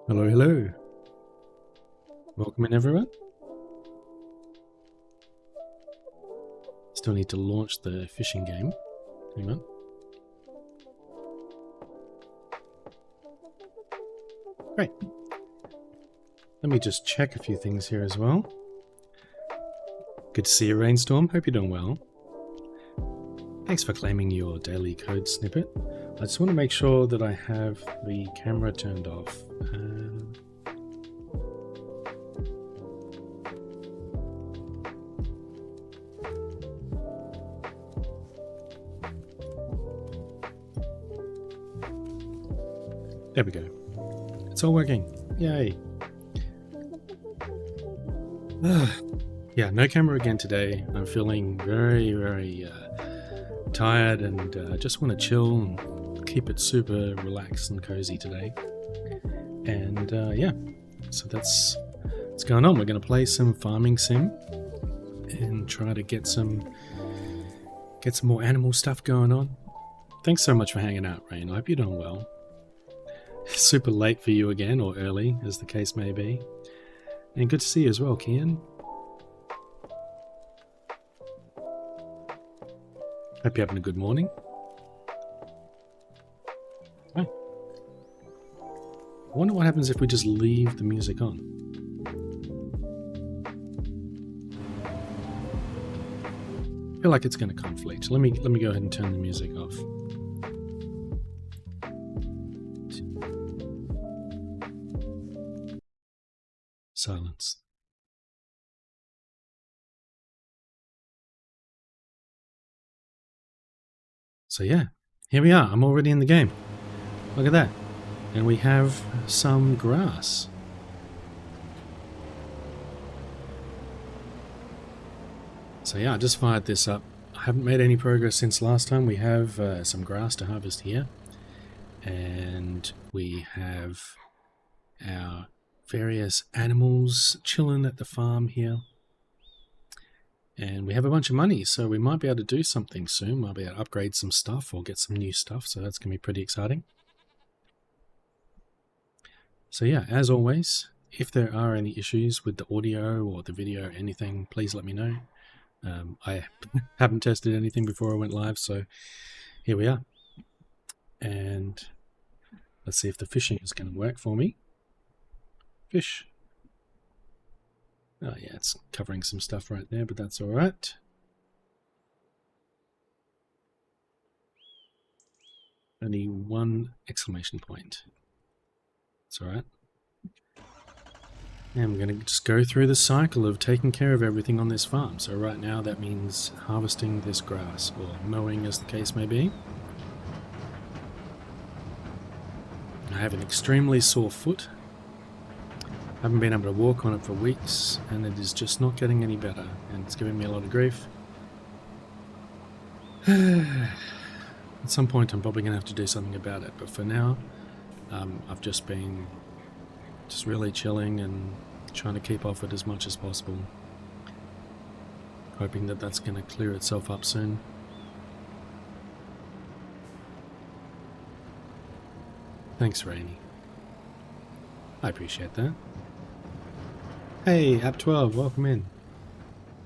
Hello, hello. Welcome in, everyone. Still need to launch the fishing game. Hang on. Great. Let me just check a few things here as well. Good to see you, Rainstorm. Hope you're doing well. Thanks for claiming your daily code snippet. I just want to make sure that I have the camera turned off. There we go. It's all working. Yay. Yeah, no camera again today. I'm feeling very tired and just want to chill and keep it super relaxed and cozy today. And yeah, so that's what's going on. We're going to play some farming sim and try to get some more animal stuff going on. Thanks so much for hanging out, Rain. I hope you're doing well. Super late for you again, or early, as the case may be. And good to see you as well, Kian. Hope you're having a good morning. Oh. I wonder what happens if we just leave the music on. I feel like it's going to conflict. Let me go ahead and turn the music off. Silence. So yeah, here we are. I'm already in the game. Look at that. And we have some grass. So yeah, I just fired this up. I haven't made any progress since last time. We have some grass to harvest here. And we have our various animals chilling at the farm here. And we have a bunch of money, so we might be able to do something soon. Might be able to upgrade some stuff or get some new stuff, so that's going to be pretty exciting. So yeah, as always, if there are any issues with the audio or the video or anything, please let me know. I haven't tested anything before I went live, so here we are. And let's see if the fishing is going to work for me. Fish. Oh yeah, it's covering some stuff right there, but that's alright. Only one exclamation point. It's alright. And we're going to just go through the cycle of taking care of everything on this farm. So right now that means harvesting this grass, or mowing as the case may be. I have an extremely sore foot. I haven't been able to walk on it for weeks, and it is just not getting any better, and it's giving me a lot of grief. At some point I'm probably going to have to do something about it, but for now I've just been really chilling and trying to keep off it as much as possible, hoping that that's going to clear itself up soon. Thanks, Rainy. I appreciate that. Hey, App12, welcome in.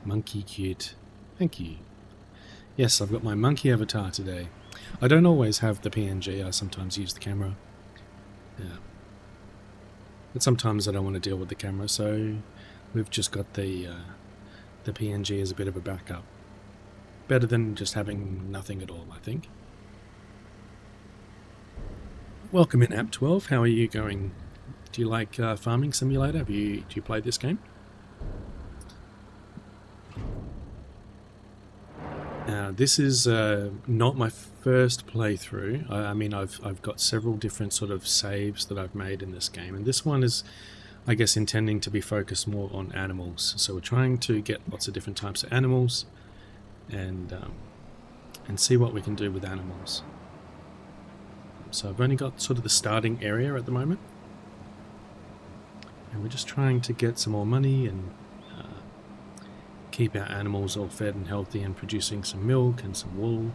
Monkey cute. Thank you. Yes, I've got my monkey avatar today. I don't always have the PNG, I sometimes use the camera. Yeah. But sometimes I don't want to deal with the camera, so we've just got the PNG as a bit of a backup. Better than just having nothing at all, I think. Welcome in, App12. How are you going? Do you like Farming Simulator? Do you play this game? This is not my first playthrough. I mean, I've got several different sort of saves that I've made in this game, and this one is, I guess, intending to be focused more on animals. So we're trying to get lots of different types of animals, and see what we can do with animals. So I've only got sort of the starting area at the moment. And we're just trying to get some more money and keep our animals all fed and healthy and producing some milk and some wool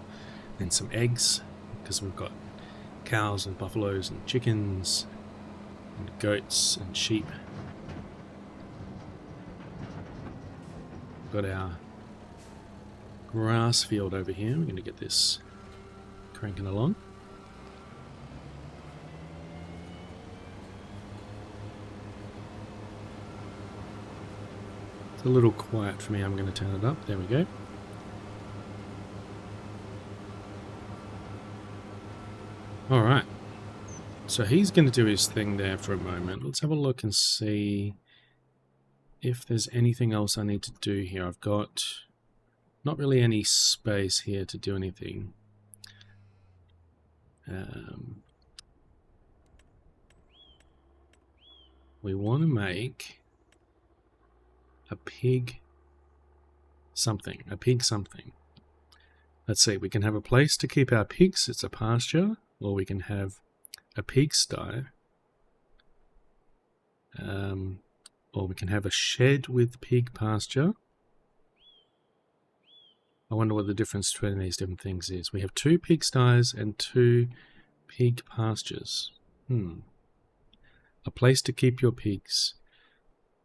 and some eggs, because we've got cows and buffaloes and chickens And goats and sheep. Got our grass field over here. We're going to get this cranking along. It's a little quiet for me. I'm going to turn it up. There we go. All right. So he's going to do his thing there for a moment. Let's have a look and see if there's anything else I need to do here. I've got not really any space here to do anything. We want to make a pig something. Let's see, we can have a place to keep our pigs. It's a pasture. Or we can have a pigsty. Or we can have a shed with pig pasture. I wonder what the difference between these different things is. We have 2 pigsties and 2 pig pastures. A place to keep your pigs.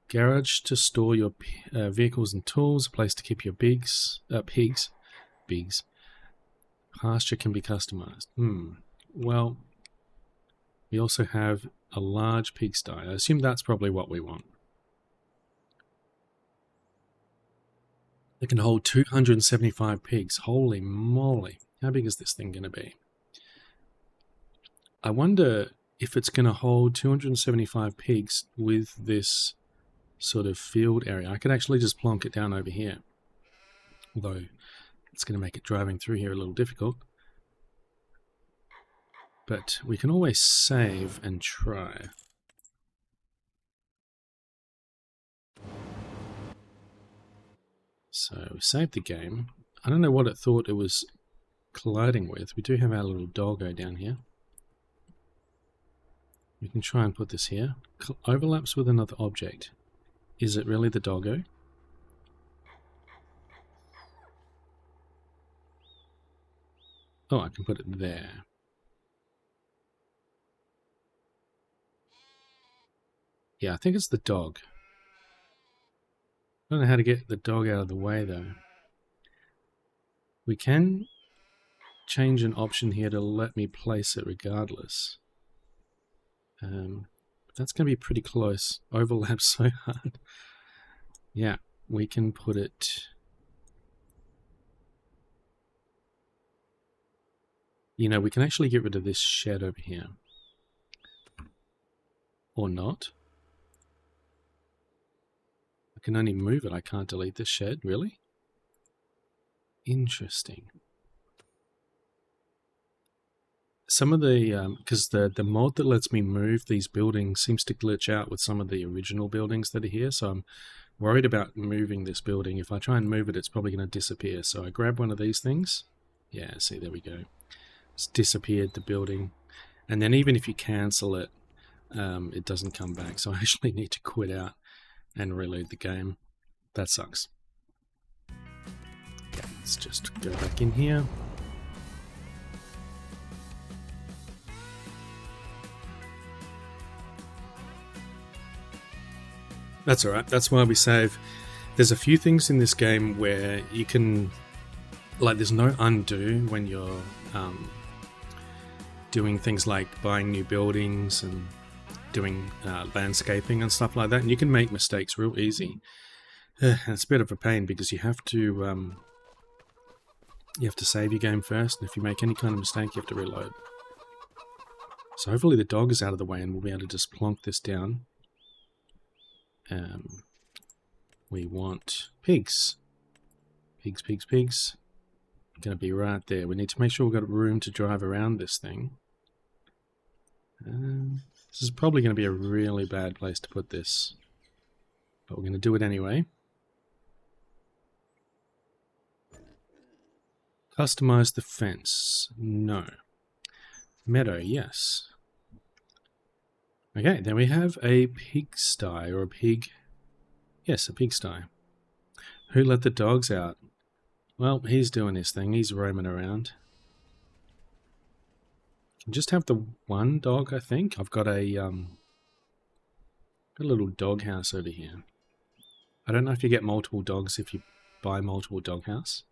Garage to store your vehicles and tools. A place to keep your pigs. Pasture can be customized. Well, we also have a large pigsty. I assume that's probably what we want. It can hold 275 pigs. Holy moly. How big is this thing going to be? I wonder if it's going to hold 275 pigs with this sort of field area. I could actually just plonk it down over here. Although it's going to make it driving through here a little difficult. But we can always save and try. So we saved the game. I don't know what it thought it was colliding with. We do have our little doggo down here. We can try and put this here. Overlaps with another object. Is it really the doggo? Oh, I can put it there. Yeah, I think it's the dog. I don't know how to get the dog out of the way, though. We can change an option here to let me place it regardless. That's going to be pretty close. Overlaps so hard. Yeah, we can put it... You know, we can actually get rid of this shed over here. Or not. I can only move it. I can't delete this shed. Really? Interesting. Some of the, because the mod that lets me move these buildings seems to glitch out with some of the original buildings that are here, so I'm worried about moving this building. If I try and move it, it's probably going to disappear. So I grab one of these things. Yeah, see, there we go. It's disappeared the building. And then even if you cancel it, it doesn't come back. So I actually need to quit out and reload the game. That sucks. Yeah, let's just go back in here. That's alright, that's why we save. There's a few things in this game where you can, like, there's no undo when you're doing things like buying new buildings and doing landscaping and stuff like that, and you can make mistakes real easy. It's a bit of a pain because you have to save your game first, and if you make any kind of mistake, you have to reload. So hopefully the dog is out of the way and we'll be able to just plonk this down. We want pigs. Pigs. Gonna be right there. We need to make sure we've got room to drive around this thing. This is probably going to be a really bad place to put this, but we're going to do it anyway. Customize the fence. No. Meadow, yes. Okay, then we have a pigsty, or a pig. Yes, a pigsty. Who let the dogs out? Well, he's doing his thing. He's roaming around. Can just have the one dog, I think. I've got a a little doghouse over here. I don't know if you get multiple dogs if you buy multiple doghouse.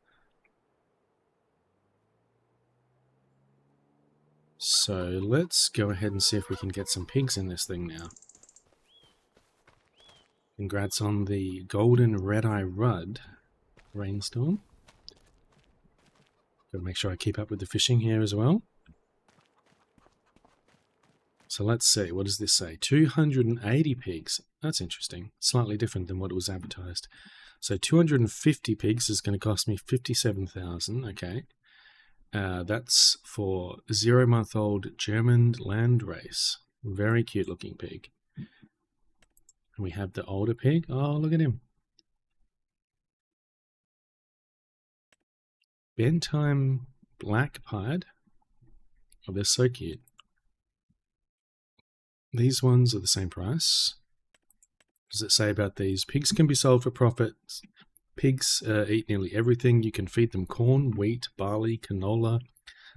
So let's go ahead and see if we can get some pigs in this thing now. Congrats on the golden red-eye rudd, Rainstorm. Gotta make sure I keep up with the fishing here as well. So let's see, what does this say? 280 pigs. That's interesting. Slightly different than what it was advertised. So 250 pigs is going to cost me 57,000. Okay. That's for 0-month-old German landrace. Very cute looking pig. And we have the older pig. Oh, look at him. Bentheim black pied. Oh, they're so cute. These ones are the same price. What does it say about these? Pigs can be sold for profit. Pigs eat nearly everything. You can feed them corn, wheat, barley, canola,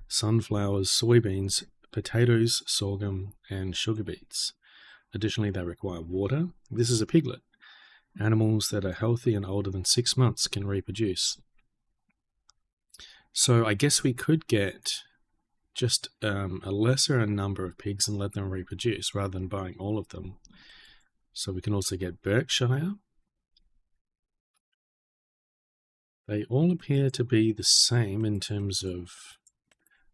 sunflowers, soybeans, potatoes, sorghum, and sugar beets. Additionally, they require water. This is a piglet. Animals that are healthy and older than 6 months can reproduce. So I guess we could get just a lesser number of pigs and let them reproduce rather than buying all of them. So we can also get Berkshire. They all appear to be the same in terms of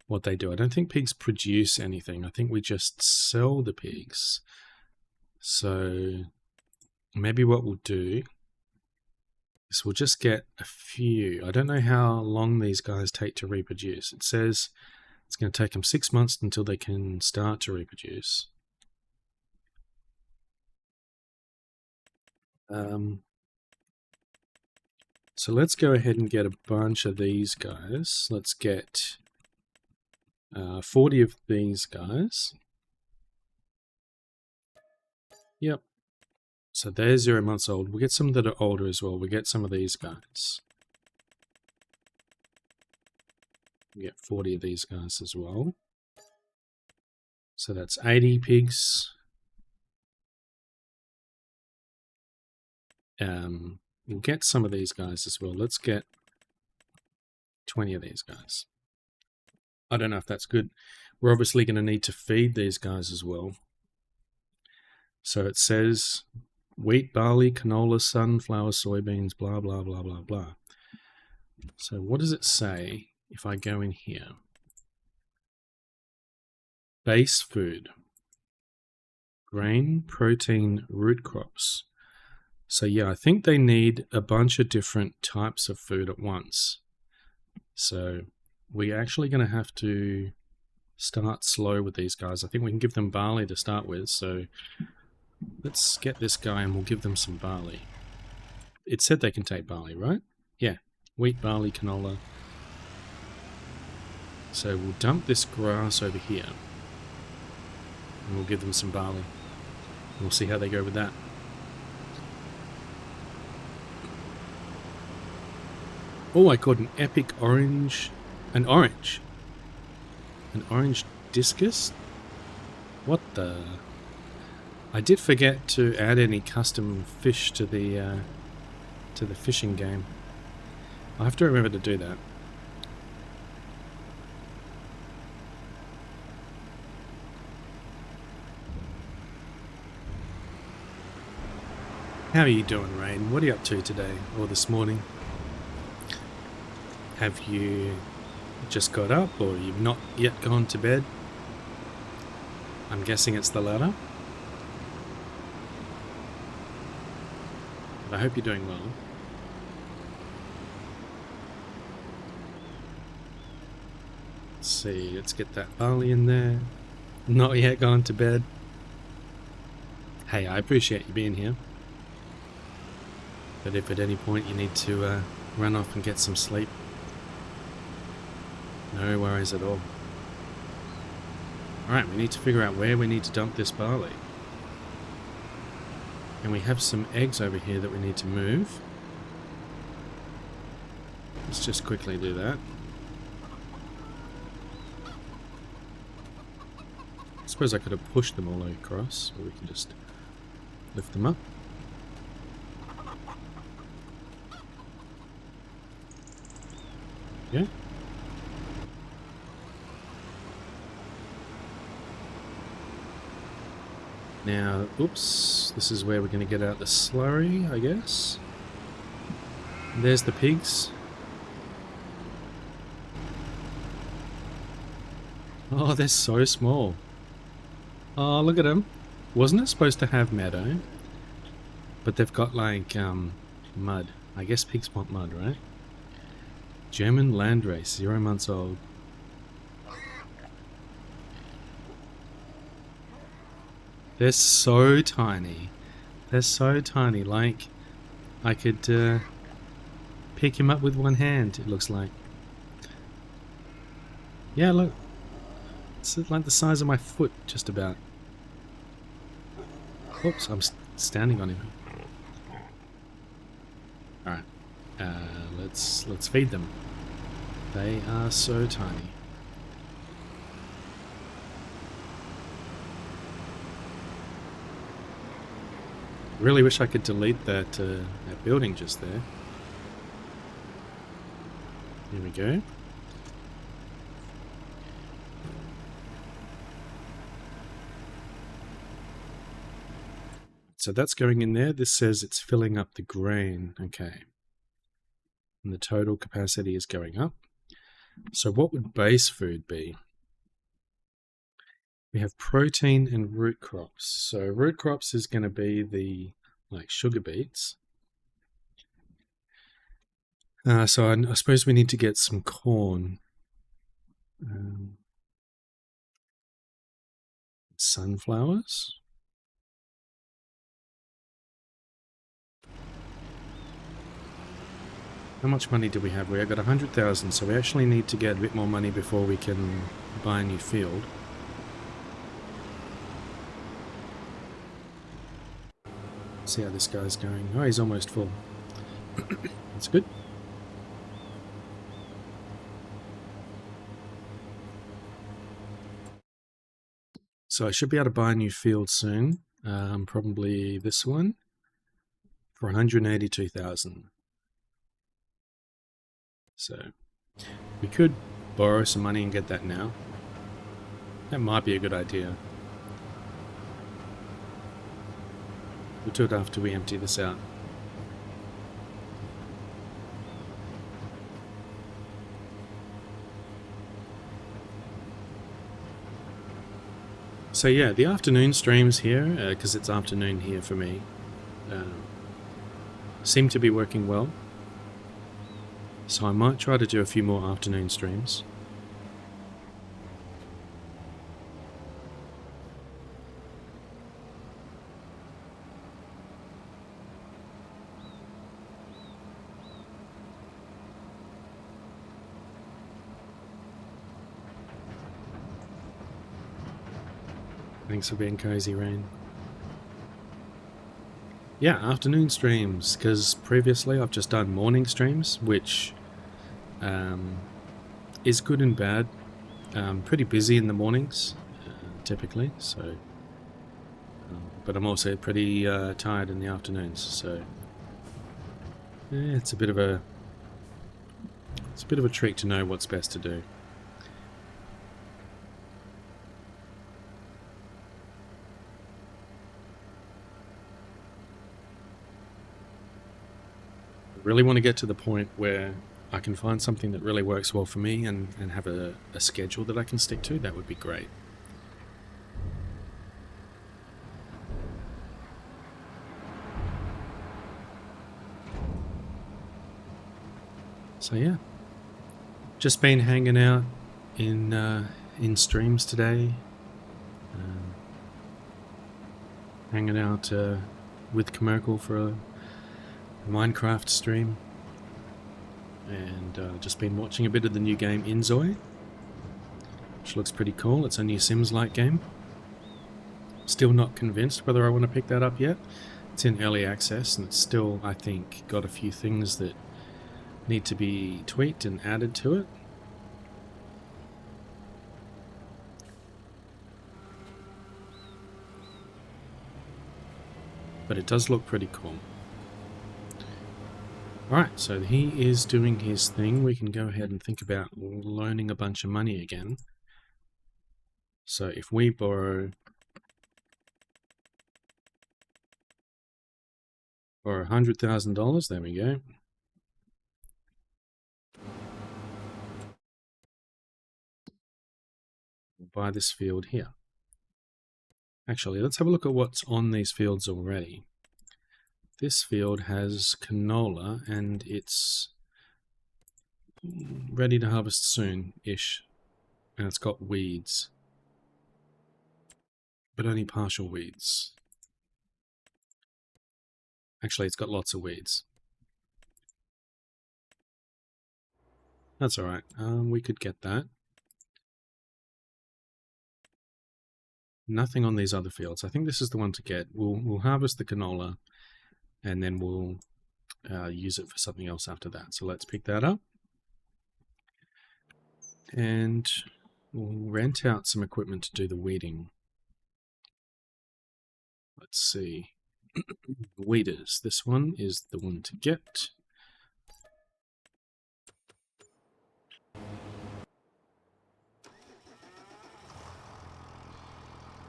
what they do. I don't think pigs produce anything. I think we just sell the pigs. So maybe what we'll do is we'll just get a few. I don't know how long these guys take to reproduce. It says it's going to take them 6 months until they can start to reproduce. So let's go ahead and get a bunch of these guys. Let's get 40 of these guys. Yep. So they're 0 months old. We'll get some that are older as well. We'll get some of these guys. We'll get 40 of these guys as well. So that's 80 pigs. We'll get some of these guys as well. Let's get 20 of these guys. I don't know if that's good. We're obviously going to need to feed these guys as well. So it says wheat, barley, canola, sunflower, soybeans, blah, blah, blah, blah, blah. So what does it say if I go in here? Base food. Grain, protein, root crops. So yeah, I think they need a bunch of different types of food at once. So we're actually going to have to start slow with these guys. I think we can give them barley to start with. So let's get this guy and we'll give them some barley. It said they can take barley, right? Yeah, wheat, barley, canola. So we'll dump this grass over here. And we'll give them some barley. And we'll see how they go with that. Oh, I caught an epic orange. An orange discus? What the? I did forget to add any custom fish to the fishing game. I have to remember to do that. How are you doing, Rain? What are you up to today or this morning? Have you just got up or you've not yet gone to bed? I'm guessing it's the latter. But I hope you're doing well. Let's see, let's get that barley in there. Not yet gone to bed. Hey, I appreciate you being here. But if at any point you need to run off and get some sleep, no worries at all. Alright, we need to figure out where we need to dump this barley. And we have some eggs over here that we need to move. Let's just quickly do that. I suppose I could have pushed them all across, or we can just Lift them up. Yeah. Now, oops, this is where we're going to get out the slurry, I guess. There's the pigs. Oh, they're so small. Oh, look at them. Wasn't it supposed to have meadow? But they've got like mud. I guess pigs want mud, right? German landrace, 0 months old. They're so tiny. They're so tiny. Like, I could pick him up with one hand, it looks like. Yeah, look. It's like the size of my foot, just about. Oops, I'm standing on him. Alright. Let's feed them. They are so tiny. Really wish I could delete that, that building just there. Here we go. So that's going in there. This says it's filling up the grain. Okay. And the total capacity is going up. So what would base food be? We have protein and root crops. So root crops is going to be the like sugar beets. So I suppose we need to get some corn. Sunflowers. How much money do we have? We've got 100,000, so we actually need to get a bit more money before we can buy a new field. See how this guy's going. Oh, he's almost full. That's good. So I should be able to buy a new field soon. Probably this one for 182,000. So we could borrow some money and get that now. That might be a good idea. We'll do it after we empty this out. So yeah, the afternoon streams here, because it's afternoon here for me, seem to be working well. So I might try to do a few more afternoon streams. Thanks for being cozy, Rain. Yeah, afternoon streams, because previously I've just done morning streams, which is good and bad. Pretty busy in the mornings, typically, so... but I'm also pretty tired in the afternoons, so... yeah, it's a bit of a trick to know what's best to do. Really want to get to the point where I can find something that really works well for me and have a schedule that I can stick to. That would be great. So yeah, just been hanging out in streams today, hanging out with Commercial for a Minecraft stream, and just been watching a bit of the new game Inzoi, which looks pretty cool. It's a new Sims-like game. Still not convinced whether I want to pick that up yet. It's in early access, and it's still, I think, got a few things that need to be tweaked and added to it. but it does look pretty cool. Alright, so he is doing his thing. We can go ahead and think about loaning a bunch of money again. So if we borrow for $100,000, there we go. We'll buy this field here. Actually, let's have a look at what's on these fields already. This field has canola and it's ready to harvest soon-ish. And it's got weeds. But only partial weeds. Actually, it's got lots of weeds. That's alright. We could get that. Nothing on these other fields. I think this is the one to get. We'll harvest the canola and then we'll use it for something else after that. So let's pick that up. And we'll rent out some equipment to do the weeding. Let's see. Weeders. This one is the one to get.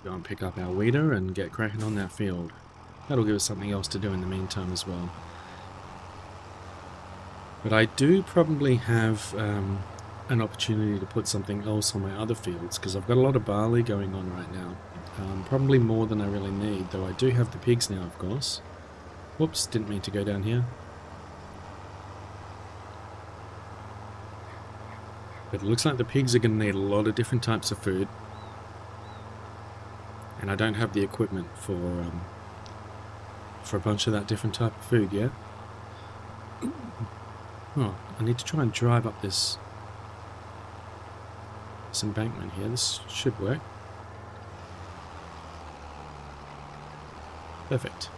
Go and pick up our weeder and get cracking on that field. That'll give us something else to do in the meantime as well. But I do probably have an opportunity to put something else on my other fields because I've got a lot of barley going on right now. Probably more than I really need, though I do have the pigs now, of course. Whoops, didn't mean to go down here. But it looks like the pigs are going to need a lot of different types of food. And I don't have the equipment for a bunch of that different type of food yet. Oh, I need to try and drive up this embankment here. This should work. Perfect.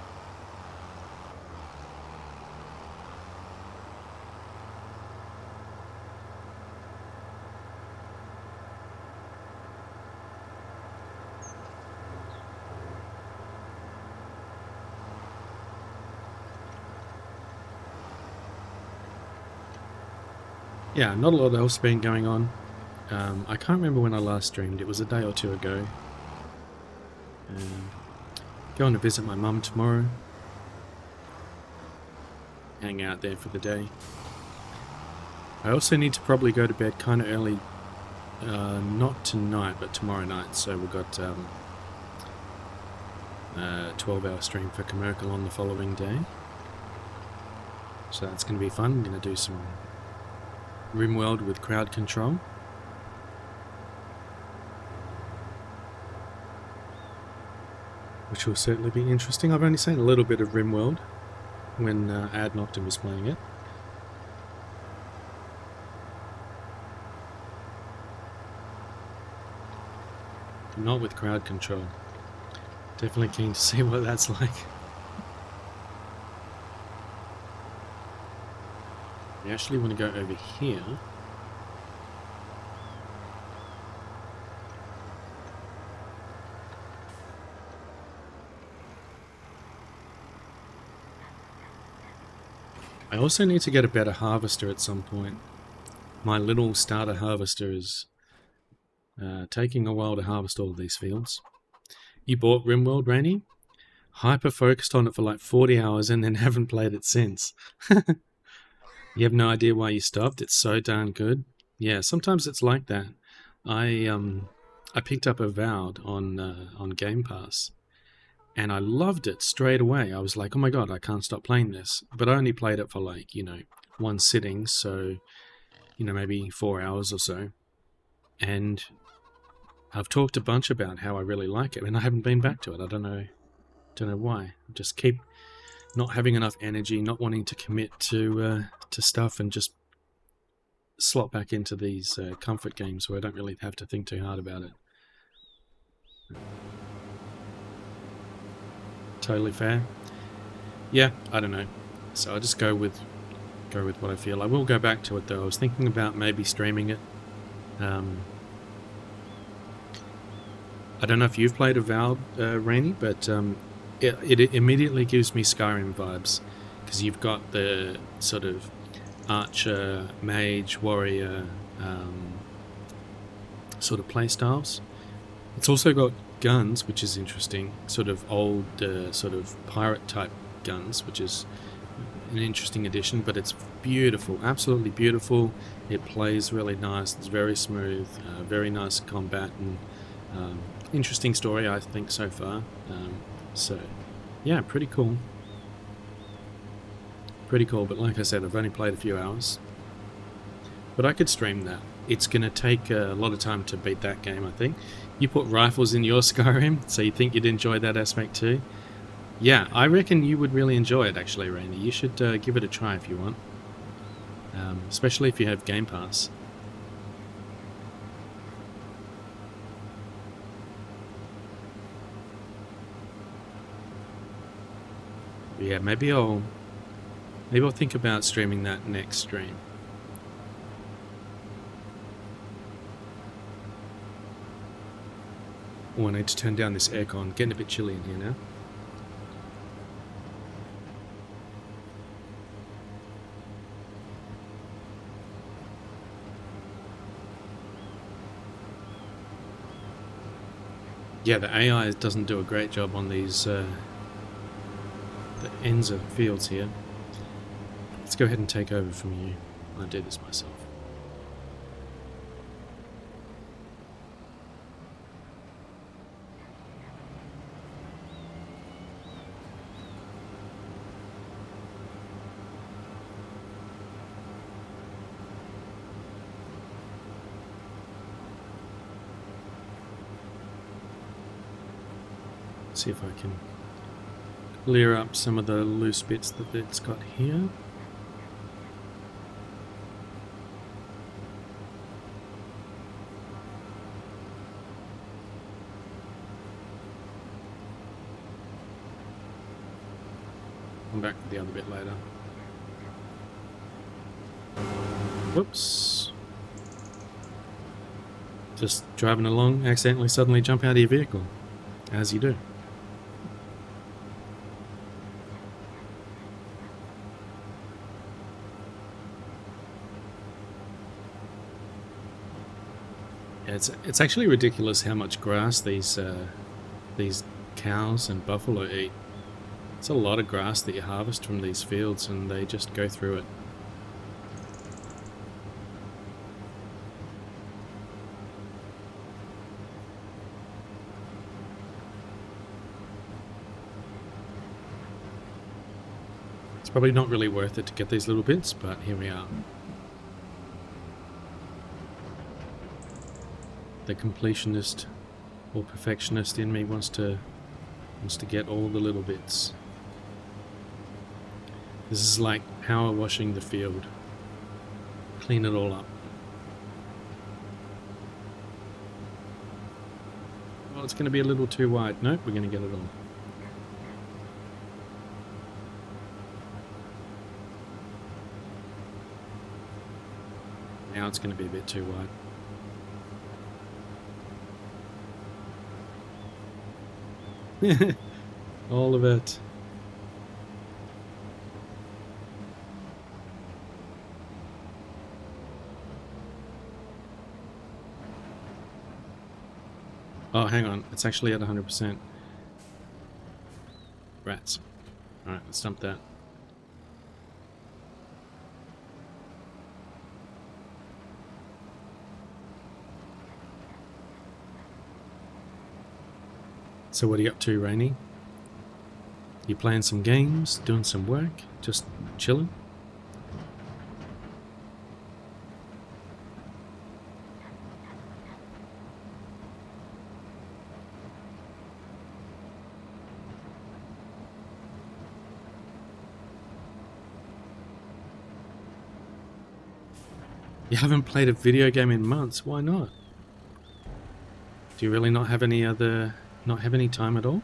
Yeah, not a lot else been going on. I can't remember when I last streamed. It was a day or two ago. Going to visit my mum tomorrow. Hang out there for the day. I also need to probably go to bed kind of early. Not tonight, but tomorrow night. So we've got a 12-hour stream for Commercial on the following day. So that's going to be fun. I'm going to do some RimWorld with crowd control. Which will certainly be interesting. I've only seen a little bit of RimWorld when Ad Noctem was playing it. Not with crowd control. Definitely keen to see what that's like. I actually want to go over here. I also need to get a better harvester at some point. My little starter harvester is taking a while to harvest all of these fields. You bought RimWorld, Rainy? Hyper focused on it for like 40 hours and then haven't played it since. You have no idea why you stopped. It's so darn good. Yeah, sometimes it's like that. I picked up Avowed on Game Pass. And I loved it straight away. I was like, oh my god, I can't stop playing this. But I only played it for like, one sitting, so, maybe 4 hours or so. And I've talked a bunch about how I really like it, and I haven't been back to it. I don't know why. I just keep not having enough energy, not wanting to commit to stuff, and just slot back into these comfort games where I don't really have to think too hard about it. Totally fair. Yeah, I don't know. So I'll just go with what I feel. I will go back to it though. I was thinking about maybe streaming it. I don't know if you've played Avowed, Rainy, but it immediately gives me Skyrim vibes, because you've got the sort of archer, mage, warrior sort of playstyles. It's also got guns, which is interesting, sort of old sort of pirate type guns, which is an interesting addition, but it's beautiful, absolutely beautiful. It plays really nice, it's very smooth, very nice combat, and interesting story, I think, so far. So yeah, pretty cool, but like I said, I've only played a few hours, but I could stream that. It's gonna take a lot of time to beat that game, I think. You put rifles in your Skyrim, so you think you'd enjoy that aspect too? Yeah, I reckon you would really enjoy it, actually, Rainy. You should give it a try if you want, especially if you have Game Pass. Yeah, maybe I'll think about streaming that next stream. Oh, I need to turn down this aircon. Getting a bit chilly in here now. Yeah, the AI doesn't do a great job on these the ends of fields here. Let's go ahead and take over from you. I'll do this myself. See if I can clear up some of the loose bits that it's got here. Come back to the other bit later. Whoops. Just driving along, accidentally suddenly jump out of your vehicle, as you do. It's actually ridiculous how much grass these cows and buffalo eat. It's a lot of grass that you harvest from these fields, and they just go through it. It's probably not really worth it to get these little bits, but here we are. The completionist or perfectionist in me wants to get all the little bits. This is like power washing the field. Clean it all up. Well, it's going to be a little too wide. Nope, we're going to get it all. Now it's going to be a bit too wide. All of it. Oh, hang on. It's actually at 100%. Rats. Alright, let's dump that. So what are you up to, Rainy? You playing some games, doing some work, just chilling? You haven't played a video game in months, why not? Do you really not have any time at all?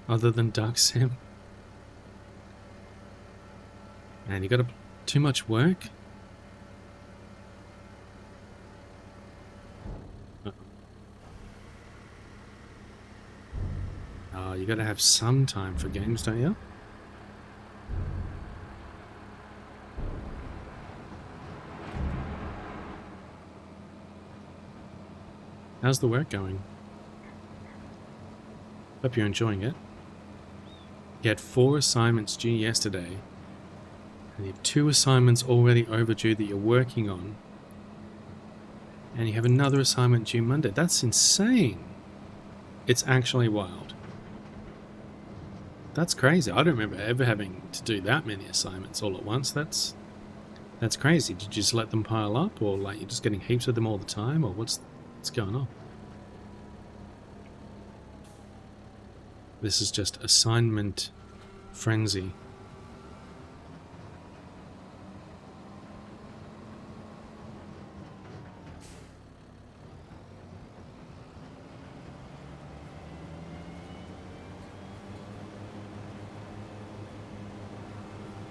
Other than Dark Sim? Man, you got too much work? Oh, you got to have some time for games, don't you? How's the work going? Hope you're enjoying it. You had 4 assignments due yesterday, and you have 2 assignments already overdue that you're working on, and you have another assignment due Monday. That's insane. It's actually wild. That's crazy. I don't remember ever having to do that many assignments all at once. That's crazy. Did you just let them pile up, or like you're just getting heaps of them all the time, or what's going on? This is just assignment frenzy.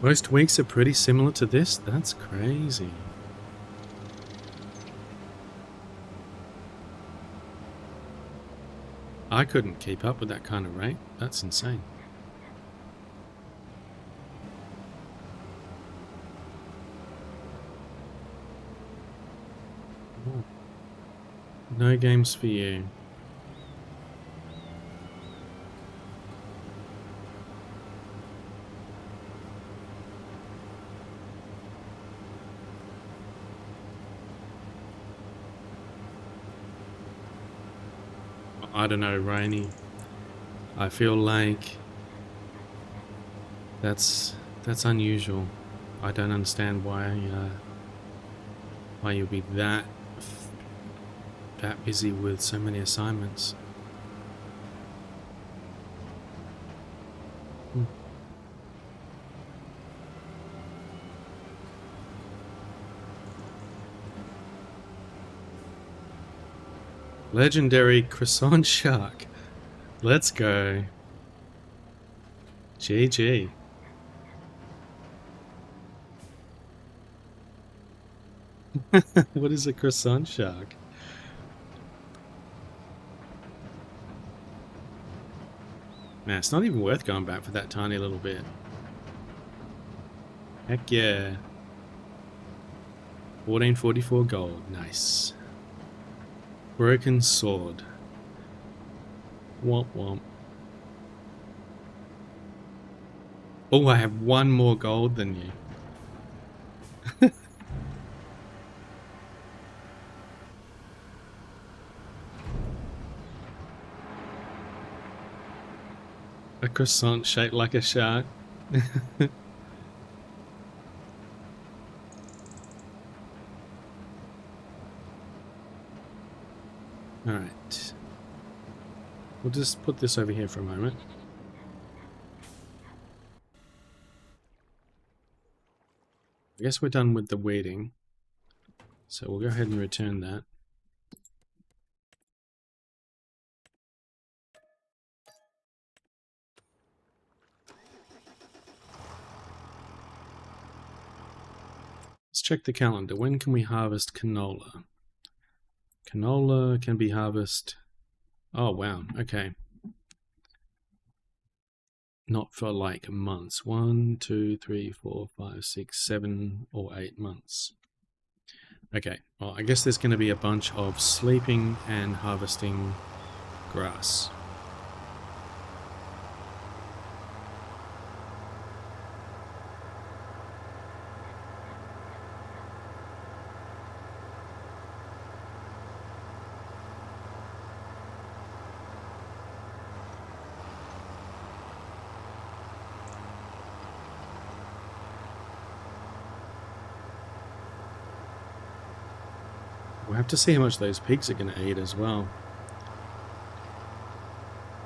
Most weeks are pretty similar to this? That's crazy. I couldn't keep up with that kind of rate. That's insane. Oh. No games for you. I don't know, Rainy. I feel like that's unusual. I don't understand why you'll be that busy with so many assignments. Legendary Croissant Shark. Let's go. GG. What is a Croissant Shark? Man, it's not even worth going back for that tiny little bit. Heck yeah. 1444 gold. Nice. Broken sword. Womp womp. Oh, I have 1 more gold than you. A croissant shaped like a shark. Alright. We'll just put this over here for a moment. I guess we're done with the waiting. So we'll go ahead and return that. Let's check the calendar. When can we harvest canola? Canola can be harvested. Oh, wow. Okay. Not for like months. 1, 2, 3, 4, 5, 6, 7, or 8 months. Okay. Well, I guess there's going to be a bunch of sleeping and harvesting grass. We'll have to see how much those pigs are going to eat as well.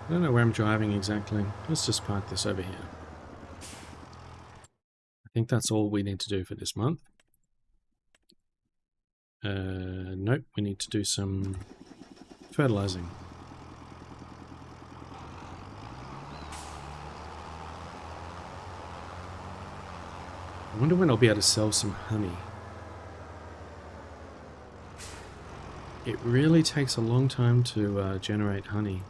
I don't know where I'm driving exactly. Let's just park this over here. I think that's all we need to do for this month. Nope, we need to do some fertilizing. I wonder when I'll be able to sell some honey. It really takes a long time to generate honey.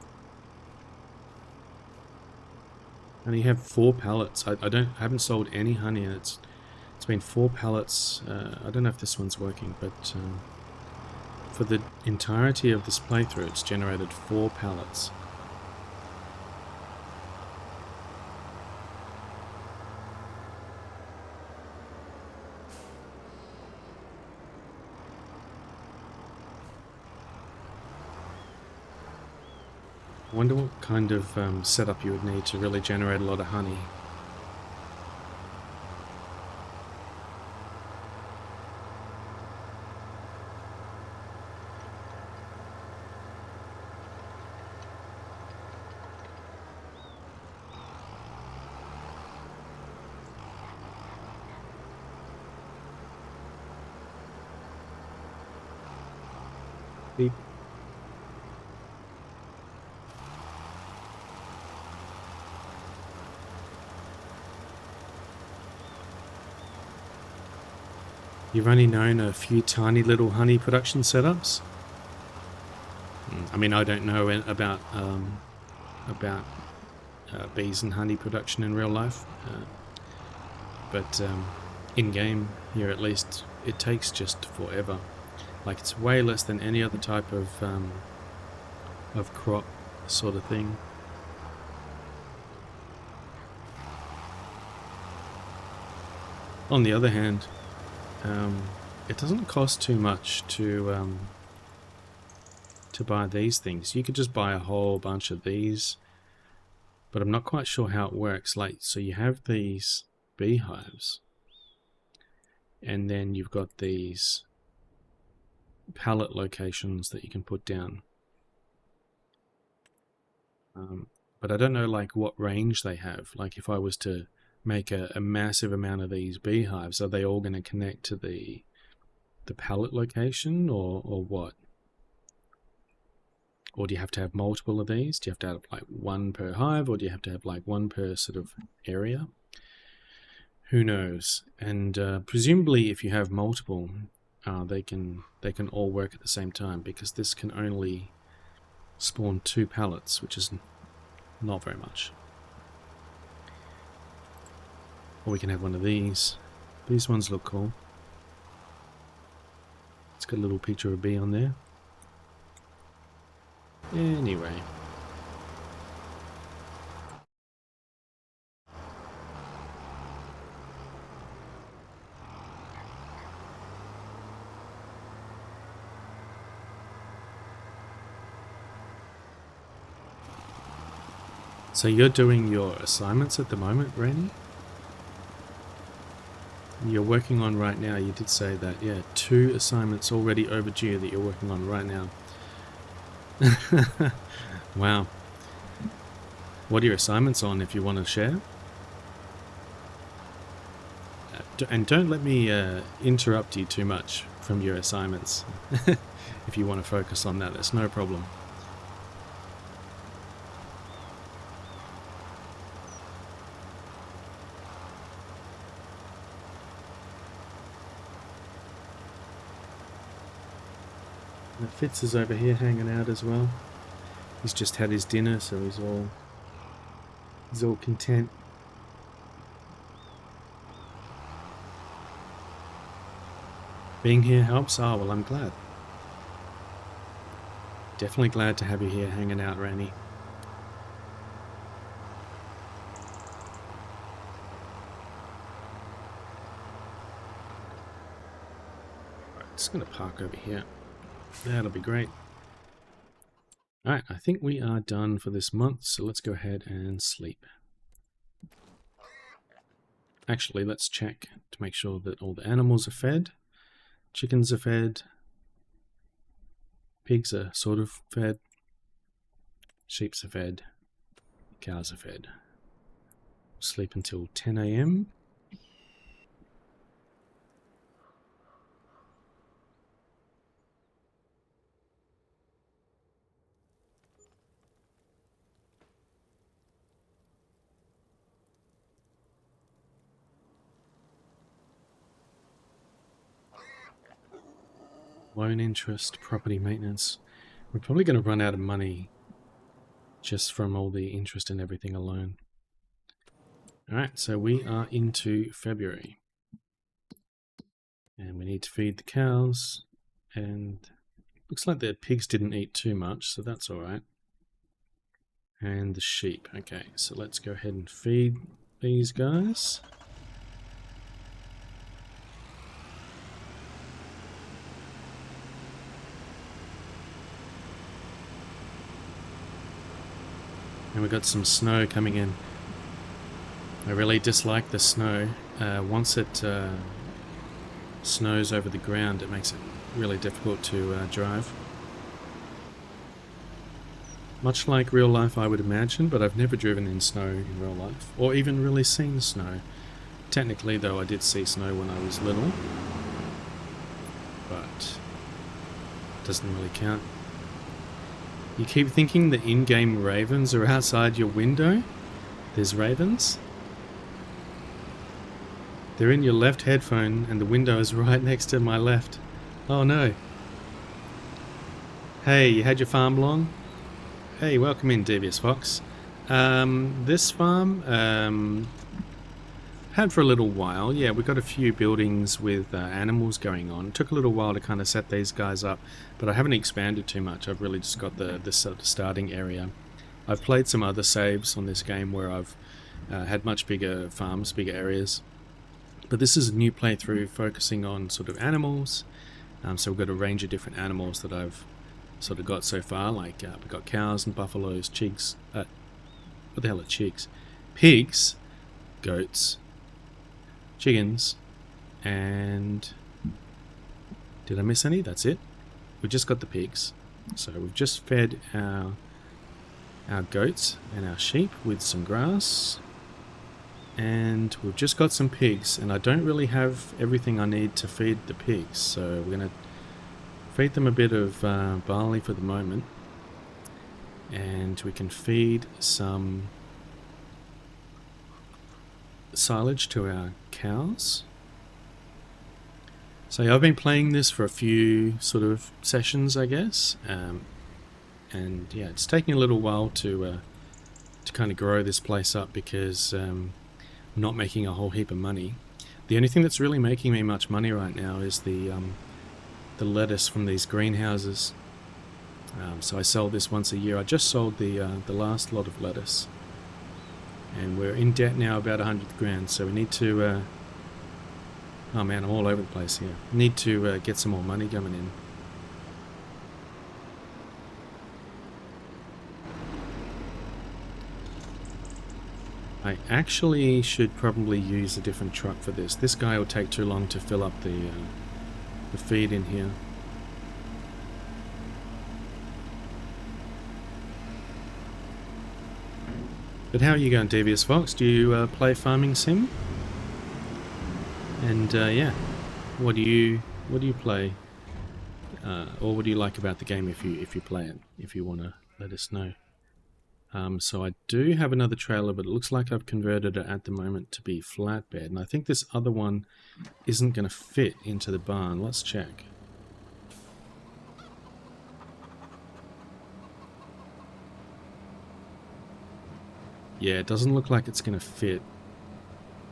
I only have 4 pallets. I haven't sold any honey, and it's been 4 pallets. I don't know if this one's working, but for the entirety of this playthrough, it's generated 4 pallets. I wonder what kind of setup you would need to really generate a lot of honey. Beep. You've only known a few tiny little honey production setups? I mean, I don't know about bees and honey production in real life, but in-game here at least, it takes just forever. Like, it's way less than any other type of crop sort of thing. On the other hand, it doesn't cost too much to buy these things. You could just buy a whole bunch of these, but I'm not quite sure how it works. Like, so you have these beehives, and then you've got these pallet locations that you can put down. But I don't know like what range they have. Like, if I was to make a massive amount of these beehives, are they all going to connect to the pallet location, or what? Or do you have to have multiple of these? Do you have to have like one per hive, or do you have to have like one per sort of area? Who knows? And presumably if you have multiple, they can all work at the same time, because this can only spawn 2 pallets, which is not very much. Or we can have one of these. These ones look cool. It's got a little picture of a bee on there. Anyway. So you're doing your assignments at the moment, Rainy? You're working on right now. You did say that, yeah, 2 assignments already overdue that you're working on right now. Wow. What are your assignments on, if you want to share? And don't let me interrupt you too much from your assignments. If you want to focus on that, that's no problem. Fitz is over here hanging out as well. He's just had his dinner, so he's all content. Being here helps? Oh, well, I'm glad. Definitely glad to have you here hanging out, Randy. Right, just going to park over here. That'll be great. Alright, I think we are done for this month, so let's go ahead and sleep. Actually, let's check to make sure that all the animals are fed. Chickens are fed. Pigs are sort of fed. Sheep are fed. Cows are fed. Sleep until 10 AM. Loan interest, property maintenance. We're probably going to run out of money just from all the interest and everything alone. Alright, so we are into February. And we need to feed the cows. And looks like the pigs didn't eat too much, so that's alright. And the sheep. Okay, so let's go ahead and feed these guys. And we've got some snow coming in. I really dislike the snow. Once it snows over the ground, it makes it really difficult to drive. Much like real life, I would imagine, but I've never driven in snow in real life, or even really seen snow. Technically, though, I did see snow when I was little, but it doesn't really count. You keep thinking the in-game ravens are outside your window? There's ravens? They're in your left headphone, and the window is right next to my left. Oh no. Hey, you had your farm long? Hey, welcome in, Devious Fox. This farm, had for a little while. Yeah, we've got a few buildings with animals going on. It took a little while to kind of set these guys up, but I haven't expanded too much. I've really just got the sort of starting area. I've played some other saves on this game where I've had much bigger farms, bigger areas. But this is a new playthrough focusing on sort of animals. So we've got a range of different animals that I've sort of got so far. Like we've got cows and buffaloes, chigs. What the hell are chigs? Pigs, goats, chickens, and did I miss any? That's it. We just got the pigs. So we've just fed our goats and our sheep with some grass. And we've just got some pigs, and I don't really have everything I need to feed the pigs, so we're going to feed them a bit of barley for the moment, and we can feed some silage to our cows. So yeah, I've been playing this for a few sort of sessions, I guess, and yeah, it's taking a little while to kind of grow this place up because not making a whole heap of money. The only thing that's really making me much money right now is the lettuce from these greenhouses. So I sell this once a year. I just sold the last lot of lettuce, and we're in debt now about 100 grand. So we need to. Oh man, I'm all over the place here. Need to get some more money coming in. I actually should probably use a different truck for this. This guy will take too long to fill up the feed in here. But how are you going, Devious Fox? Do you play Farming Sim? And yeah, what do you play? Or what do you like about the game if you play it? If you want to let us know. So I do have another trailer, but it looks like I've converted it at the moment to be flatbed. And I think this other one isn't going to fit into the barn. Let's check. Yeah, it doesn't look like it's going to fit.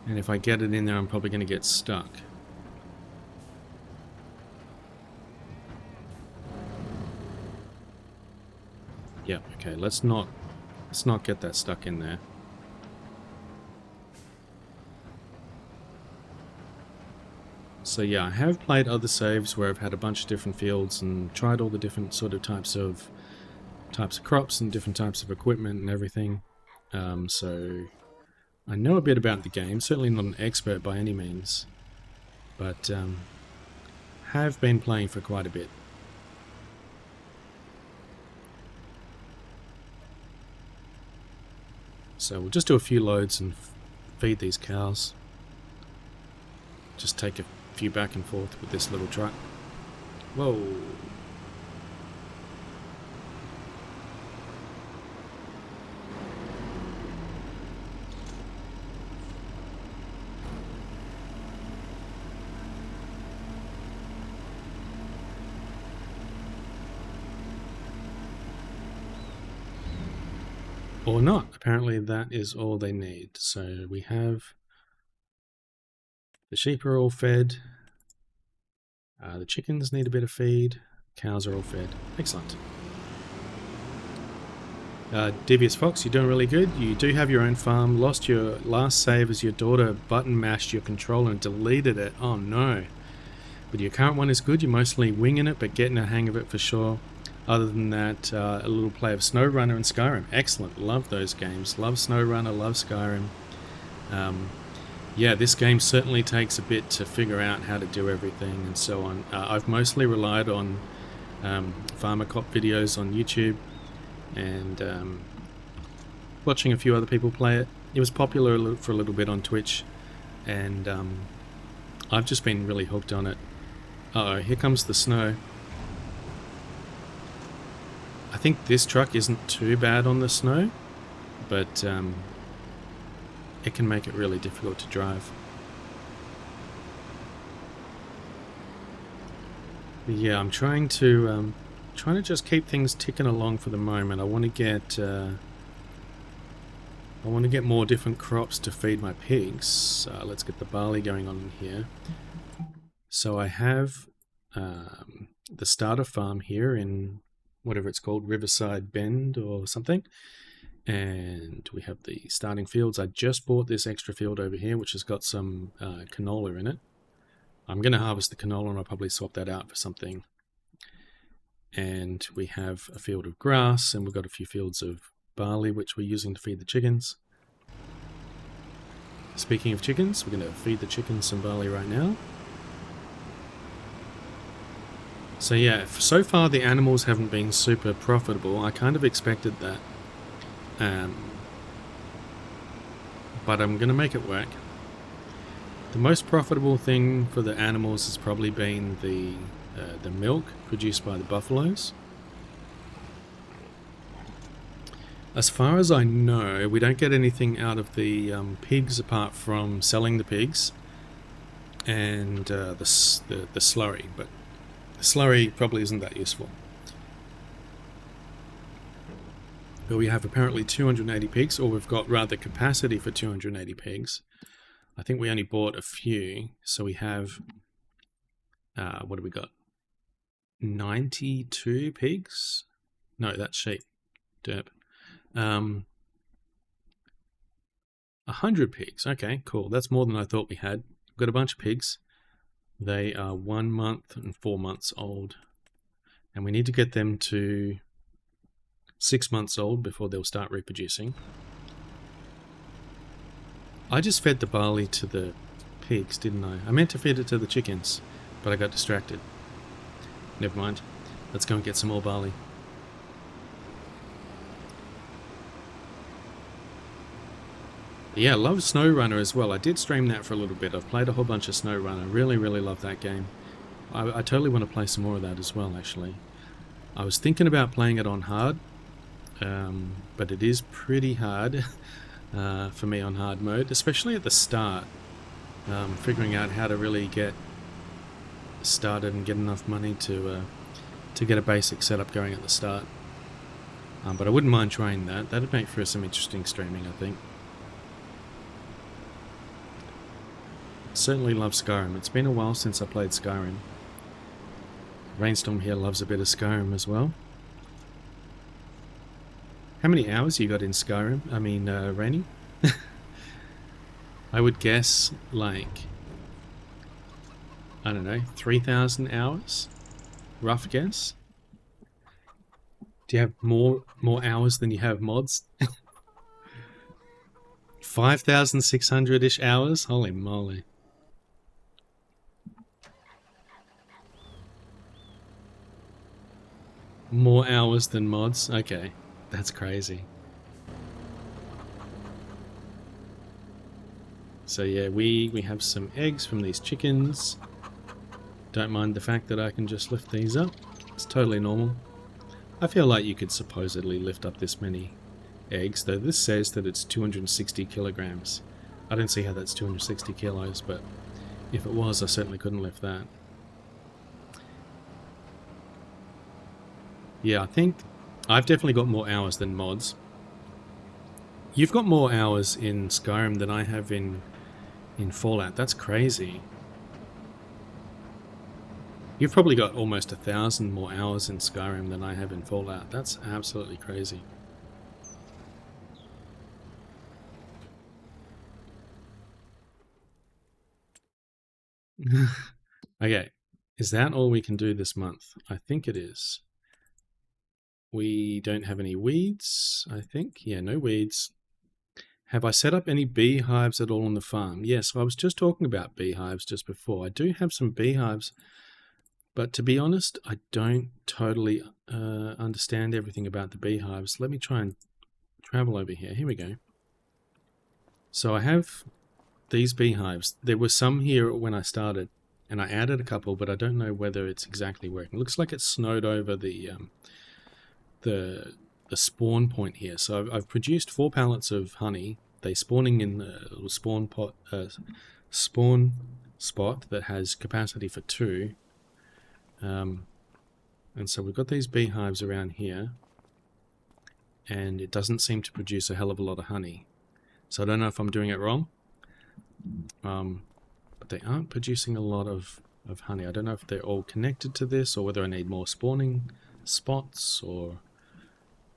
And if I get it in there, I'm probably going to get stuck. Yeah, okay, let's not get that stuck in there. So yeah, I have played other saves where I've had a bunch of different fields and tried all the different sort of types of crops and different types of equipment and everything. So I know a bit about the game, certainly not an expert by any means, but have been playing for quite a bit. So we'll just do a few loads and feed these cows. Just take a few back and forth with this little truck. Whoa. Or not. Apparently that is all they need. So we have the sheep are all fed. The chickens need a bit of feed. Cows are all fed. Excellent. Devious Fox, you're doing really good. You do have your own farm. Lost your last save as your daughter button mashed your controller and deleted it. Oh no. But your current one is good. You're mostly winging it, but getting a hang of it for sure. Other than that, a little play of SnowRunner and Skyrim. Excellent. Love those games. Love SnowRunner, love Skyrim. Yeah, this game certainly takes a bit to figure out how to do everything and so on. I've mostly relied on Farmer Cop videos on YouTube and watching a few other people play it. It was popular for a little bit on Twitch, and I've just been really hooked on it. Uh-oh, here comes the snow. I think this truck isn't too bad on the snow, but it can make it really difficult to drive. But yeah, I'm trying to just keep things ticking along for the moment. I want to get more different crops to feed my pigs. Let's get the barley going on here. So I have the starter farm here in whatever it's called, Riverside Bend or something. And we have the starting fields. I just bought this extra field over here, which has got some canola in it. I'm going to harvest the canola and I'll probably swap that out for something. And we have a field of grass, and we've got a few fields of barley, which we're using to feed the chickens. Speaking of chickens, we're going to feed the chickens some barley right now. So yeah, so far the animals haven't been super profitable. I kind of expected that. But I'm going to make it work. The most profitable thing for the animals has probably been the milk produced by the buffaloes. As far as I know, we don't get anything out of the pigs apart from selling the pigs and the slurry, but the slurry probably isn't that useful. But we have apparently 280 pigs, or we've got rather capacity for 280 pigs. I think we only bought a few, so we have, what do we got? 92 pigs? No, that's sheep. Derp. 100 pigs. Okay, cool. That's more than I thought we had. We've got a bunch of pigs. They are 1 month and 4 months old. And we need to get them to 6 months old before they'll start reproducing. I just fed the barley to the pigs, didn't I? I meant to feed it to the chickens, but I got distracted. Never mind. Let's go and get some more barley. Yeah, love SnowRunner as well. I did stream that for a little bit. I've played a whole bunch of SnowRunner. Really, really love that game. I totally want to play some more of that as well, actually. I was thinking about playing it on hard, but it is pretty hard for me on hard mode, especially at the start. Figuring out how to really get started and get enough money to get a basic setup going at the start. But I wouldn't mind trying that. That'd make for some interesting streaming, I think. Certainly love Skyrim. It's been a while since I played Skyrim. Rainstorm here loves a bit of Skyrim as well. How many hours you got in Skyrim? I mean, Rainy? I would guess, like, I don't know, 3,000 hours? Rough guess? Do you have more hours than you have mods? 5,600-ish hours? Holy moly. More hours than mods? Okay, that's crazy. So yeah, we have some eggs from these chickens. Don't mind the fact that I can just lift these up. It's totally normal. I feel like you could supposedly lift up this many eggs, though this says that it's 260 kilograms. I don't see how that's 260 kilos, but if it was, I certainly couldn't lift that. Yeah, I think I've definitely got more hours than mods. You've got more hours in Skyrim than I have in Fallout. That's crazy. You've probably got almost 1,000 more hours in Skyrim than I have in Fallout. That's absolutely crazy. Okay, is that all we can do this month? I think it is. We don't have any weeds, I think. Yeah, no weeds. Have I set up any beehives at all on the farm? Yes, I was just talking about beehives just before. I do have some beehives, but to be honest, I don't totally understand everything about the beehives. Let me try and travel over here. Here we go. So I have these beehives. There were some here when I started, and I added a couple, but I don't know whether it's exactly working. It looks like it's snowed over the spawn point here. So I've produced 4 pallets of honey. They're spawning in the little spawn spot that has capacity for 2. And so we've got these beehives around here, and it doesn't seem to produce a hell of a lot of honey. So I don't know if I'm doing it wrong. But they aren't producing a lot of honey. I don't know if they're all connected to this, or whether I need more spawning spots, or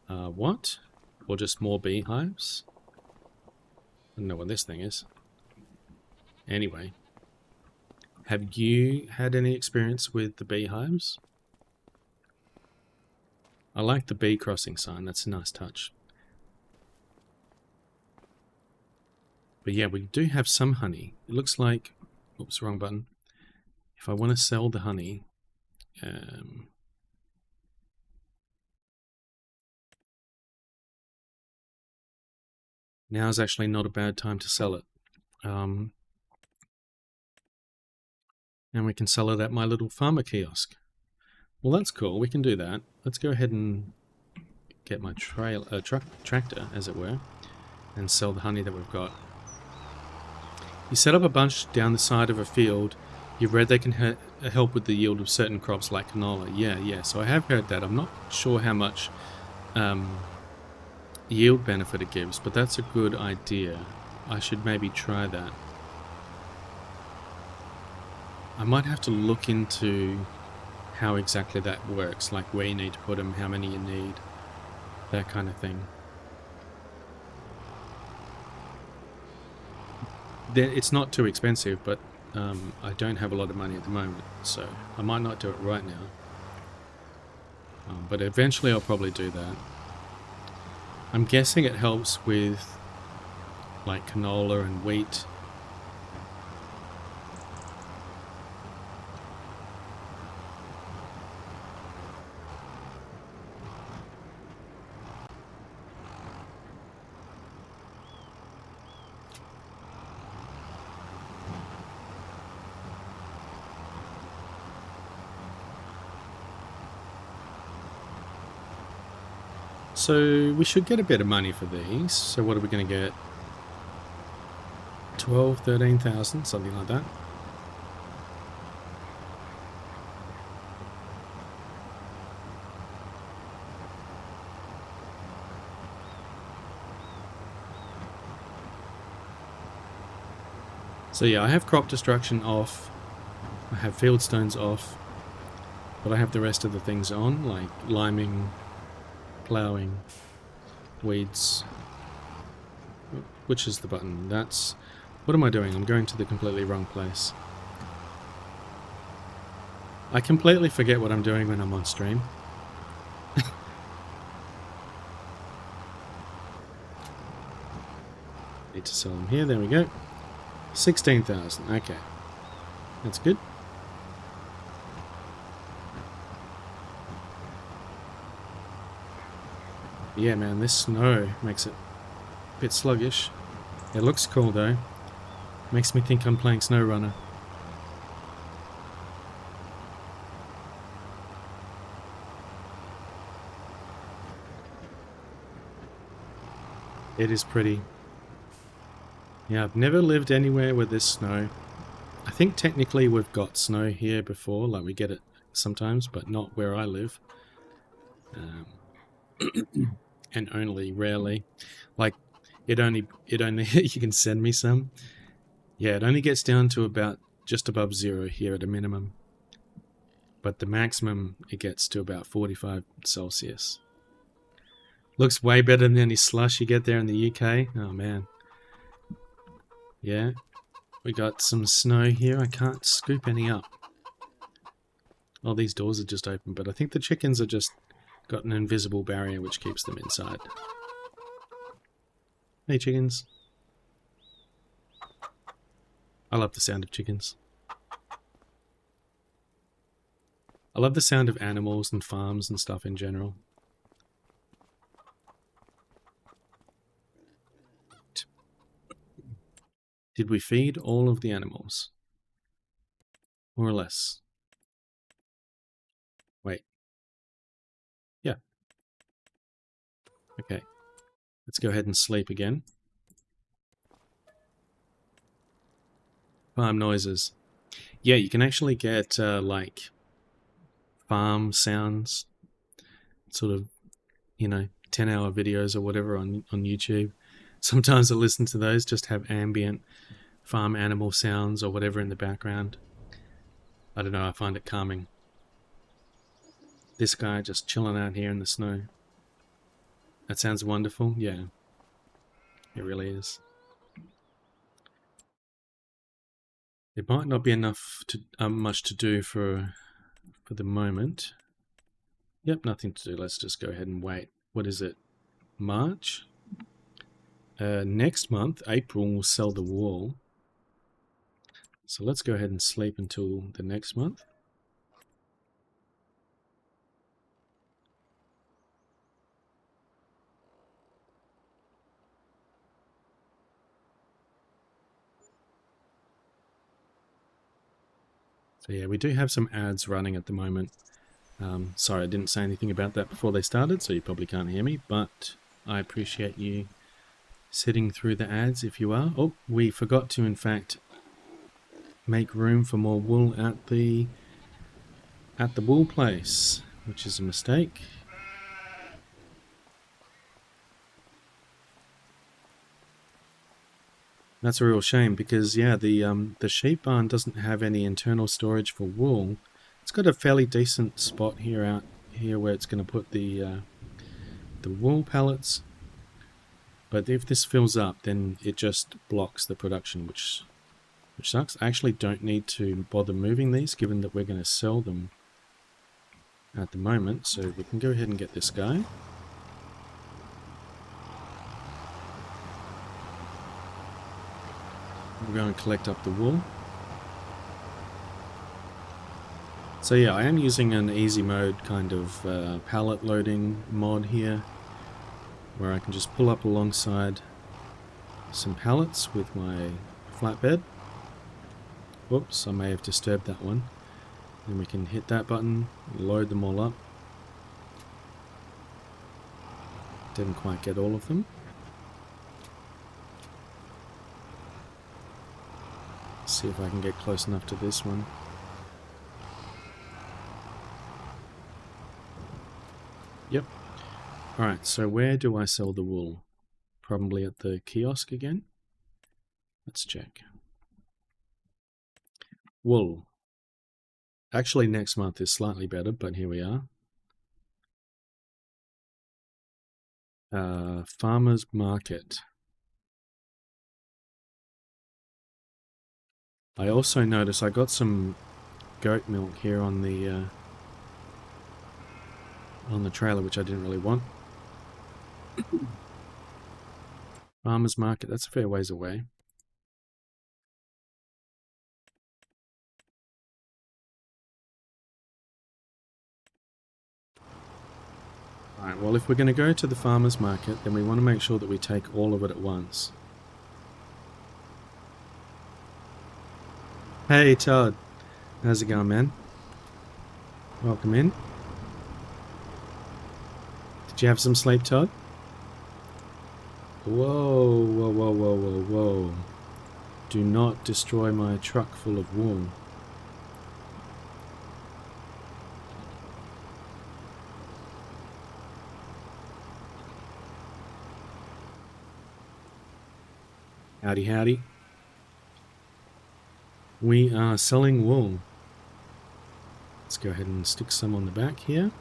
what? Or just more beehives? I don't know what this thing is. Anyway, have you had any experience with the beehives? I like the bee crossing sign. That's a nice touch. But yeah, we do have some honey. It looks like... Oops, wrong button. If I want to sell the honey... now is actually not a bad time to sell it. And we can sell it at my little farmer kiosk. Well, that's cool. We can do that. Let's go ahead and get my tractor, as it were, and sell the honey that we've got. You set up a bunch down the side of a field. You've read they can help with the yield of certain crops like canola. Yeah. So I have heard that. I'm not sure how much yield benefit it gives, but that's a good idea. I should maybe try that. I might have to look into how exactly that works, like where you need to put them, how many you need, that kind of thing. It's not too expensive, but I don't have a lot of money at the moment, so I might not do it right now. But eventually I'll probably do that. I'm guessing it helps with like canola and wheat. So we should get a bit of money for these. So what are we going to get? 12, 13,000, something like that. So yeah, I have crop destruction off. I have field stones off. But I have the rest of the things on, like liming, ploughing, weeds. Which is the button? That's... What am I doing? I'm going to the completely wrong place. I completely forget what I'm doing when I'm on stream. Need to sell them here. There we go. 16,000. Okay. That's good. Yeah, man, this snow makes it a bit sluggish. It looks cool, though. Makes me think I'm playing SnowRunner. It is pretty. Yeah, I've never lived anywhere with this snow. I think technically we've got snow here before, like we get it sometimes, but not where I live. And only rarely. Like, It only you can send me some. Yeah, it only gets down to about just above 0 here at a minimum. But the maximum, it gets to about 45 Celsius. Looks way better than any slush you get there in the UK. Oh man. Yeah. We got some snow here. I can't scoop any up. Oh, these doors are just open, but I think the chickens are just got an invisible barrier which keeps them inside. Hey chickens. I love the sound of chickens. I love the sound of animals and farms and stuff in general. Did we feed all of the animals? More or less. Wait. Yeah. Okay. Let's go ahead and sleep again. Farm noises. Yeah, you can actually get like farm sounds, sort of, 10-hour videos or whatever on YouTube. Sometimes I listen to those, just have ambient farm animal sounds or whatever in the background. I don't know, I find it calming. This guy just chilling out here in the snow. That sounds wonderful. Yeah, it really is. It might not be enough to much to do for the moment. Yep, nothing to do. Let's just go ahead and wait. What is it? March? Next month, April, we'll sell the wool. So let's go ahead and sleep until the next month. So yeah, we do have some ads running at the moment. Sorry, I didn't say anything about that before they started, so you probably can't hear me, but I appreciate you sitting through the ads if you are. Oh, we forgot to, in fact, make room for more wool at the wool place, which is a mistake. That's a real shame because, yeah, the sheep barn doesn't have any internal storage for wool. It's got a fairly decent spot here out here where it's going to put the wool pallets. But if this fills up, then it just blocks the production, which sucks. I actually don't need to bother moving these, given that we're going to sell them at the moment. So we can go ahead and get this guy. We'll go and collect up the wool. So yeah, I am using an easy mode kind of pallet loading mod here, where I can just pull up alongside some pallets with my flatbed. Whoops, I may have disturbed that one. Then we can hit that button, load them all up. Didn't quite get all of them. See if I can get close enough to this one. Yep. Alright, so where do I sell the wool? Probably at the kiosk again? Let's check. Wool. Actually, next month is slightly better, but here we are. Farmer's Market. I also noticed I got some goat milk here on the trailer, which I didn't really want. Farmer's Market, that's a fair ways away. Alright, well if we're going to go to the Farmer's Market, then we want to make sure that we take all of it at once. Hey Todd, how's it going, man? Welcome in. Did you have some sleep, Todd? Whoa, whoa, whoa, whoa, whoa, whoa. Do not destroy my truck full of wool. Howdy, howdy. We are selling wool. Let's go ahead and stick some on the back here.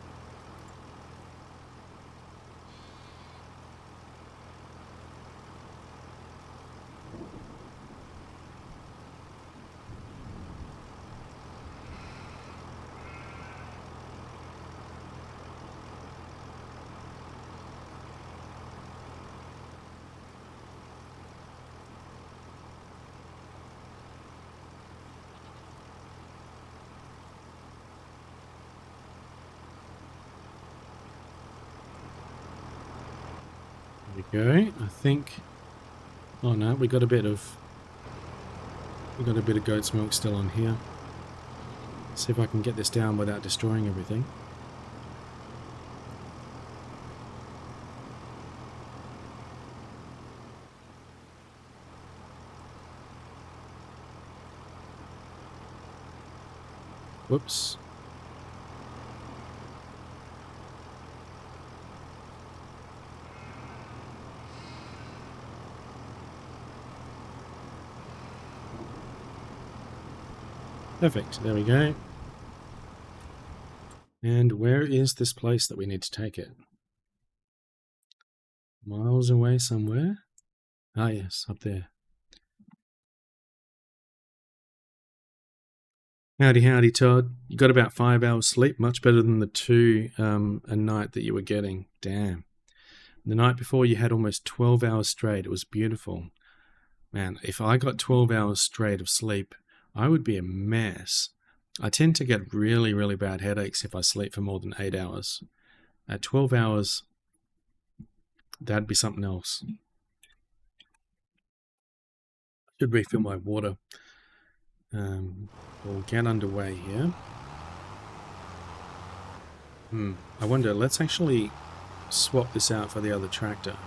There we go. I think. Oh no, we got a bit of goat's milk still on here. See if I can get this down without destroying everything. Whoops. Perfect, there we go. And where is this place that we need to take it? Miles away somewhere? Ah yes, up there. Howdy, howdy, Todd. You got about 5 hours sleep, much better than the 2 a night that you were getting. Damn. The night before you had almost 12 hours straight. It was beautiful. Man, if I got 12 hours straight of sleep, I would be a mess. I tend to get really, really bad headaches if I sleep for more than 8 hours. At 12 hours, that'd be something else. I should refill my water. We'll get underway here. I wonder, let's actually swap this out for the other tractor.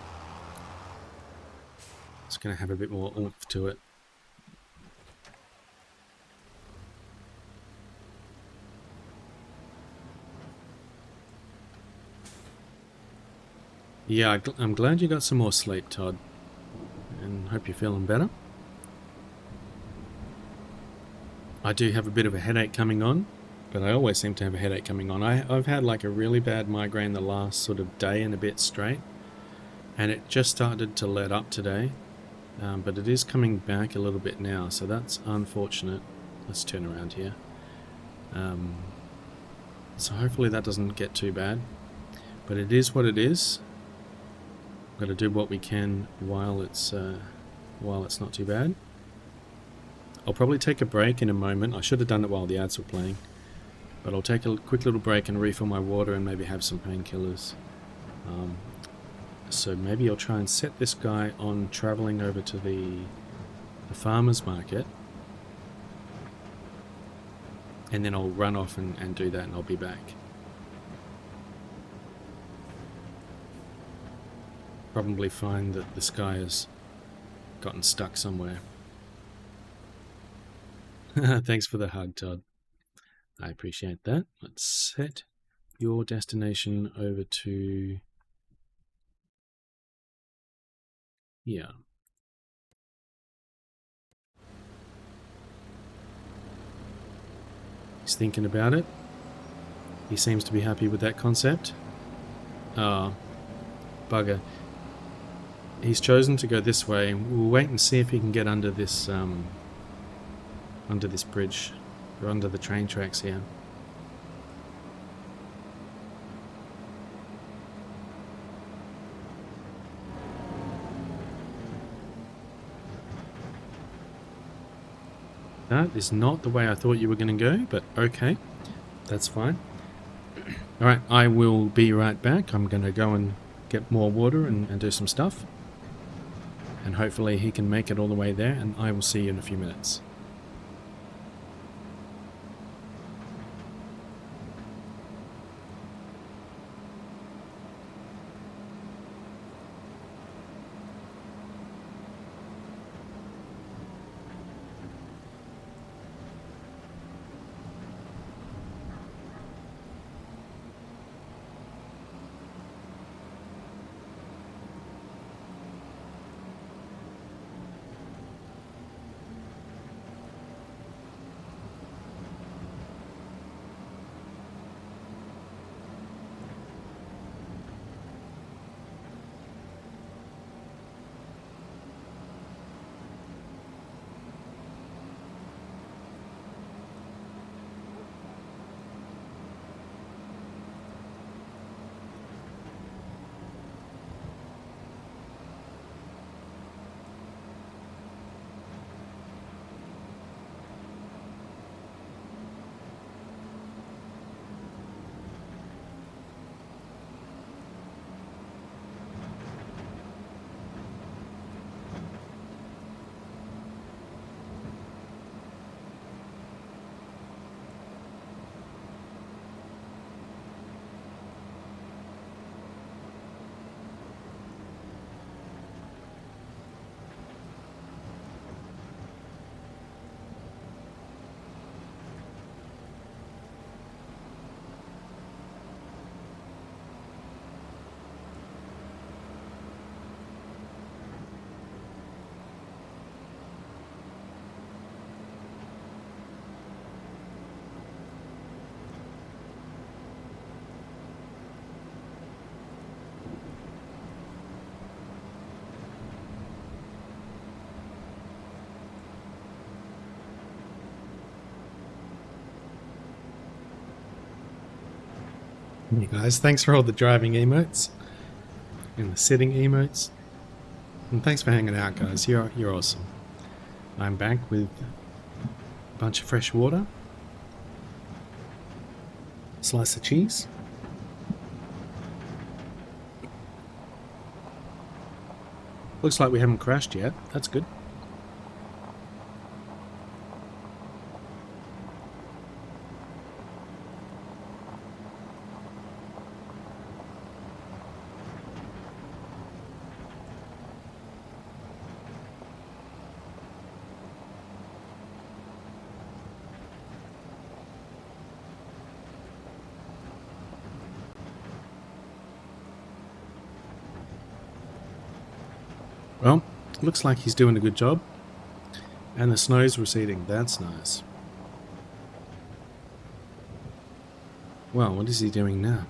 It's going to have a bit more oomph to it. Yeah, I'm glad you got some more sleep, Todd. And hope you're feeling better. I do have a bit of a headache coming on, but I always seem to have a headache coming on. I've had like a really bad migraine the last sort of day and a bit straight, and it just started to let up today, but it is coming back a little bit now, so that's unfortunate. Let's turn around here. So hopefully that doesn't get too bad, but it is what it is. We've got to do what we can while it's not too bad. I'll probably take a break in a moment. I should have done it while the ads were playing. But I'll take a quick little break and refill my water and maybe have some painkillers. So maybe I'll try and set this guy on travelling over to the farmer's market. And then I'll run off and do that and I'll be back. Probably find that this guy has gotten stuck somewhere. Thanks for the hug, Todd. I appreciate that. Let's set your destination over to here. He's thinking about it. He seems to be happy with that concept. Ah, bugger. He's chosen to go this way. We'll wait and see if he can get under this bridge, or under the train tracks here. That is not the way I thought you were going to go, but okay, that's fine. Alright, I will be right back. I'm going to go and get more water and do some stuff. And hopefully he can make it all the way there, and I will see you in a few minutes. Hey guys, thanks for all the driving emotes and the sitting emotes. And thanks for hanging out, guys. You're awesome. I'm back with a bunch of fresh water, slice of cheese. Looks like we haven't crashed yet. That's good. Well, looks like he's doing a good job. And the snow's receding. That's nice. Well, what is he doing now?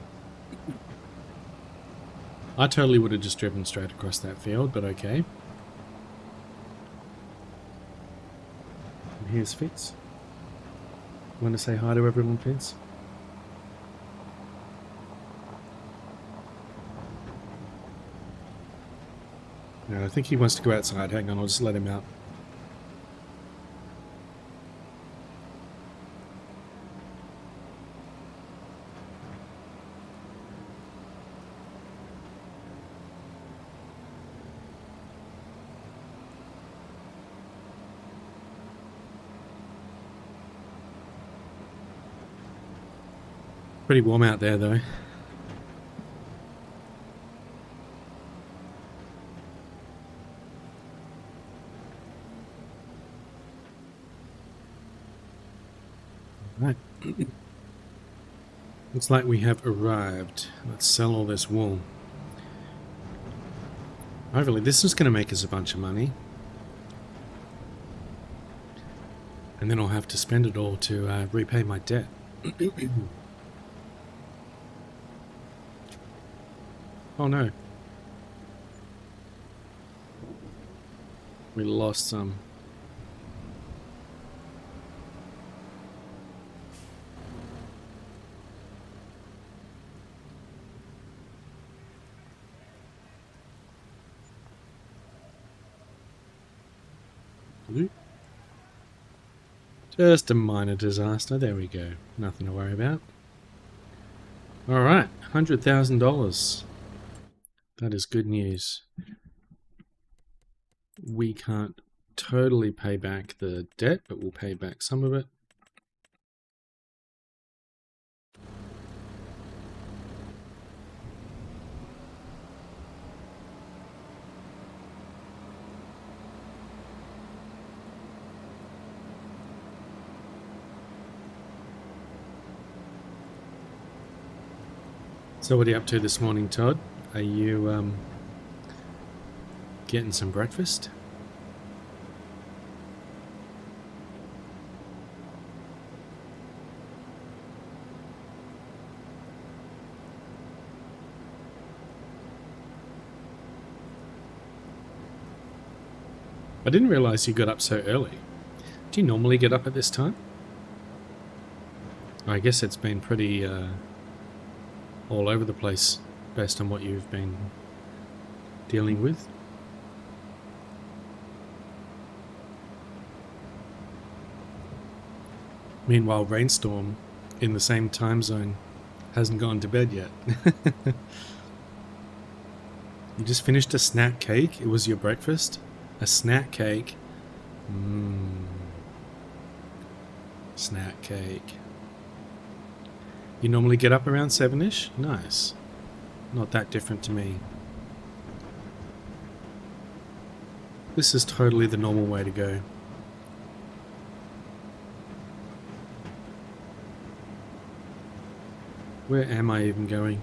I totally would have just driven straight across that field, but okay. And here's Fitz. Want to say hi to everyone, Fitz? No, I think he wants to go outside. Hang on, I'll just let him out. Pretty warm out there, though. Right. Looks like we have arrived. Let's sell all this wool. Hopefully this is going to make us a bunch of money. And then I'll have to spend it all to repay my debt. Oh no. We lost some. Just a minor disaster. There we go. Nothing to worry about. Alright, $100,000. That is good news. We can't totally pay back the debt, but we'll pay back some of it. So what are you up to this morning, Todd? Are you getting some breakfast? I didn't realize you got up so early. Do you normally get up at this time? I guess it's been pretty all over the place based on what you've been dealing with. Meanwhile, Rainstorm in the same time zone hasn't gone to bed yet. You just finished a snack cake? It was your breakfast? A snack cake? Snack cake. You normally get up around 7-ish? Nice. Not that different to me. This is totally the normal way to go. Where am I even going?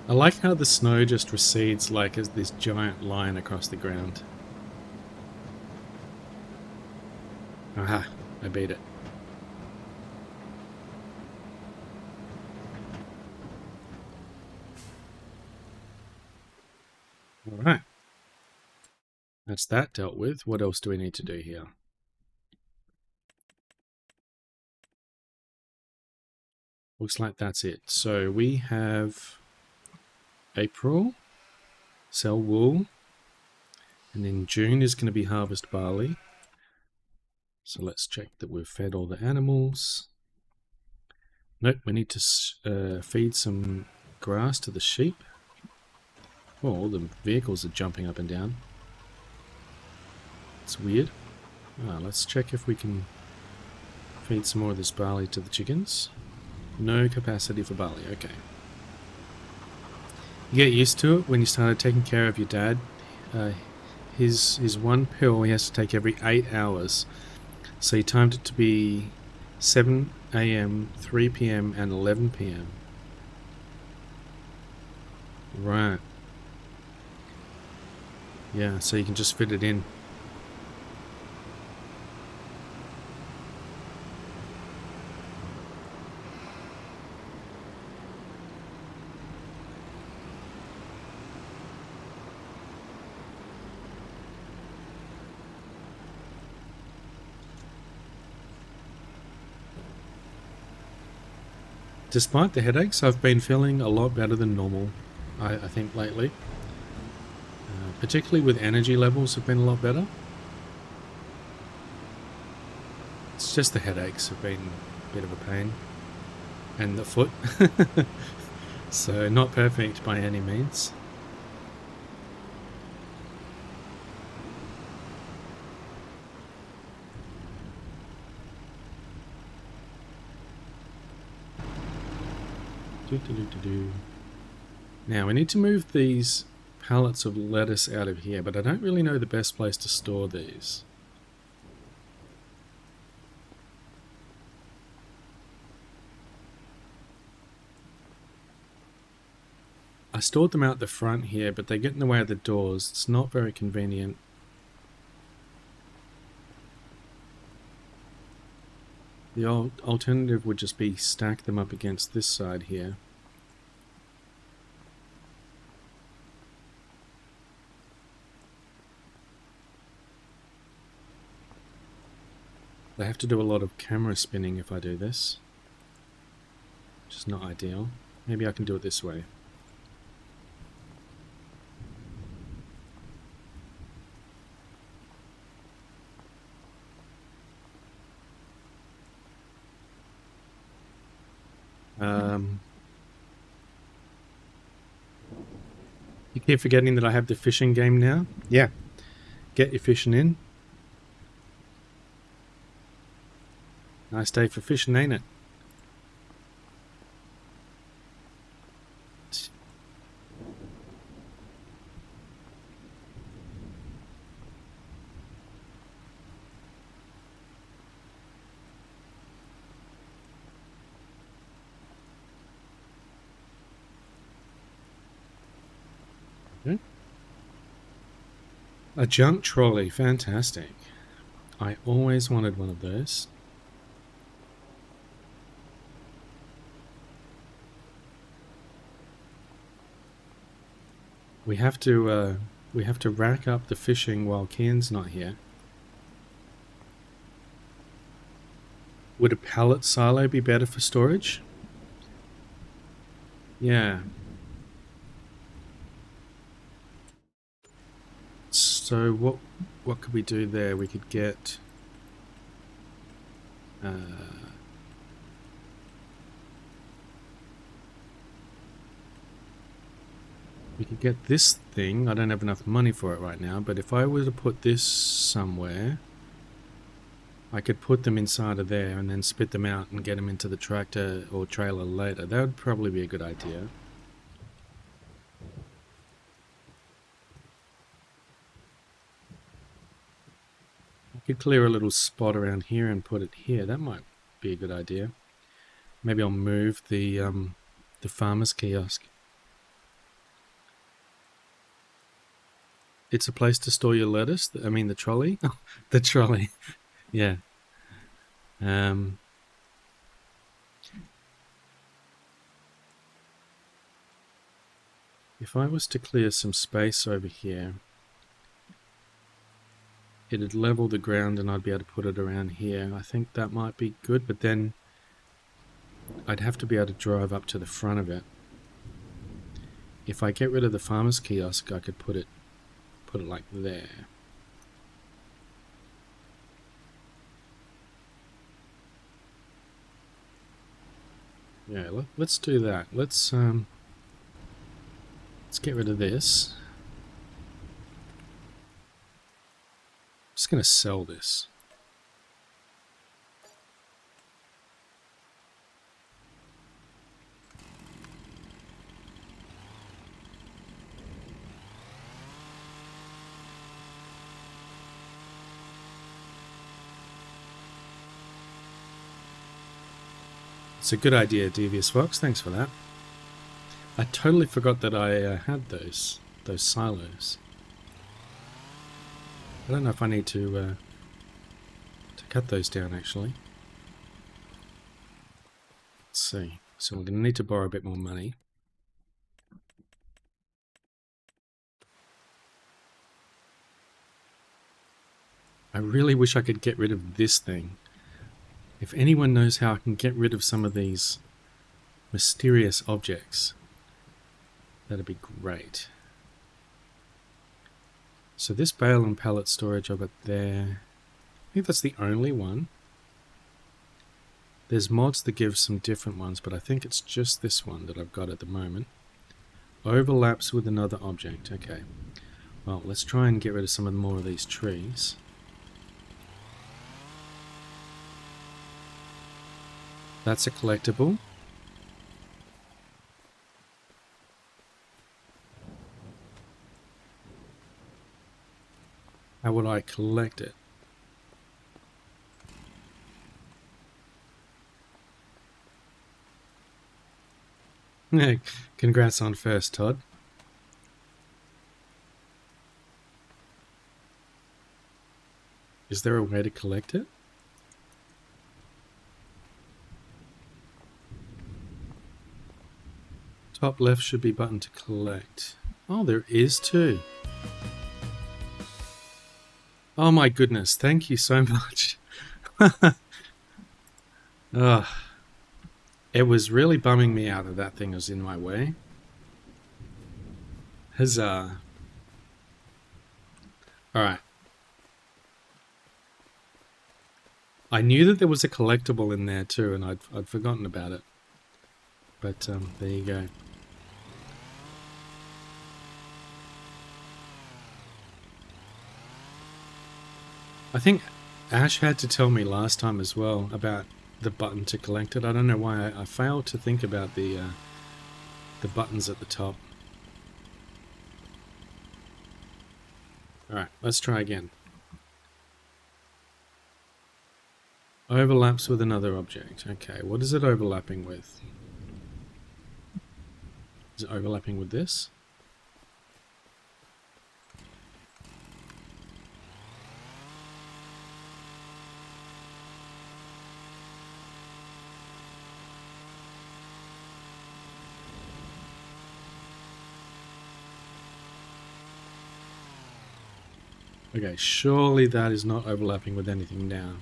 I like how the snow just recedes like as this giant line across the ground. Aha, I beat it. Alright. That's that dealt with. What else do we need to do here? Looks like that's it. So we have April, sell wool, and then June is going to be harvest barley. So let's check that we've fed all the animals. Nope, we need to feed some grass to the sheep. Oh, all the vehicles are jumping up and down. It's weird. Let's check if we can feed some more of this barley to the chickens. No capacity for barley, okay. You get used to it when you started taking care of your dad. His one pill he has to take every 8 hours. So he timed it to be 7 AM, 3 PM, and 11 PM. Right. Yeah, so you can just fit it in. Despite the headaches, I've been feeling a lot better than normal, I think, lately. Particularly with energy levels have been a lot better. It's just the headaches have been a bit of a pain. And the foot. So not perfect by any means. Now we need to move these pallets of lettuce out of here, but I don't really know the best place to store these. I stored them out the front here, but they get in the way of the doors. It's not very convenient. The alternative would just be stack them up against this side here. I have to do a lot of camera spinning if I do this, which is not ideal. Maybe I can do it this way. You keep forgetting that I have the fishing game now? Yeah. Get your fishing in. Nice day for fishing, ain't it? A junk trolley, fantastic. I always wanted one of those. We have to rack up the fishing while Kian's not here. Would a pallet silo be better for storage? Yeah. So what could we do there? We could get we could get this thing. I don't have enough money for it right now, but if I were to put this somewhere, I could put them inside of there and then spit them out and get them into the tractor or trailer later. That would probably be a good idea. I could clear a little spot around here and put it here. That might be a good idea. Maybe I'll move the farmer's kiosk. It's a place to store your lettuce. I mean, the trolley. The trolley. Yeah. If I was to clear some space over here, it'd level the ground and I'd be able to put it around here. I think that might be good, but then I'd have to be able to drive up to the front of it. If I get rid of the farmer's kiosk, I could put it like there. Yeah, let's do that. Let's get rid of this. I'm just going to sell this. It's a good idea, Devious Fox. Thanks for that. I totally forgot that I had those silos. I don't know if I need to cut those down, actually. Let's see. So we're going to need to borrow a bit more money. I really wish I could get rid of this thing. If anyone knows how I can get rid of some of these mysterious objects, that'd be great. So this bale and pallet storage I've got there. I think that's the only one. There's mods that give some different ones, but I think it's just this one that I've got at the moment. Overlaps with another object. Okay. Well, let's try and get rid of some more of these trees. That's a collectible. How would I collect it? Congrats on first, Todd. Is there a way to collect it? Top left should be button to collect. Oh, there is too. Oh my goodness, thank you so much. It was really bumming me out that that thing was in my way. Huzzah. Alright. I knew that there was a collectible in there too, and I'd forgotten about it. But there you go. I think Ash had to tell me last time as well about the button to collect it. I don't know why I failed to think about the buttons at the top. Alright, let's try again. Overlaps with another object. Okay, what is it overlapping with? Is it overlapping with this? Okay, surely that is not overlapping with anything now.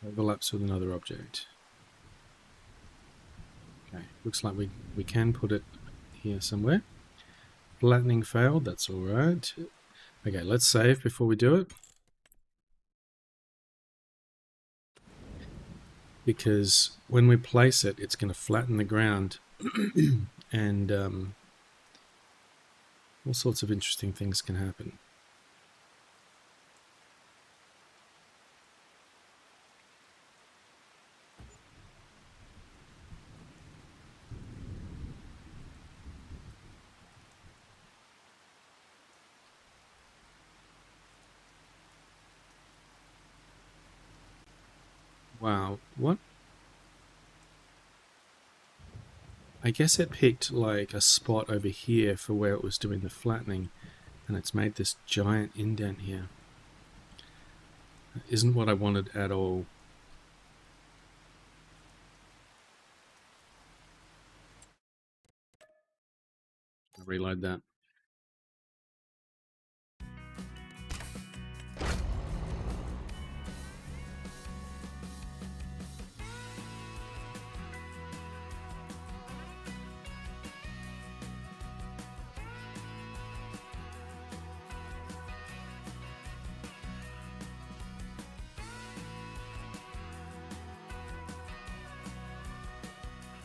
Overlaps with another object. Okay, looks like we can put it here somewhere. Flattening failed, that's alright. Okay, let's save before we do it. Because when we place it, it's going to flatten the ground and all sorts of interesting things can happen. Wow, what? I guess it picked like a spot over here for where it was doing the flattening, and it's made this giant indent here. That isn't what I wanted at all. I'll reload that.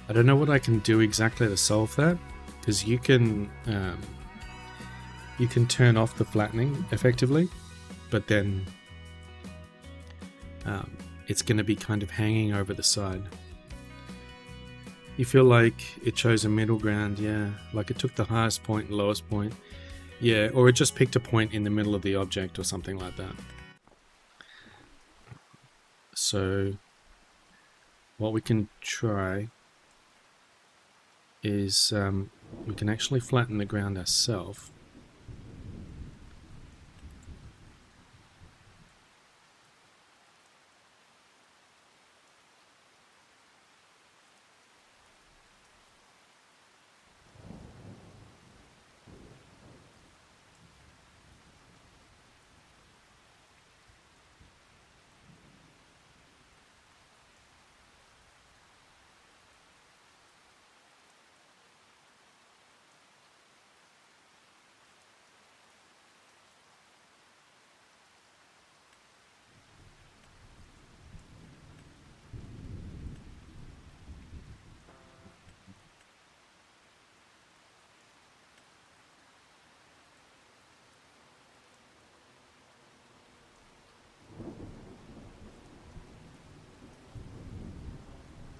I don't know what I can do exactly to solve that, because you can turn off the flattening effectively, but then it's going to be kind of hanging over the side. You feel like it chose a middle ground, yeah, like it took the highest point and lowest point, yeah, or it just picked a point in the middle of the object or something like that. So what we can try is we can actually flatten the ground ourselves.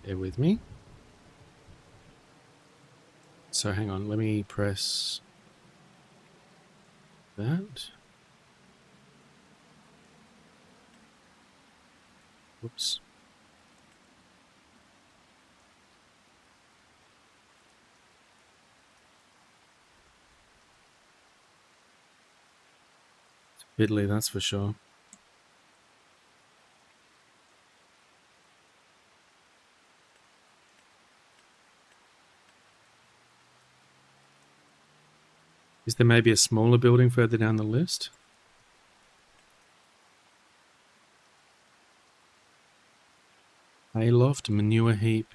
Bear with me. So hang on, let me press that. Whoops. It's fiddly, that's for sure. Is there maybe a smaller building further down the list? Hayloft, manure heap,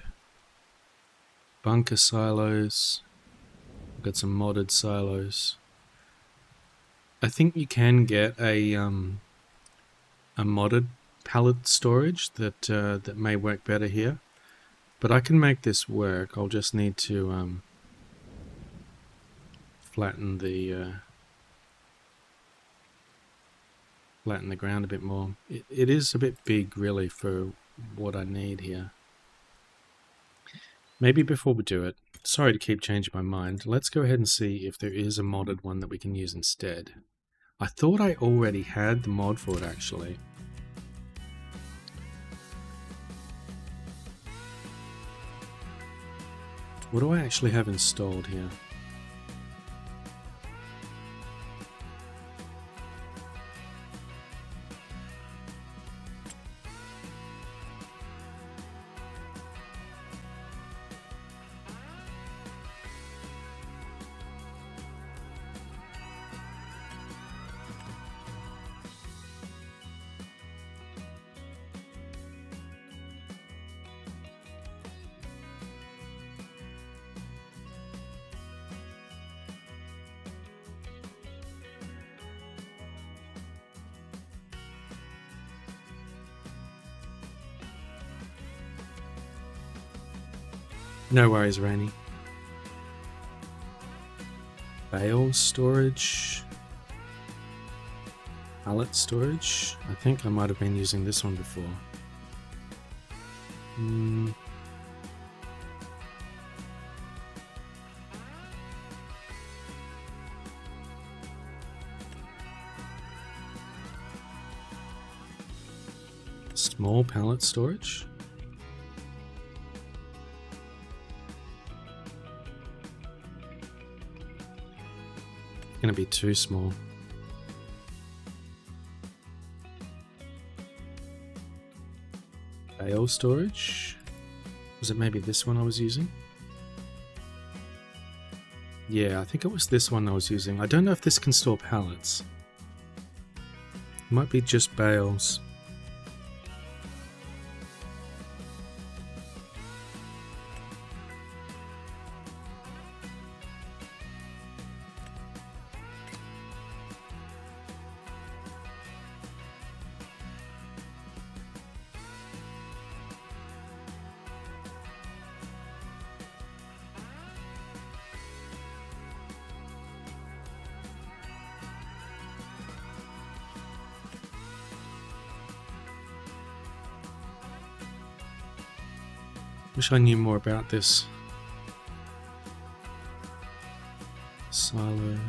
bunker silos. We've got some modded silos. I think you can get a modded pallet storage that that may work better here, but I can make this work. I'll just need to flatten the ground a bit more. It is a bit big, really, for what I need here. Maybe before we do it, sorry to keep changing my mind, let's go ahead and see if there is a modded one that we can use instead. I thought I already had the mod for it, actually. What do I actually have installed here? No worries, Rainy. Bale storage. Pallet storage. I think I might have been using this one before. Small pallet storage. going to be too small. Bale storage? Was it maybe this one I was using? Yeah, I think it was this one I was using. I don't know if this can store pallets. It might be just bales. Wish I knew more about this silo.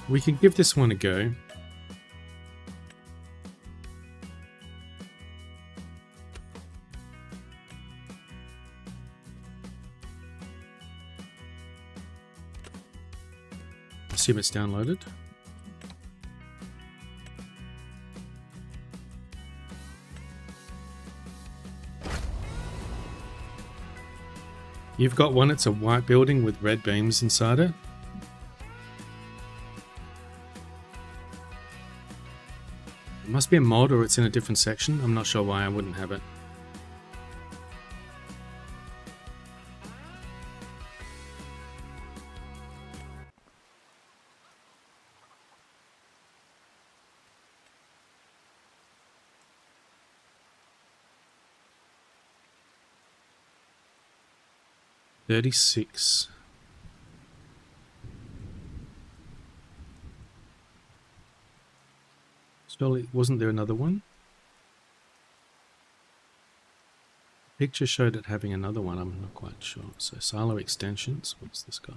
We can give this one a go. Assume it's downloaded. You've got one, it's a white building with red beams inside it. It must be a mod or it's in a different section. I'm not sure why I wouldn't have it. $36. Surely, wasn't there another one? Picture showed it having another one, I'm not quite sure. So silo extensions, what's this got?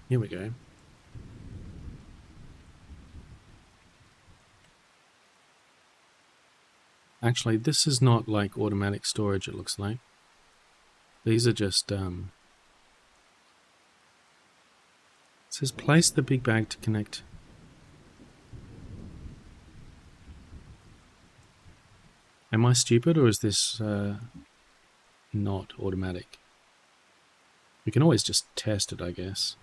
Here we go. Actually, this is not like automatic storage, it looks like. These are just, it says place the big bag to connect. Am I stupid or is this not automatic? We can always just test it, I guess.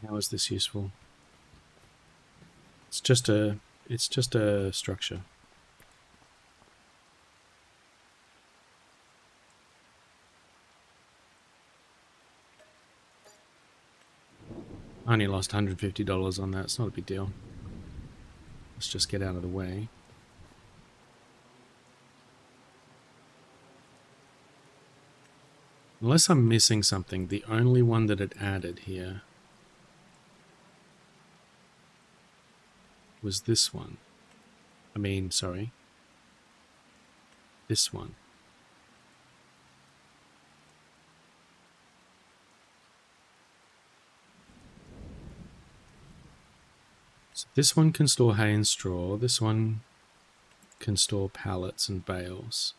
How is this useful? It's just a structure. I only lost $150 on that. It's not a big deal. Let's just get out of the way. Unless I'm missing something, the only one that it added here was this one. I mean, sorry. This one. So this one can store hay and straw. This one can store pallets and bales.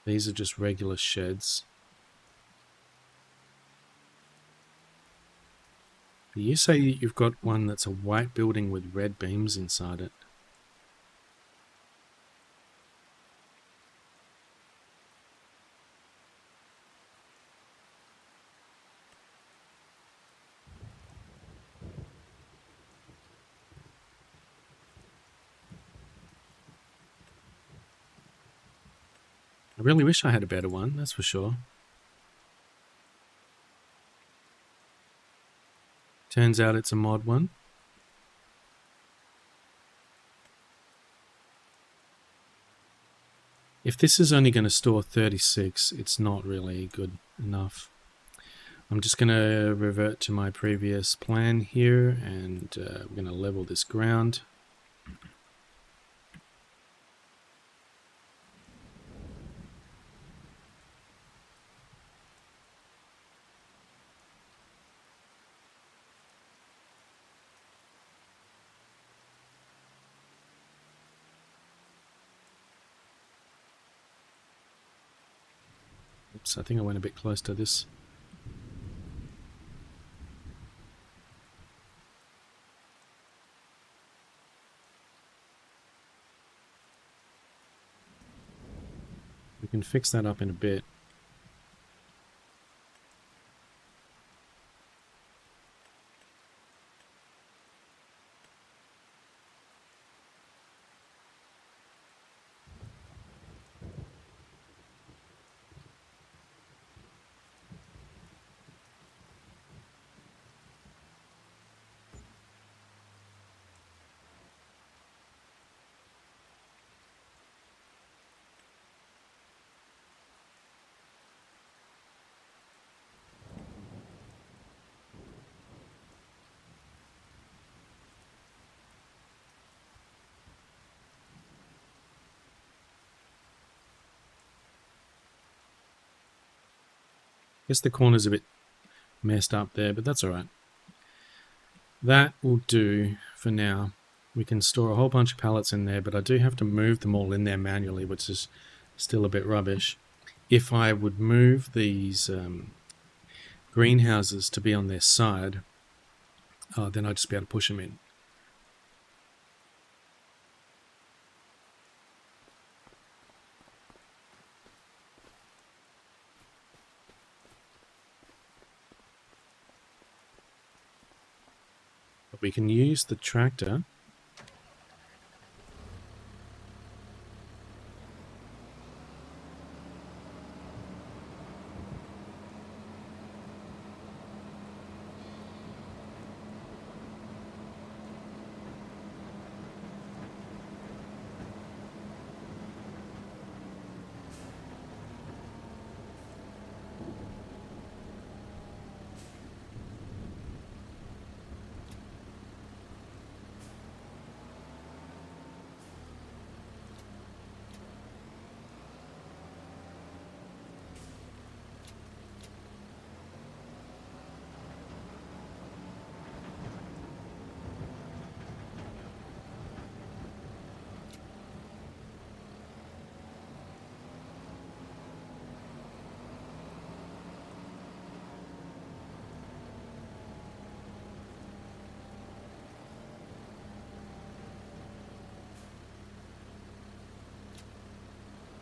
These are just regular sheds. You say you've got one that's a white building with red beams inside it. I really wish I had a better one, that's for sure. Turns out it's a mod one. If this is only going to store 36, it's not really good enough. I'm just going to revert to my previous plan here, and we're going to level this ground. Oops, I think I went a bit close to this. We can fix that up in a bit. Guess the corner's a bit messed up there, but that's alright. That will do for now. We can store a whole bunch of pallets in there, but I do have to move them all in there manually, which is still a bit rubbish. If I would move these greenhouses to be on their side, then I'd just be able to push them in. But we can use the tractor .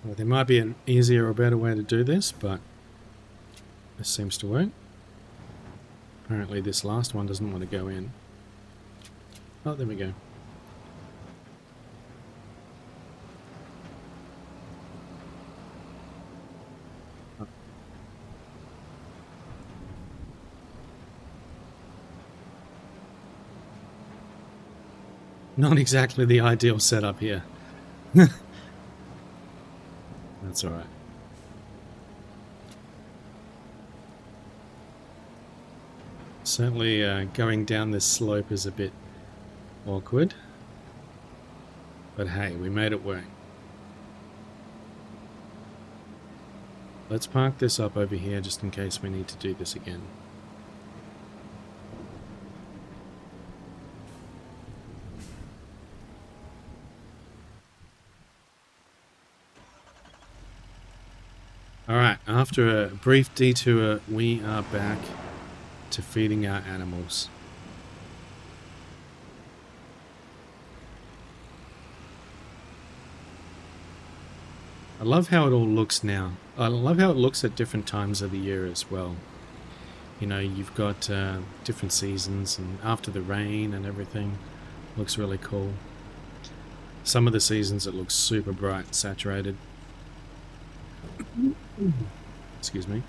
Well, there might be an easier or better way to do this, but this seems to work. Apparently this last one doesn't want to go in. Oh, there we go. Not exactly the ideal setup here. That's alright. Certainly going down this slope is a bit awkward. But hey, we made it work. Let's park this up over here just in case we need to do this again. Alright, after a brief detour, we are back to feeding our animals. I love how it all looks now. I love how it looks at different times of the year as well. You know, you've got different seasons, and after the rain and everything, looks really cool. Some of the seasons it looks super bright, saturated. Excuse me.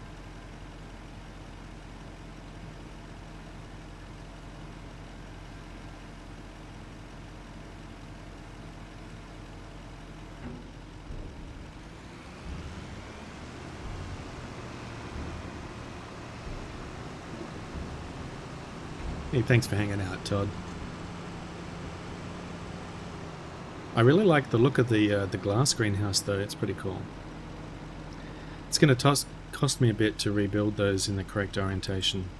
Hey, thanks for hanging out, Todd. I really like the look of the glass greenhouse, though. It's pretty cool. It's going to cost me a bit to rebuild those in the correct orientation.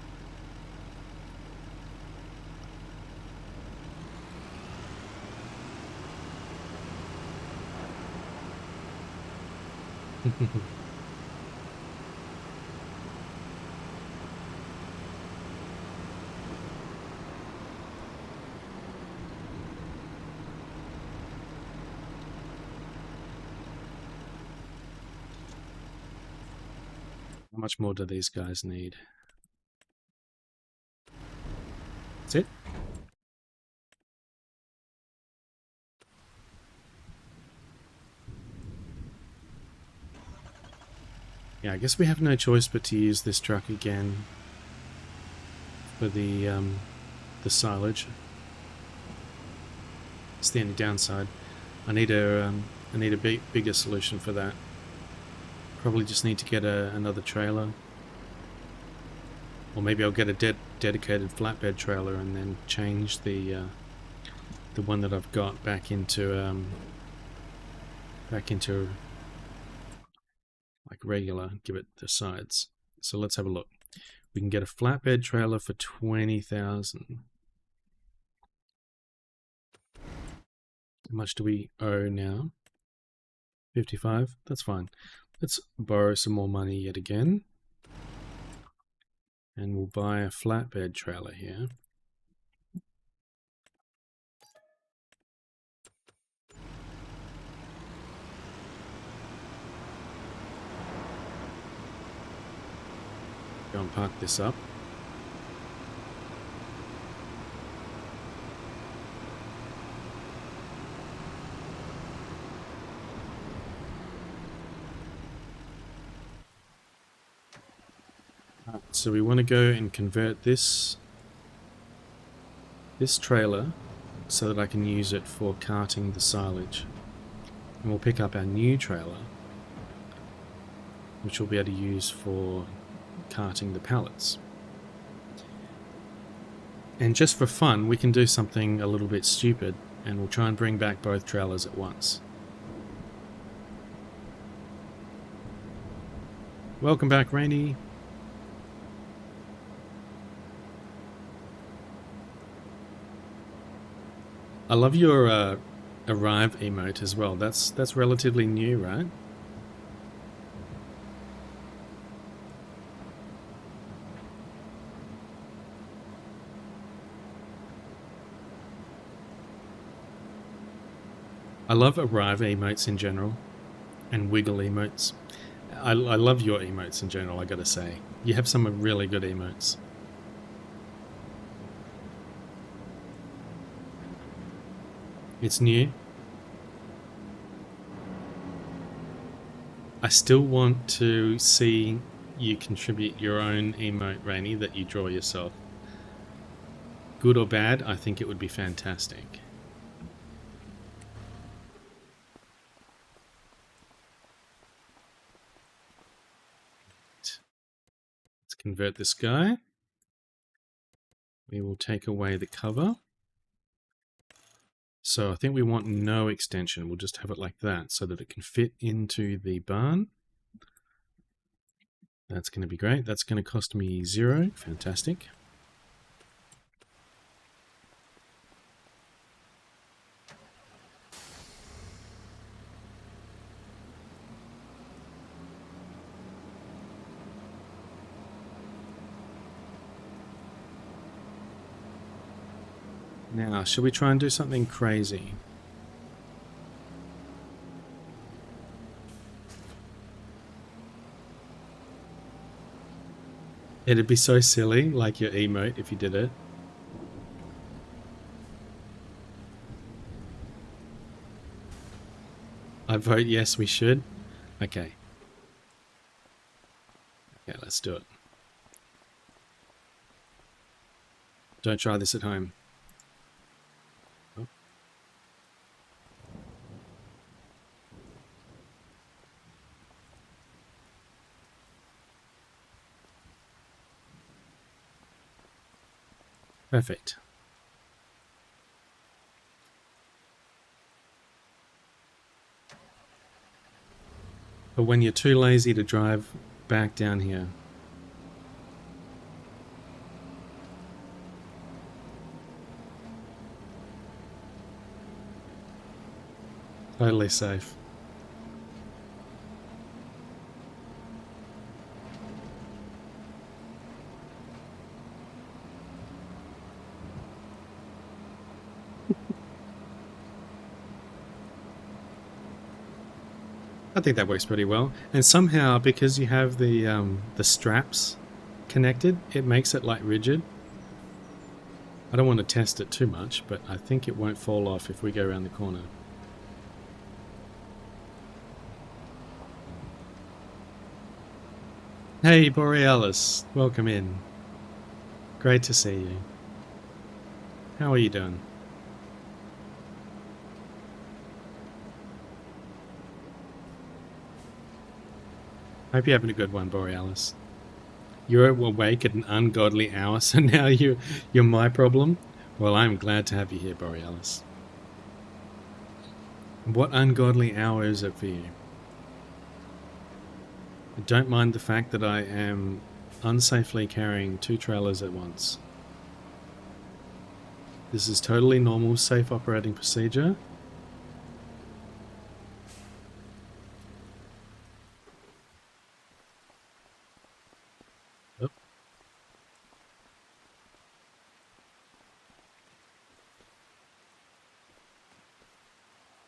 How much more do these guys need? That's it? Yeah, I guess we have no choice but to use this truck again for the silage. It's the only downside. I need a bigger solution for that. Probably just need to get another trailer, or maybe I'll get a dedicated flatbed trailer and then change the one that I've got back into like regular. Give it the sides. So let's have a look. We can get a flatbed trailer for 20,000. How much do we owe now? 55. That's fine. Let's borrow some more money yet again. And we'll buy a flatbed trailer here. Go and park this up. So we want to go and convert this trailer so that I can use it for carting the silage. And we'll pick up our new trailer, which we'll be able to use for carting the pallets. And just for fun, we can do something a little bit stupid, and we'll try and bring back both trailers at once. Welcome back, Rainy. I love your arrive emote as well. That's relatively new, right? I love arrive emotes in general, and wiggle emotes. I love your emotes in general, I gotta say. You have some really good emotes. It's new. I still want to see you contribute your own emote, Rainy, that you draw yourself. Good or bad, I think it would be fantastic. Let's convert this guy. We will take away the cover. So I think we want no extension. We'll just have it like that so that it can fit into the barn. That's going to be great. That's going to cost me 0. Fantastic. Now, should we try and do something crazy? It'd be so silly, like your emote, if you did it. I vote yes, we should. Okay. Yeah, let's do it. Don't try this at home. Oh. Perfect. But when you're too lazy to drive back down here, totally safe. I think that works pretty well. And somehow, because you have the straps connected, it makes it like rigid. I don't want to test it too much, but I think it won't fall off if we go around the corner. Hey Borealis, welcome in. Great to see you. How are you doing? Hope you're having a good one, Borealis. You're awake at an ungodly hour, so now you're my problem? Well, I'm glad to have you here, Borealis. What ungodly hour is it for you? I don't mind the fact that I am unsafely carrying 2 trailers at once. This is totally normal, safe operating procedure. Oh.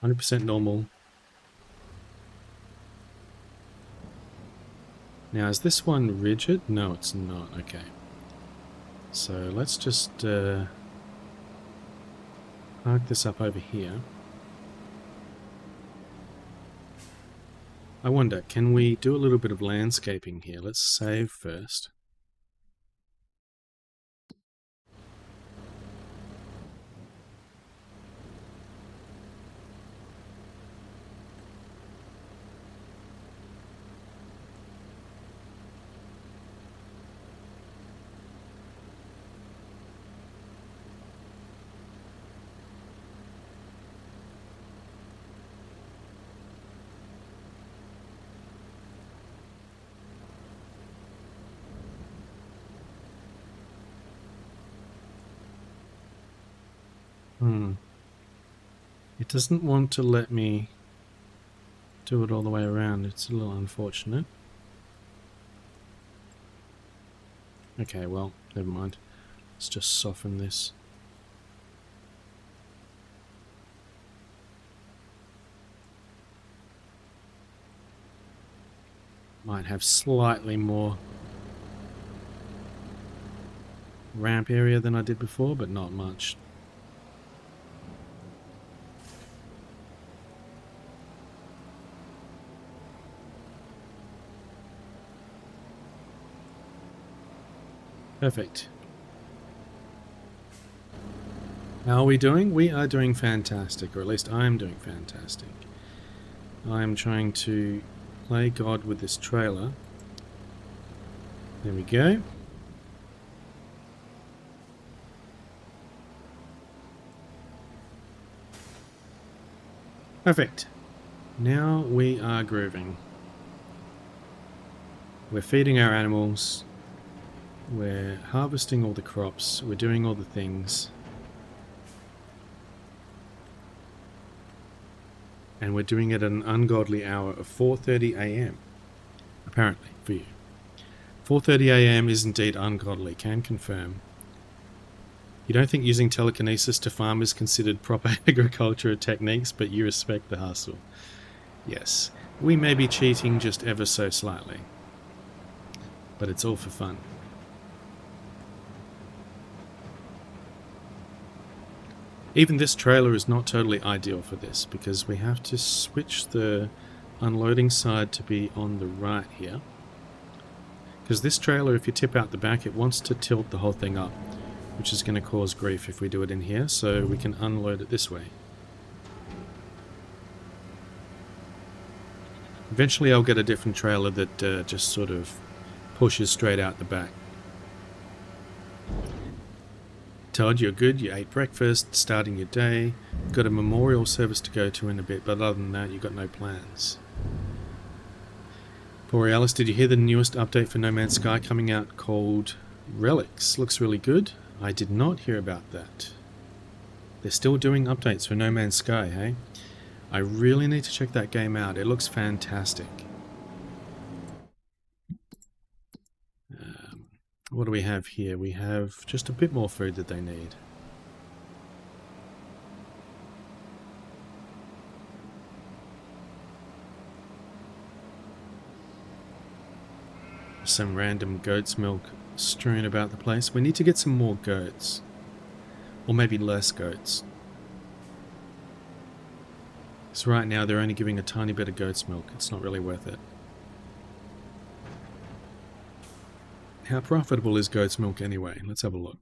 100% normal. Now, is this one rigid? No, it's not. Okay. So let's just park this up over here. I wonder, can we do a little bit of landscaping here? Let's save first. It doesn't want to let me do it all the way around. It's a little unfortunate. Okay, well, never mind. Let's just soften this. Might have slightly more ramp area than I did before, but not much. Perfect. How are we doing? We are doing fantastic, or at least I'm doing fantastic. I'm trying to play God with this trailer. There we go. Perfect. Now we are grooving. We're feeding our animals. We're harvesting all the crops. We're doing all the things. And we're doing it at an ungodly hour of 4:30 a.m. Apparently, for you. 4:30 a.m. is indeed ungodly, can confirm. You don't think using telekinesis to farm is considered proper agriculture techniques, but you respect the hustle. Yes, we may be cheating just ever so slightly. But it's all for fun. Even this trailer is not totally ideal for this, because we have to switch the unloading side to be on the right here. Because this trailer, if you tip out the back, it wants to tilt the whole thing up, which is going to cause grief if we do it in here, so we can unload it this way. Eventually I'll get a different trailer that just sort of pushes straight out the back. Todd, you're good, you ate breakfast, starting your day, got a memorial service to go to in a bit, but other than that, you've got no plans. Borealis, did you hear the newest update for No Man's Sky coming out called Relics? Looks really good. I did not hear about that. They're still doing updates for No Man's Sky, hey? I really need to check that game out. It looks fantastic. What do we have here? We have just a bit more food that they need. Some random goat's milk strewn about the place. We need to get some more goats. Or maybe less goats. So right now they're only giving a tiny bit of goat's milk. It's not really worth it. How profitable is goat's milk anyway? Let's have a look.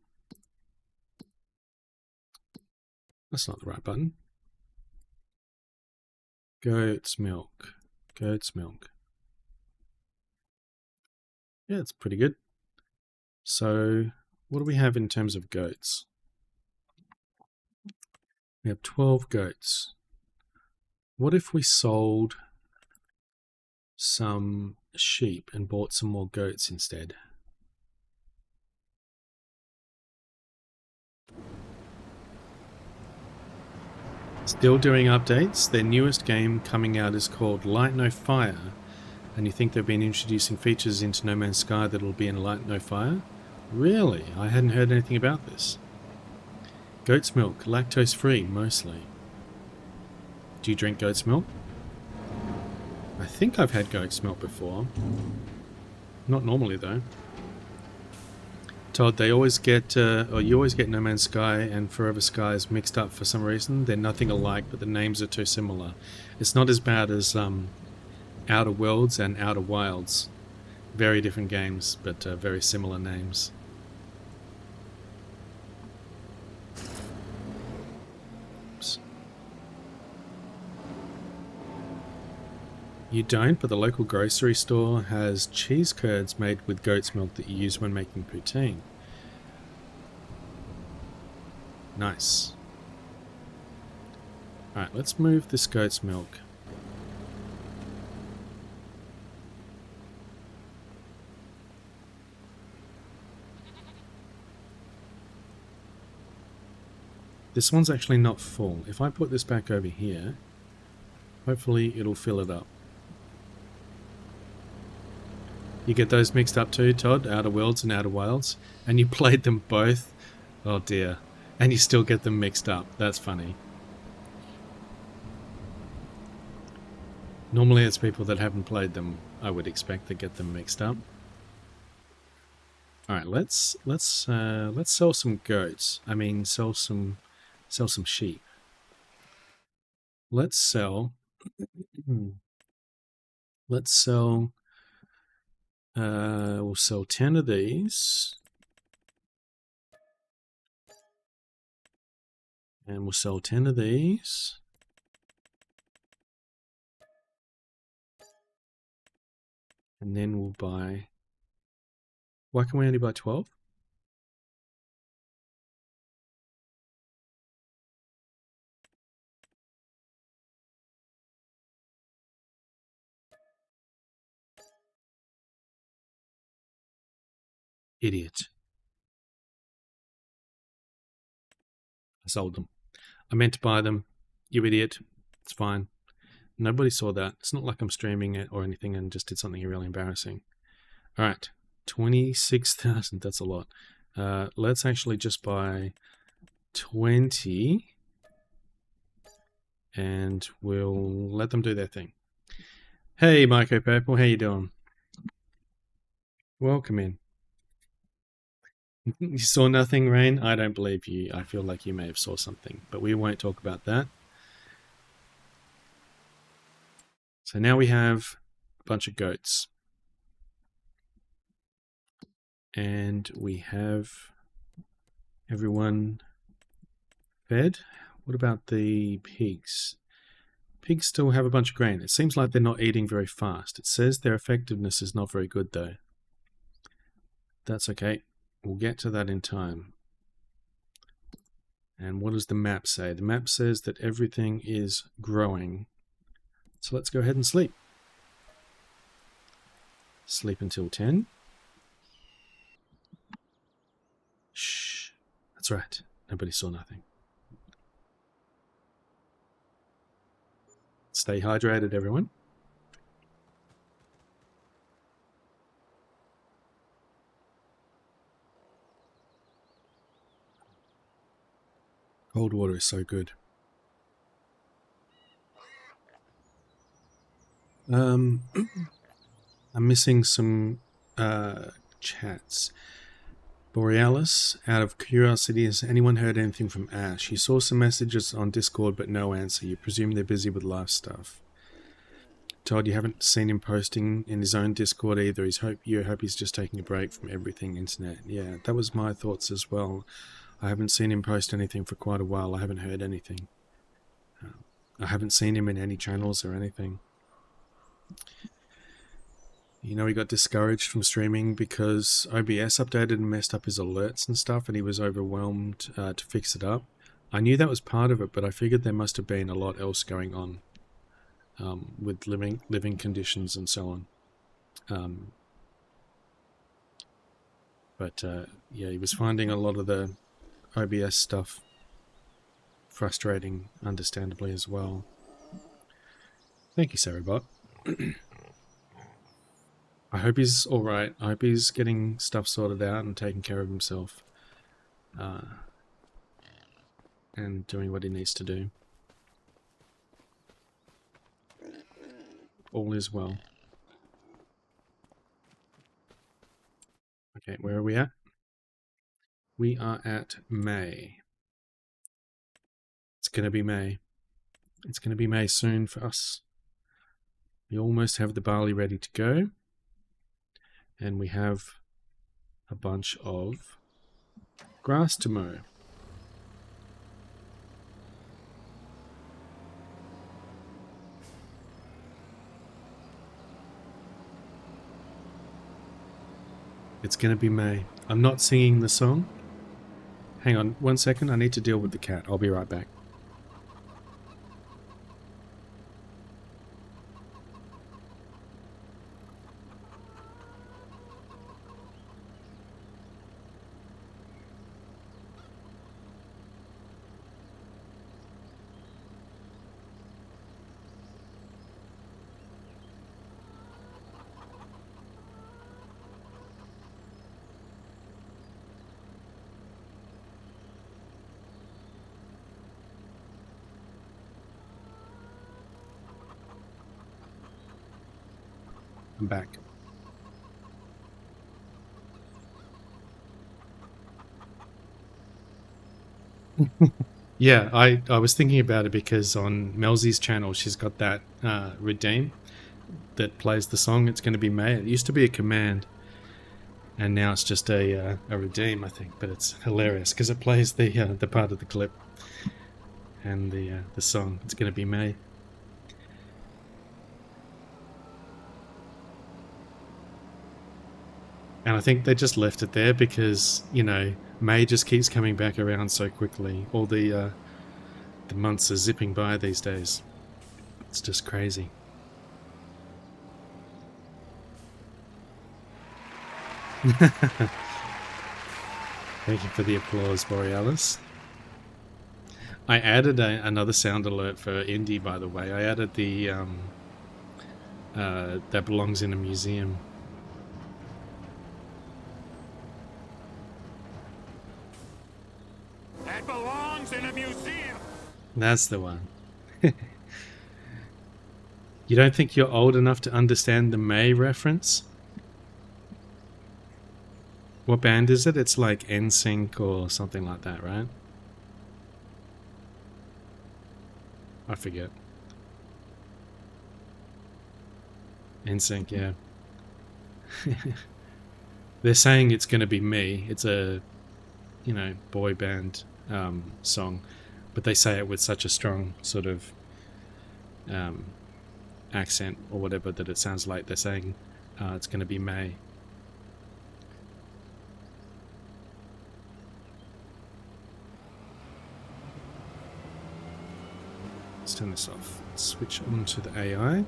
That's not the right button. Goat's milk. Goat's milk. Yeah, it's pretty good. So, what do we have in terms of goats? We have 12 goats. What if we sold some sheep and bought some more goats instead? Still doing updates. Their newest game coming out is called Light No Fire. And you think they've been introducing features into No Man's Sky that'll be in Light No Fire? Really? I hadn't heard anything about this. Goat's milk, lactose free mostly. Do you drink goat's milk? I think I've had goat's milk before. Not normally though. Todd, they always get, or you always get No Man's Sky and Forever Skies mixed up for some reason. They're nothing alike, but the names are too similar. It's not as bad as Outer Worlds and Outer Wilds. Very different games, but very similar names. Oops. You don't, but the local grocery store has cheese curds made with goat's milk that you use when making poutine. Nice. Alright, let's move this goat's milk. This one's actually not full. If I put this back over here, hopefully it'll fill it up. You get those mixed up too, Todd? Outer Worlds and Outer Wilds? And you played them both? Oh dear. And you still get them mixed up. That's funny. Normally it's people that haven't played them, I would expect, to get them mixed up. Alright, let's sell some goats. I mean, sell some sheep. Let's sell we'll sell 10 of these. And we'll sell 10 of these. And then we'll buy... Why can we only buy 12? Idiot. I sold them. I meant to buy them. You idiot. It's fine. Nobody saw that. It's not like I'm streaming it or anything and just did something really embarrassing. Alright. 26,000. That's a lot. Let's actually just buy 20. And we'll let them do their thing. Hey, Myco Purple. How you doing? Welcome in. You saw nothing, Rain? I don't believe you. I feel like you may have saw something, but we won't talk about that. So now we have a bunch of goats. And we have everyone fed. What about the pigs? Pigs still have a bunch of grain. It seems like they're not eating very fast. It says their effectiveness is not very good though. That's okay. We'll get to that in time. And what does the map say? The map says that everything is growing. So let's go ahead and sleep. Sleep until 10. Shh. That's right. Nobody saw nothing. Stay hydrated, everyone. Cold water is so good. I'm missing some chats. Borealis, out of curiosity, has anyone heard anything from Ash? You saw some messages on Discord but no answer. You presume they're busy with life stuff. Todd, you haven't seen him posting in his own Discord either. You hope he's just taking a break from everything internet. Yeah, that was my thoughts as well. I haven't seen him post anything for quite a while. I haven't heard anything. I haven't seen him in any channels or anything. You know, he got discouraged from streaming because OBS updated and messed up his alerts and stuff, and he was overwhelmed to fix it up. I knew that was part of it, but I figured there must have been a lot else going on with living conditions and so on. Yeah, he was finding a lot of the OBS stuff frustrating, understandably, as well. Thank you, Sarabot. I hope he's alright. I hope he's getting stuff sorted out and taking care of himself. And doing what he needs to do. All is well. Okay, where are we at? We are at May. It's going to be May. It's going to be May soon for us. We almost have the barley ready to go. And we have a bunch of grass to mow. It's going to be May. I'm not singing the song. Hang on 1 second. I need to deal with the cat. I'll be right back. I'm back. Yeah, I was thinking about it because on Melzy's channel, she's got that redeem that plays the song. It's going to be May. It used to be a command, and now it's just a redeem, I think. But it's hilarious because it plays the part of the clip and the song. It's going to be May. And I think they just left it there because, you know, May just keeps coming back around so quickly. All the months are zipping by these days. It's just crazy. Thank you for the applause, Borealis. I added another sound alert for Indy, by the way. I added the that belongs in a museum. That belongs in a museum. That's the one. You don't think you're old enough to understand the May reference? What band is it? It's like NSYNC or something like that, right? I forget. NSYNC, yeah. They're saying it's going to be me. It's a, you know, boy band song, but they say it with such a strong sort of accent or whatever that it sounds like they're saying it's going to be May. Let's turn this off. Let's switch on to the AI.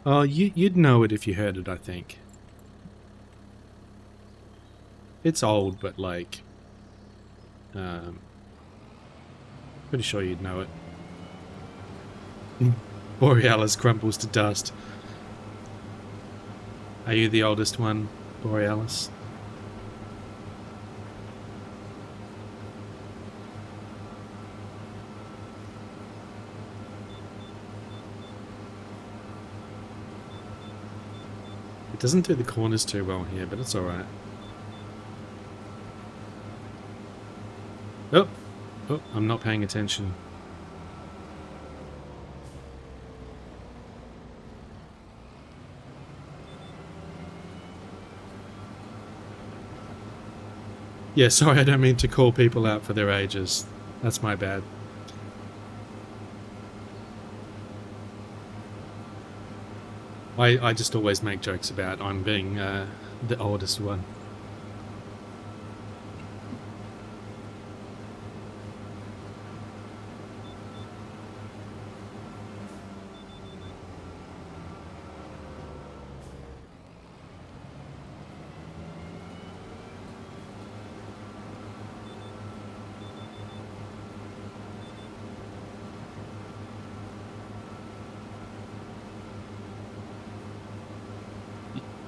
Oh, you'd know it if you heard it, I think. It's old, but like... pretty sure you'd know it. Borealis crumbles to dust. Are you the oldest one, Borealis? It doesn't do the corners too well here, but it's alright. Oh, I'm not paying attention. Yeah, sorry, I don't mean to call people out for their ages. That's my bad. I just always make jokes about I'm being the oldest one.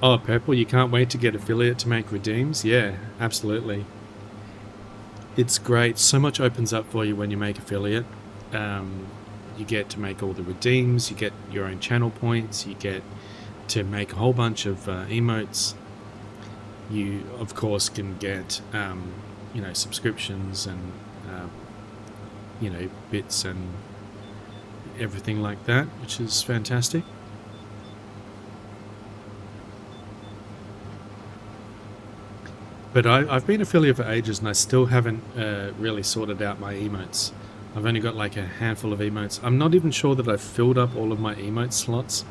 Oh, Purple, you can't wait to get affiliate to make redeems? Yeah, absolutely. It's great. So much opens up for you when you make affiliate. You get to make all the redeems, you get your own channel points, you get to make a whole bunch of emotes. You, of course, can get, you know, subscriptions and, you know, bits and everything like that, which is fantastic. But I've been affiliate for ages and I still haven't really sorted out my emotes. I've only got like a handful of emotes. I'm not even sure that I've filled up all of my emote slots.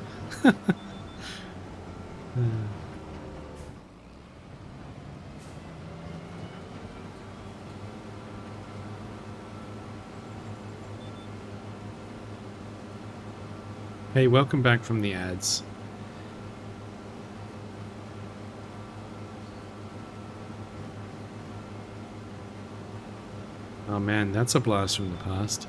Hey, welcome back from the ads. Oh man, that's a blast from the past.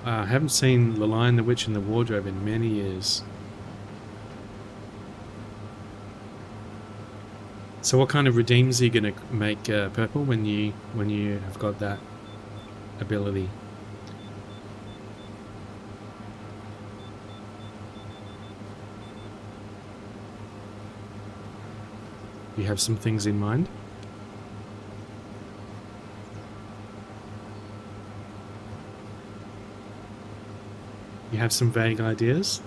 I haven't seen The Lion, the Witch and the Wardrobe in many years. So what kind of redeems are you going to make, Purple, when you have got that ability? You have some things in mind? You have some vague ideas?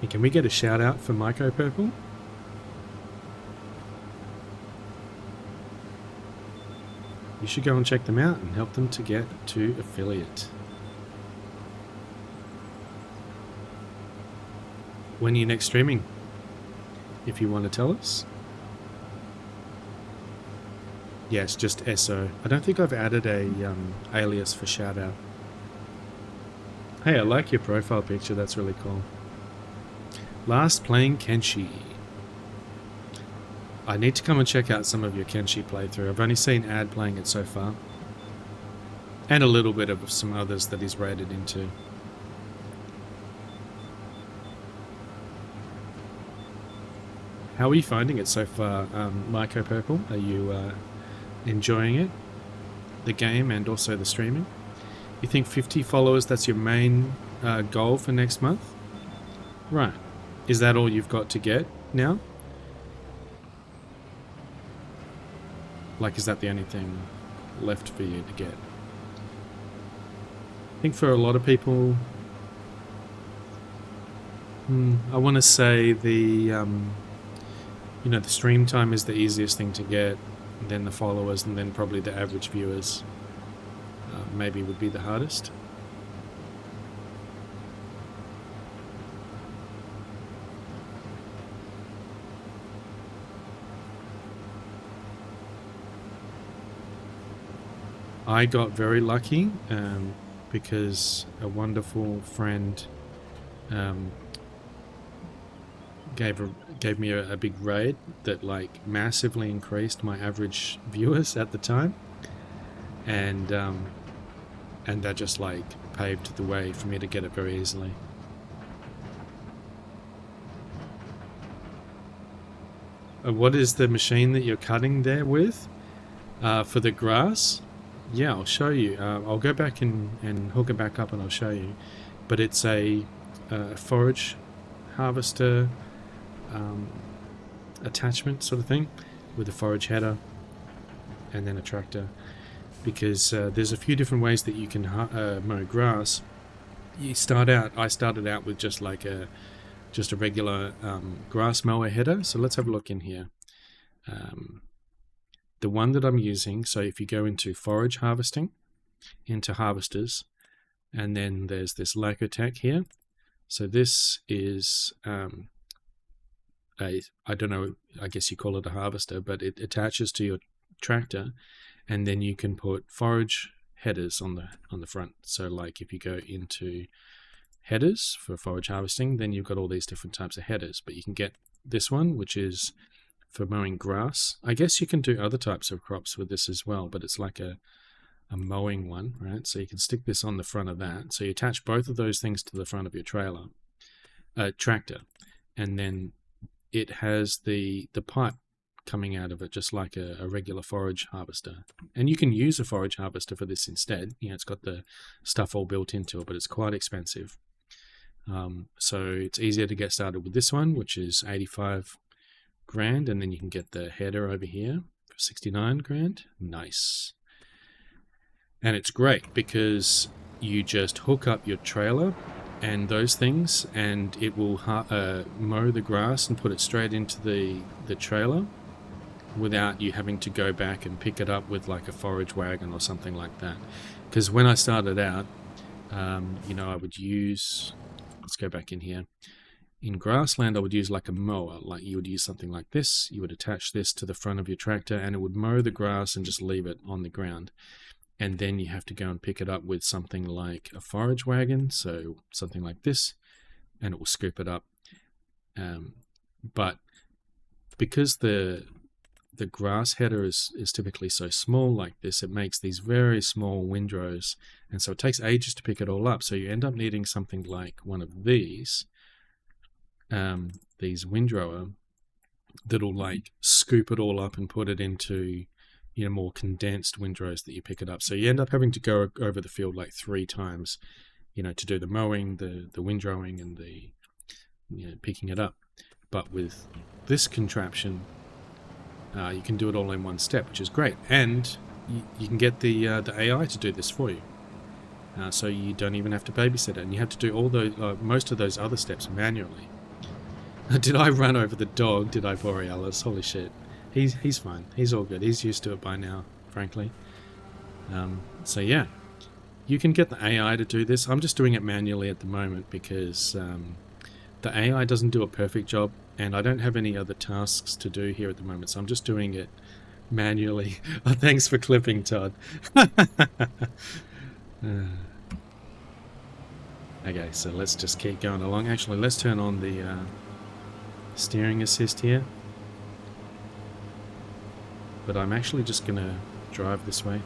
Hey, can we get a shout out for Myco Purple? You should go and check them out and help them to get to affiliate. When are you next streaming? If you want to tell us. Yes, just SO. I don't think I've added a alias for shout out. Hey, I like your profile picture, that's really cool. Last playing Kenshi. I need to come and check out some of your Kenshi playthrough. I've only seen Ad playing it so far. And a little bit of some others that he's raided into. How are you finding it so far, Myco Purple? Are you enjoying it? The game and also the streaming? You think 50 followers, that's your main goal for next month? Right. Is that all you've got to get now? Like, is that the only thing left for you to get? I think for a lot of people, I want to say the the stream time is the easiest thing to get, then the followers, and then probably the average viewers maybe would be the hardest. I got very lucky because a wonderful friend gave me a big raid that like massively increased my average viewers at the time, and that just like paved the way for me to get it very easily. What is the machine that you're cutting there with for the grass? Yeah, I'll show you. I'll go back and hook it back up and I'll show you. But it's a forage harvester attachment sort of thing with a forage header and then a tractor, because there's a few different ways that you can mow grass. I started out with just like a regular grass mower header. So let's have a look in here. The one that I'm using, so if you go into forage harvesting, into harvesters, and then there's this Lacotech here. So this is I don't know, I guess you call it a harvester, but it attaches to your tractor, and then you can put forage headers on the front. So like if you go into headers for forage harvesting, then you've got all these different types of headers, but you can get this one, which is for mowing grass. I guess you can do other types of crops with this as well, but it's like a mowing one, right? So you can stick this on the front of that. So you attach both of those things to the front of your tractor, and then it has the pipe coming out of it, just like a regular forage harvester. And you can use a forage harvester for this instead. It's got the stuff all built into it, but it's quite expensive. So it's easier to get started with this one, which is 85 grand, and then you can get the header over here for 69 grand. Nice. And it's great because you just hook up your trailer and those things, and it will mow the grass and put it straight into the trailer without you having to go back and pick it up with like a forage wagon or something like that. Because when I started out, I would use, let's go back in here. In grassland, I would use like a mower. Like you would use something like this. You would attach this to the front of your tractor and it would mow the grass and just leave it on the ground. And then you have to go and pick it up with something like a forage wagon, so something like this, and it will scoop it up. But because the grass header is typically so small like this, it makes these very small windrows, and so it takes ages to pick it all up. So you end up needing something like one of these windrower that'll like scoop it all up and put it into more condensed windrows that you pick it up. So you end up having to go over the field like 3 times, to do the mowing, the windrowing, and the picking it up. But with this contraption, you can do it all in one step, which is great. And you can get the AI to do this for you. So you don't even have to babysit it, and you have to do all those most of those other steps manually. Did I run over the dog? Did I, Borealis? Holy shit. He's fine. He's all good. He's used to it by now, frankly. So yeah, you can get the AI to do this. I'm just doing it manually at the moment because the AI doesn't do a perfect job, and I don't have any other tasks to do here at the moment, so I'm just doing it manually. Oh, thanks for clipping, Todd. Okay, so let's just keep going along. Actually, let's turn on the steering assist here. But I'm actually just going to drive this way.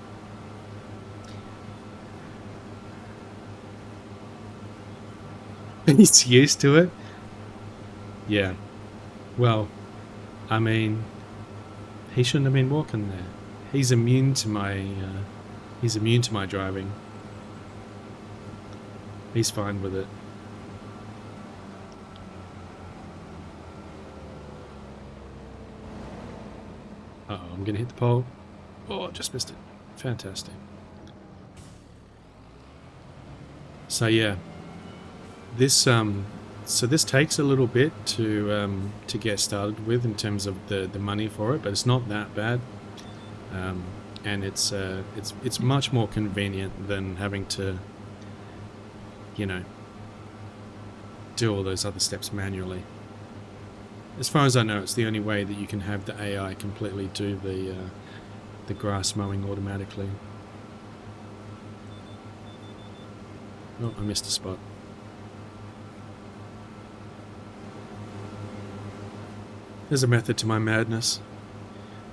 He's used to it? Yeah. Well, I mean, he shouldn't have been walking there. He's immune to my driving. He's fine with it. Uh-oh, I'm going to hit the pole. Oh, just missed it. Fantastic. So yeah, this So this takes a little bit to get started with in terms of the money for it, but it's not that bad, and it's much more convenient than having to, you know, do all those other steps manually. As far as I know, it's the only way that you can have the AI completely do the grass mowing automatically. Oh, I missed a spot. There's a method to my madness.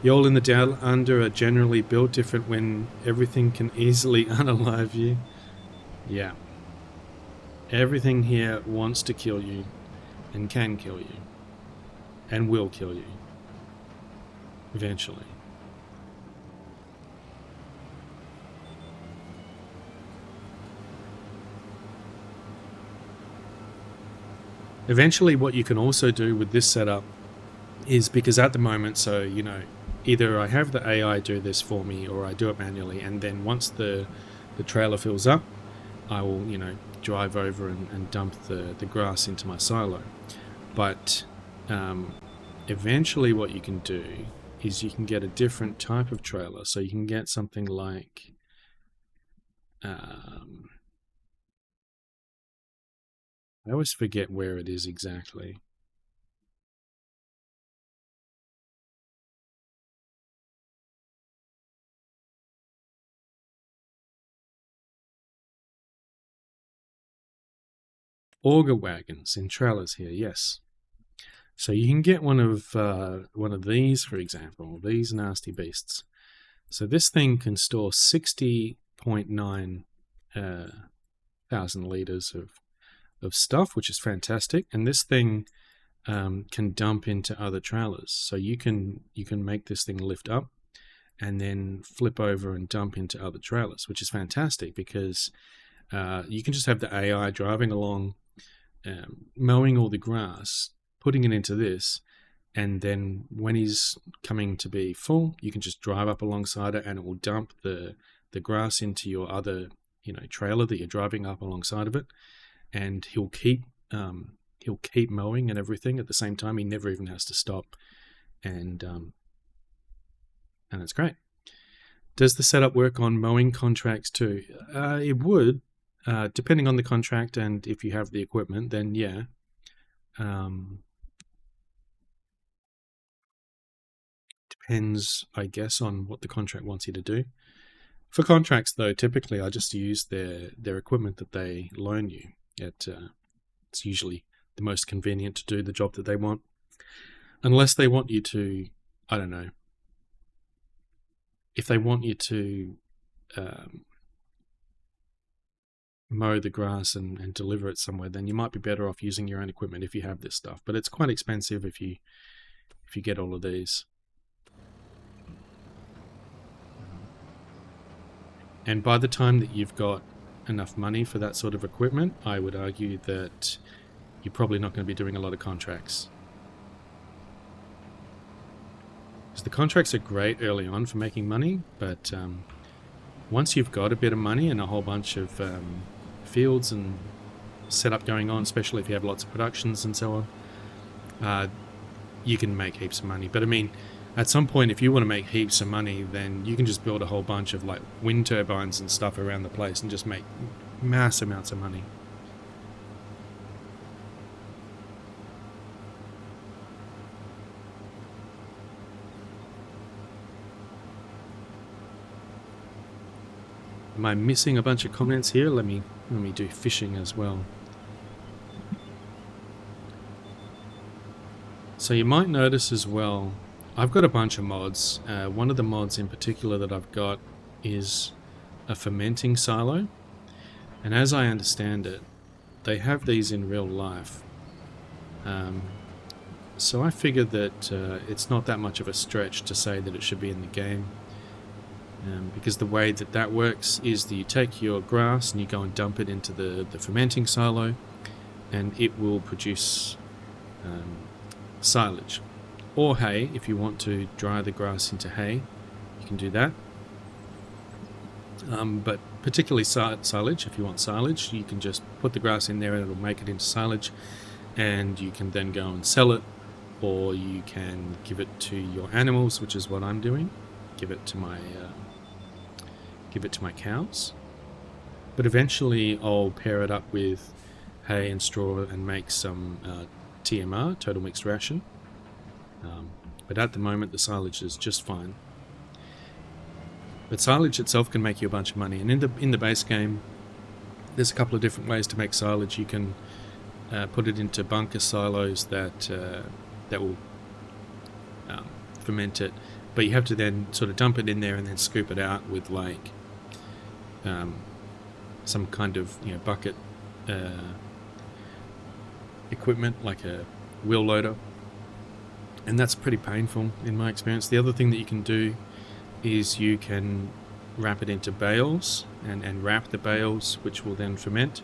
Y'all in the Down Under are generally built different when everything can easily unalive you. Yeah. Everything here wants to kill you, and can kill you, and will kill you. Eventually. Eventually, what you can also do with this setup is, because at the moment, so, you know, either I have the AI do this for me or I do it manually, and then once the trailer fills up, I will, you know, drive over and dump the grass into my silo. But eventually what you can do is you can get a different type of trailer. So you can get something like I always forget where it is exactly. Auger wagons in trailers here, yes. So you can get one of these, for example, these nasty beasts. So this thing can store 60.9 thousand liters of stuff, which is fantastic. And this thing can dump into other trailers. So you can make this thing lift up and then flip over and dump into other trailers, which is fantastic because you can just have the AI driving along, mowing all the grass, putting it into this, and then when he's coming to be full, you can just drive up alongside it and it will dump the grass into your other, you know, trailer that you're driving up alongside of it, and he'll keep mowing and everything at the same time. He never even has to stop, and it's great. Does the setup work on mowing contracts too? It would, depending on the contract, and if you have the equipment, then yeah. Depends, I guess, on what the contract wants you to do. For contracts, though, typically I just use their equipment that they loan you. It's usually the most convenient to do the job that they want. Unless they want you to, I don't know, if they want you to mow the grass and deliver it somewhere, then you might be better off using your own equipment if you have this stuff. But it's quite expensive if you get all of these. And by the time that you've got enough money for that sort of equipment, I would argue that you're probably not going to be doing a lot of contracts. Because the contracts are great early on for making money, but once you've got a bit of money and a whole bunch of fields and setup going on, especially if you have lots of productions and so on, you can make heaps of money. But I mean, at some point, if you want to make heaps of money, then you can just build a whole bunch of like wind turbines and stuff around the place and just make mass amounts of money. Am I missing a bunch of comments here? Let me do fishing as well. So you might notice as well, I've got a bunch of mods. One of the mods in particular that I've got is a fermenting silo. And as I understand it, they have these in real life. So I figured that it's not that much of a stretch to say that it should be in the game. Because the way that works is that you take your grass and you go and dump it into the fermenting silo, and it will produce silage. Or hay, if you want to dry the grass into hay, you can do that. But particularly silage, if you want silage, you can just put the grass in there and it'll make it into silage. and you can then go and sell it, or you can give it to your animals, which is what I'm doing. Give it to my cows. But eventually I'll pair it up with hay and straw and make some TMR, total mixed ration. But at the moment the silage is just fine. But silage itself can make you a bunch of money, and in the base game there's a couple of different ways to make silage. You can put it into bunker silos that will ferment it, but you have to then sort of dump it in there and then scoop it out with like some kind of bucket equipment, like a wheel loader, and that's pretty painful in my experience. The other thing that you can do is you can wrap it into bales and wrap the bales, which will then ferment,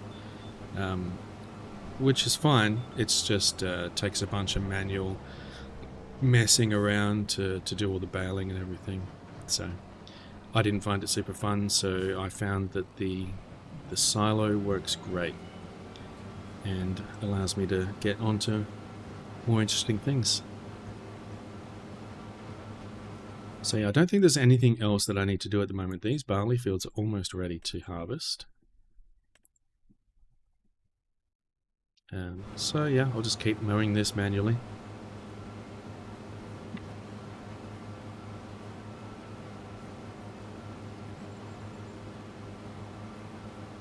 which is fine. It's just takes a bunch of manual messing around to do all the baling and everything. So I didn't find it super fun, so I found that the silo works great and allows me to get onto more interesting things. So yeah, I don't think there's anything else that I need to do at the moment. These barley fields are almost ready to harvest. So yeah, I'll just keep mowing this manually.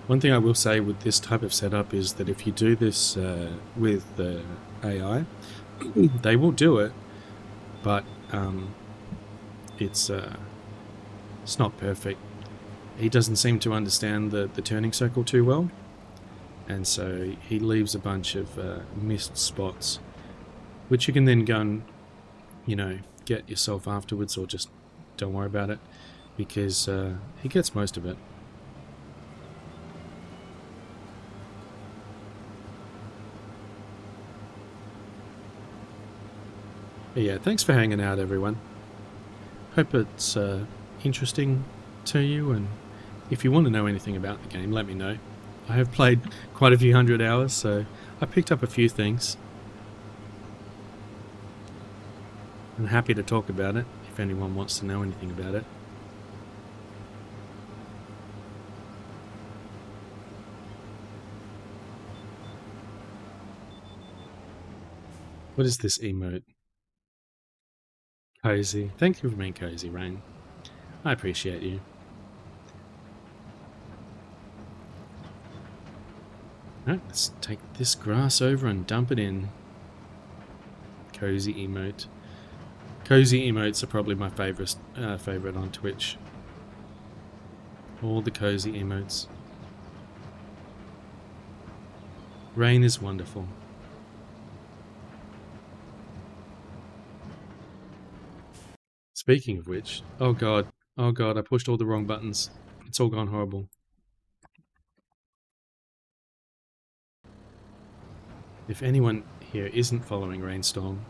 One thing I will say with this type of setup is that if you do this with AI, they will do it, but it's not perfect. He doesn't seem to understand the turning circle too well, and so he leaves a bunch of missed spots, which you can then go and get yourself afterwards, or just don't worry about it, because he gets most of it. But yeah, thanks for hanging out, everyone. Hope it's interesting to you, and if you want to know anything about the game, let me know. I have played quite a few hundred hours, so I picked up a few things. I'm happy to talk about it if anyone wants to know anything about it. What is this emote? Cozy. Thank you for being cozy, Rain. I appreciate you. Alright, let's take this grass over and dump it in. Cozy emote. Cozy emotes are probably my favorite on Twitch. All the cozy emotes. Rain is wonderful. Speaking of which, oh god, I pushed all the wrong buttons. It's all gone horrible. If anyone here isn't following Rainstorm,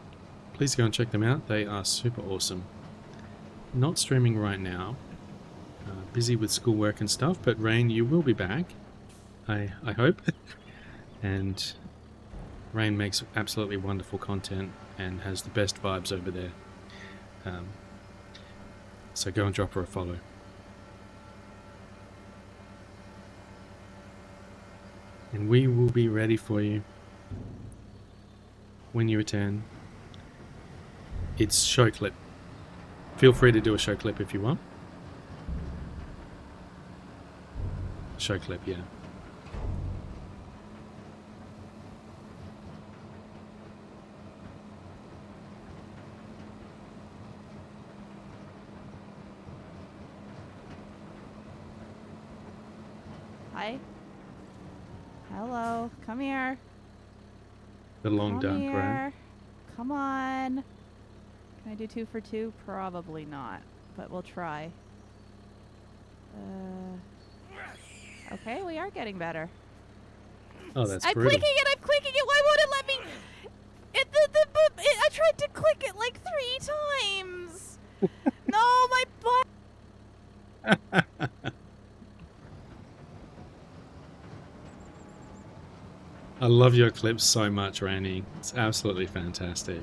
please go and check them out. They are super awesome. Not streaming right now. Busy with schoolwork and stuff, but Rain, you will be back. I hope. And Rain makes absolutely wonderful content and has the best vibes over there. So go and drop her a follow. And we will be ready for you when you return. It's show clip. Feel free to do a show clip if you want. Show clip, yeah. Hi. Hello. Come here. The long duck, right? Come on. Can I do 2 for 2? Probably not, but we'll try. Okay, we are getting better. Oh, that's I'm brutal. clicking it. Why won't it let me? I tried to click it like 3 times. No, my butt. I love your clips so much, Randy. It's absolutely fantastic.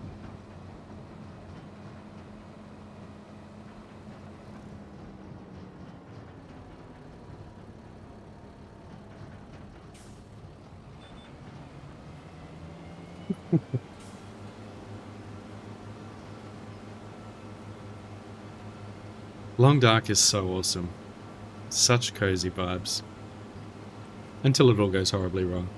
Long Dark is so awesome. Such cozy vibes. Until it all goes horribly wrong.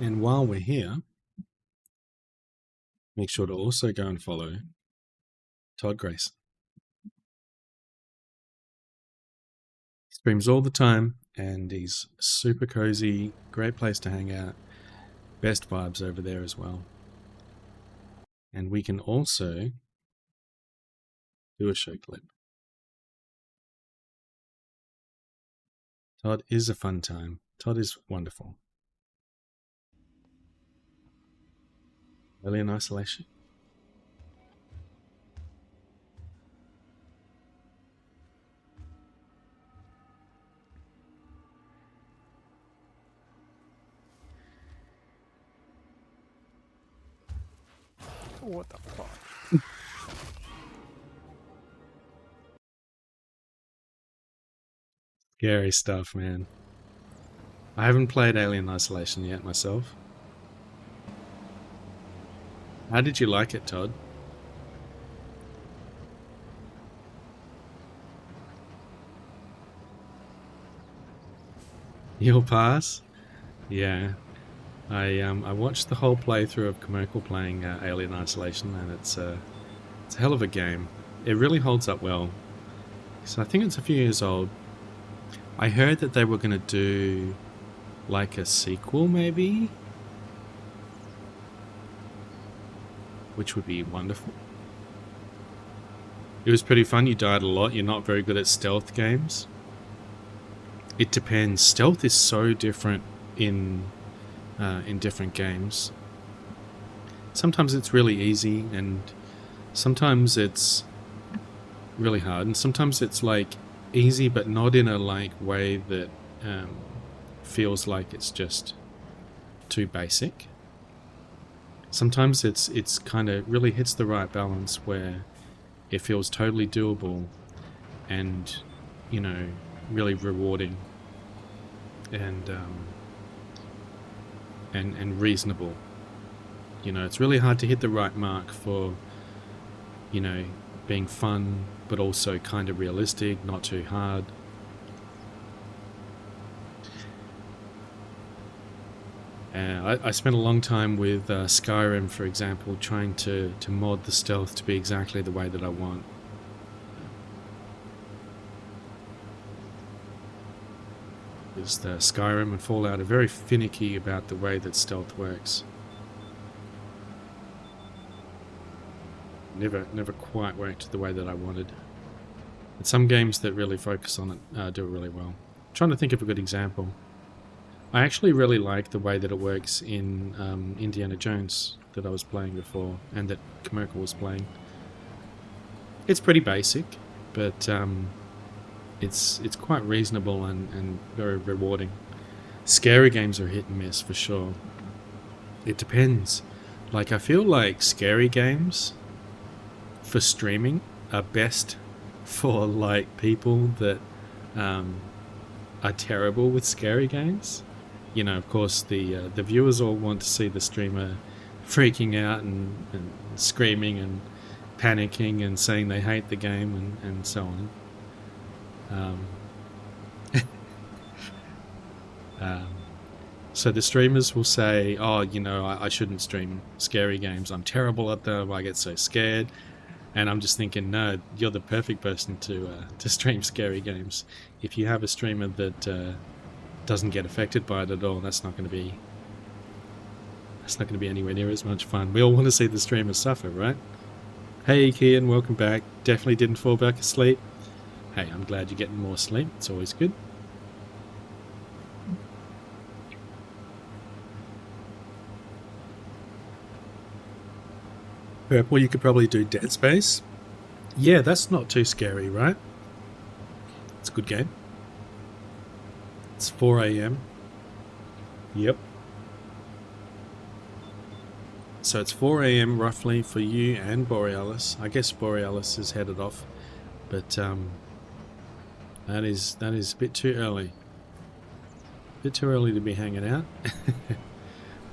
And while we're here, make sure to also go and follow Todd Grayson. He streams all the time, and he's super cozy, great place to hang out, best vibes over there as well. And we can also do a show clip. Todd is a fun time. Todd is wonderful. Alien Isolation. What the fuck? Scary stuff, man. I haven't played Alien Isolation yet myself. How did you like it, Todd? You'll pass? Yeah. I watched the whole playthrough of Commercial playing Alien Isolation, and it's a hell of a game. It really holds up well. So I think it's a few years old. I heard that they were going to do like a sequel, maybe? Which would be wonderful. It was pretty fun. You died a lot. You're not very good at stealth games. It depends. Stealth is so different in different games. Sometimes it's really easy, and sometimes it's really hard, and sometimes it's like easy but not in a like way that feels like it's just too basic. Sometimes it's kind of really hits the right balance where it feels totally doable and, you know, really rewarding and reasonable. You know, it's really hard to hit the right mark for, you know, being fun but also kind of realistic, not too hard. I spent a long time with Skyrim, for example, trying to mod the stealth to be exactly the way that I want. Because the Skyrim and Fallout are very finicky about the way that stealth works. Never quite worked the way that I wanted. But some games that really focus on it do it really well. I'm trying to think of a good example. I actually really like the way that it works in Indiana Jones that I was playing before, and that Commercial was playing. It's pretty basic, but it's quite reasonable and very rewarding. Scary games are hit and miss for sure. It depends. Like, I feel like scary games for streaming are best for like people that are terrible with scary games. You know, of course, the viewers all want to see the streamer freaking out and screaming and panicking and saying they hate the game and so on. So the streamers will say, oh, you know, I shouldn't stream scary games. I'm terrible at them. I get so scared. And I'm just thinking, no, you're the perfect person to stream scary games. If you have a streamer that doesn't get affected by it at all, that's not going to be anywhere near as much fun. We all want to see the streamers suffer, right? Hey Kian, welcome back. Definitely didn't fall back asleep. Hey, I'm glad you're getting more sleep. It's always good. Purple, you could probably do Dead Space. Yeah, that's not too scary, right? It's a good game. It's 4 a.m. Yep. So it's 4 a.m. roughly for you and Borealis. I guess Borealis is headed off, but that is a bit too early. Bit too early to be hanging out.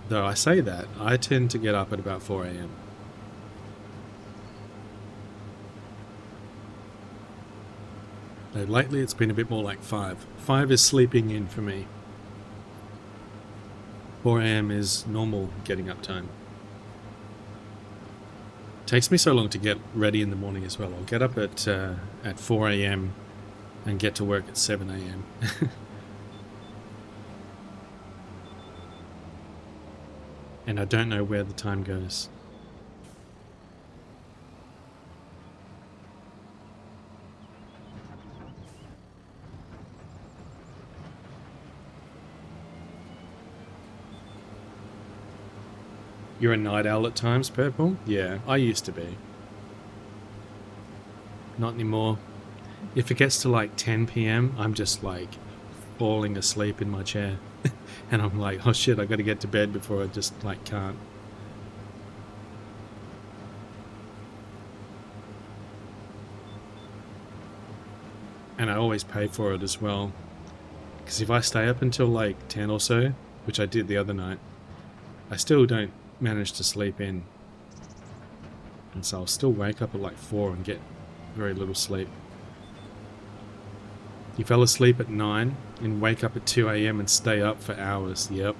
Though I say that, I tend to get up at about 4 a.m. Lately it's been a bit more like 5. 5 is sleeping in for me. 4 a.m. is normal getting up time. Takes me so long to get ready in the morning as well. I'll get up at 4 a.m. and get to work at 7 a.m. And I don't know where the time goes. You're a night owl at times, Purple? Yeah, I used to be. Not anymore. If it gets to like 10 p.m, I'm just like falling asleep in my chair. And I'm like, oh shit, I gotta get to bed before I just like can't. And I always pay for it as well. Because if I stay up until like 10 or so, which I did the other night, I still don't manage to sleep in. And so I'll still wake up at like 4 and get very little sleep. You fell asleep at 9 and wake up at 2 a.m. and stay up for hours. Yep.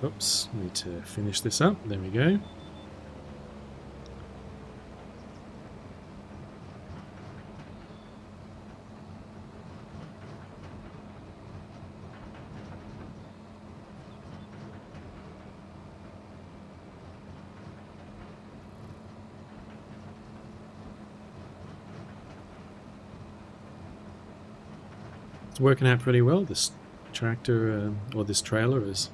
Oops, need to finish this up. There we go. It's working out pretty well. This tractor, or this trailer, is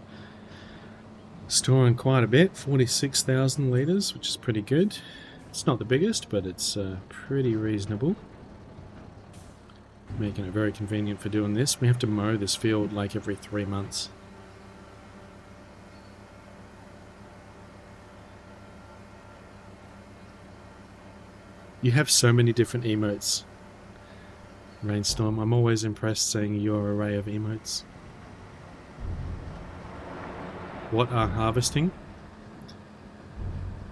storing quite a bit, 46,000 litres, which is pretty good. It's not the biggest, but it's pretty reasonable. Making it very convenient for doing this. We have to mow this field like every 3 months. You have so many different emotes, Rainstorm. I'm always impressed seeing your array of emotes. What are harvesting?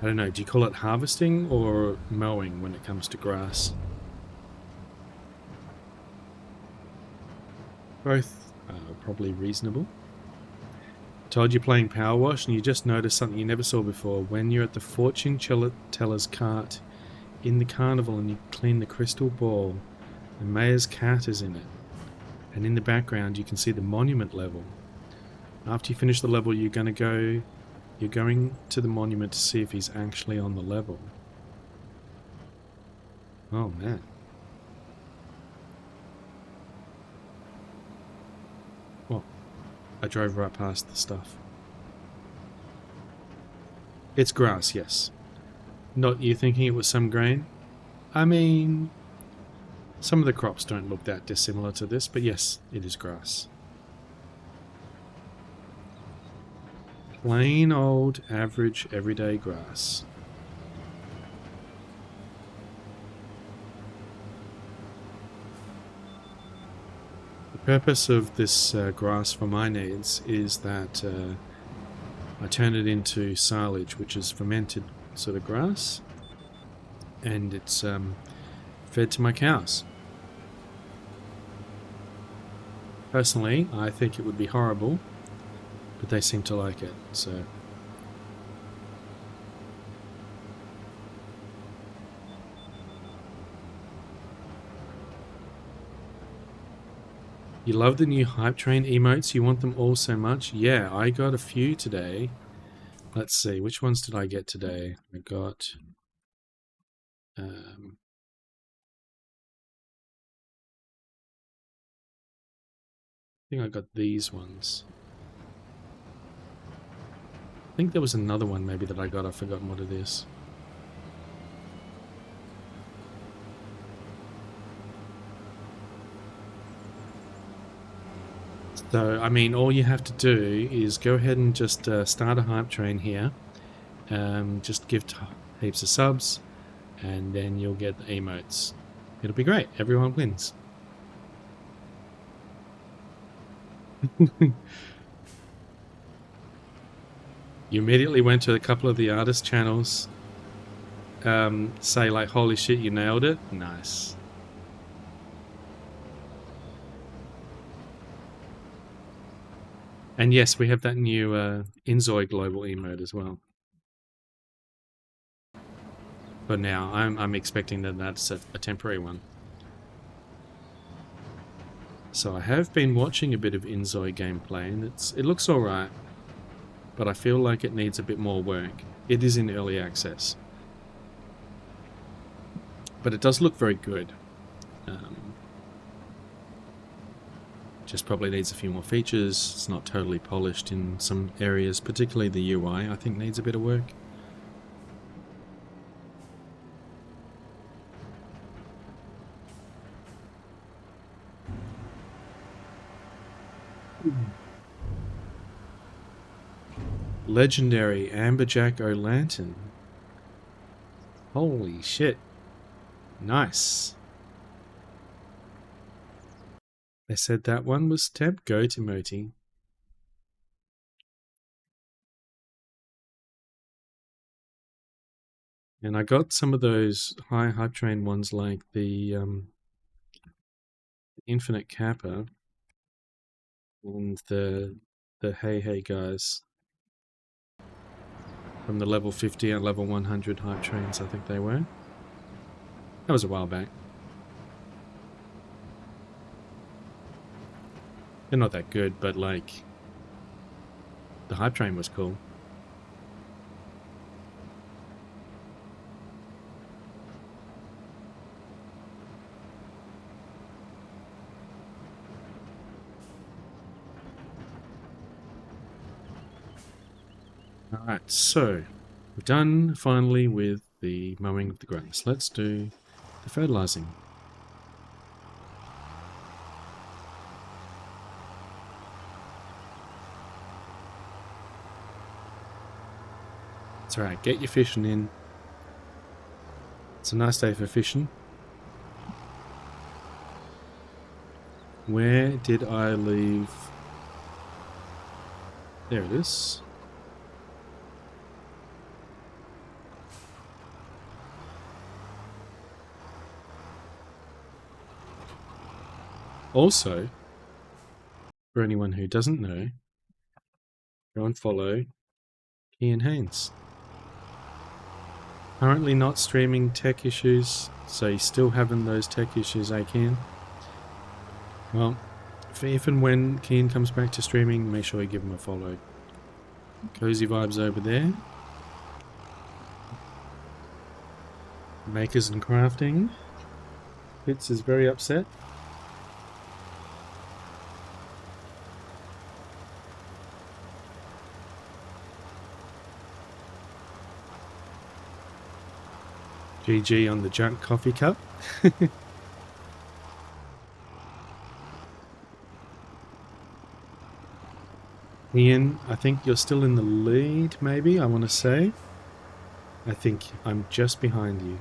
I don't know, do you call it harvesting or mowing when it comes to grass? Both are probably reasonable. Told you playing Power Wash and you just noticed something you never saw before. When you're at the fortune teller's cart in the carnival and you clean the crystal ball, the mayor's cat is in it. And in the background you can see the monument level. After you finish the level you're going to the monument to see if he's actually on the level. Oh man. Well, I drove right past the stuff. It's grass, yes. Not you thinking it was some grain? I mean, some of the crops don't look that dissimilar to this, but yes, it is grass. Plain old, average, everyday grass. The purpose of this grass for my needs is that I turn it into silage, which is fermented sort of grass, and it's fed to my cows. Personally, I think it would be horrible, but they seem to like it, so... You love the new Hype Train emotes? You want them all so much? Yeah, I got a few today. Let's see, which ones did I get today? I got... I think I got these ones. I think there was another one maybe that I got. I've forgotten what it is. So, I mean, all you have to do is go ahead and just start a Hype Train here. Just give heaps of subs, and then you'll get the emotes. It'll be great. Everyone wins. You immediately went to a couple of the artist channels. Say like, holy shit, you nailed it. Nice. And yes, we have that new Inzoi global emote as well. But now I'm expecting that that's a temporary one. So I have been watching a bit of Inzoi gameplay, and it looks alright, but I feel like it needs a bit more work. It is in early access, but it does look very good. Just probably needs a few more features. It's not totally polished in some areas, particularly the UI I think needs a bit of work. Legendary Amberjack O'Lantern. Holy shit. Nice. They said that one was temp. Go to Moti. And I got some of those high Hype Train ones like the Infinite Kappa and the Hey Hey guys from the level 50 and level 100 Hype Trains, I think they were. That was a while back. They're not that good, but like the Hype Train was cool. Alright, so we're done finally with the mowing of the grass. Let's do the fertilizing. It's alright, get your fishing in. It's a nice day for fishing. Where did I leave? There it is. Also, for anyone who doesn't know, go and follow Ian Haynes. Currently not streaming tech issues, so you're still having those tech issues, eh, Kian? Well, if and when Kian comes back to streaming, make sure you give him a follow. Cozy vibes over there. Makers and crafting. Fitz is very upset. GG on the junk coffee cup. Ian, I think you're still in the lead, maybe, I want to say. I think I'm just behind you.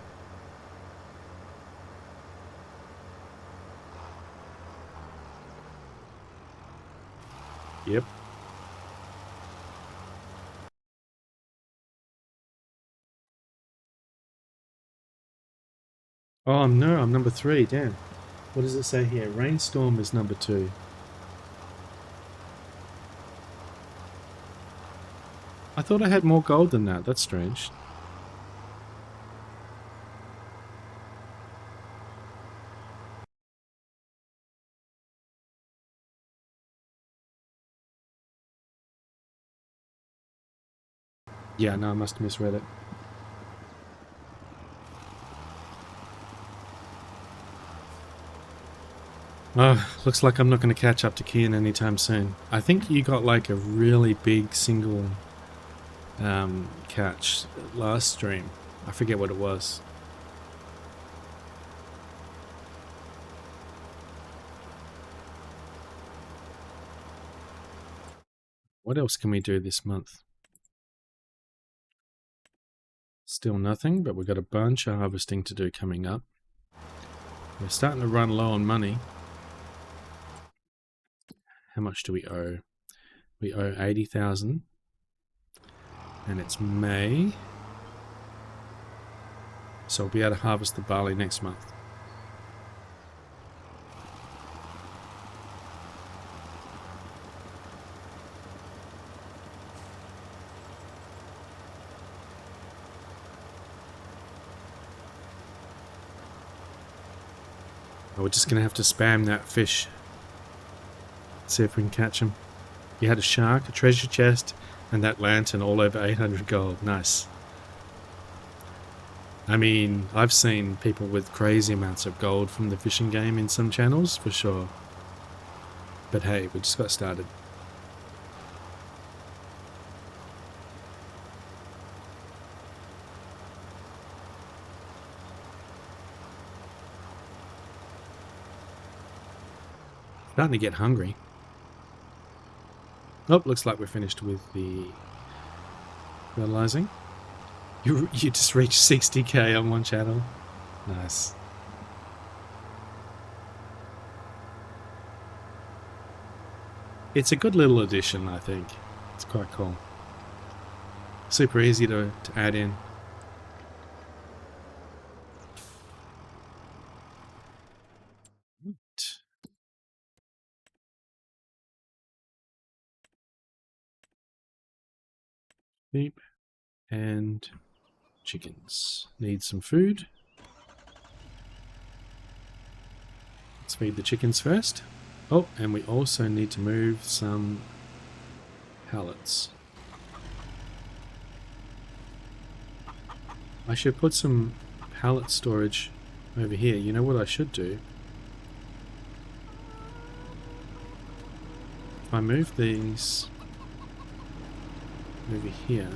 Yep. Oh no, I'm number 3, damn. What does it say here? Rainstorm is number 2. I thought I had more gold than that, that's strange. Yeah, no, I must have misread it. Oh, looks like I'm not going to catch up to Kian anytime soon. I think you got like a really big single catch last stream. I forget what it was. What else can we do this month? Still nothing, but we've got a bunch of harvesting to do coming up. We're starting to run low on money. How much do we owe? We owe 80,000. And it's May. So we'll be able to harvest the barley next month. We're just going to have to spam that fish. See if we can catch him. You had a shark, a treasure chest, and that lantern all over 800 gold. Nice. I mean, I've seen people with crazy amounts of gold from the fishing game in some channels, for sure. But hey, we just got started. Starting to get hungry. Oh, looks like we're finished with the fertilizing. You just reached 60k on one channel. Nice. It's a good little addition, I think. It's quite cool. Super easy to add in. Sheep and chickens need some food. Let's feed the chickens first. Oh, and we also need to move some pallets. I should put some pallet storage over here. You know what I should do? If I move these over here,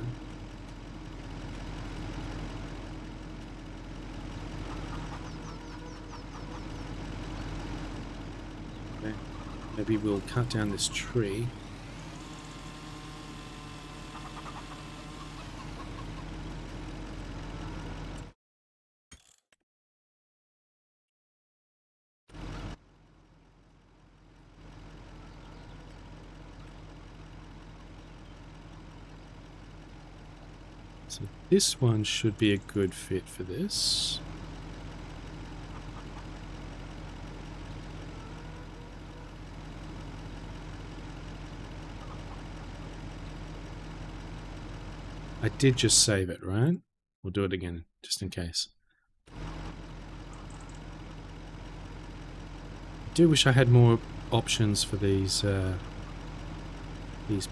okay, maybe we'll cut down this tree. So this one should be a good fit for this. I did just save it, right? We'll do it again, just in case. I do wish I had more options for these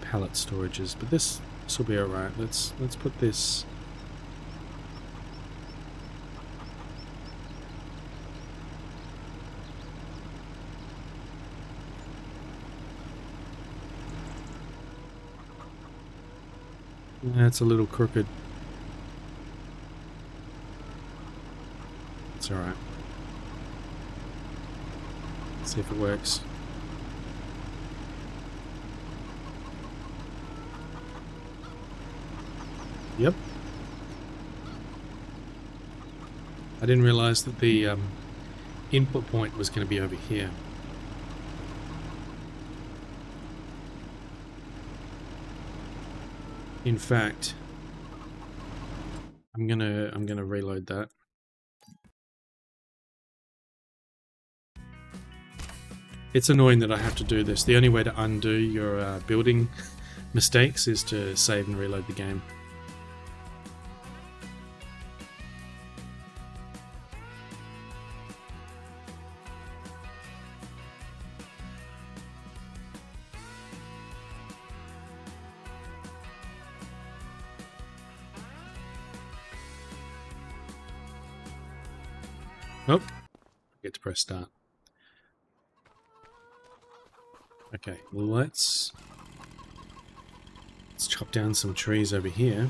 pallet storages, but this will be alright. Let's put this. That's a little crooked. It's alright. See if it works. Yep. I didn't realize that the input point was going to be over here. In fact, I'm gonna reload that. It's annoying that I have to do this. The only way to undo your building mistakes is to save and reload the game. Oh, I get to press start. Okay, well let's chop down some trees over here.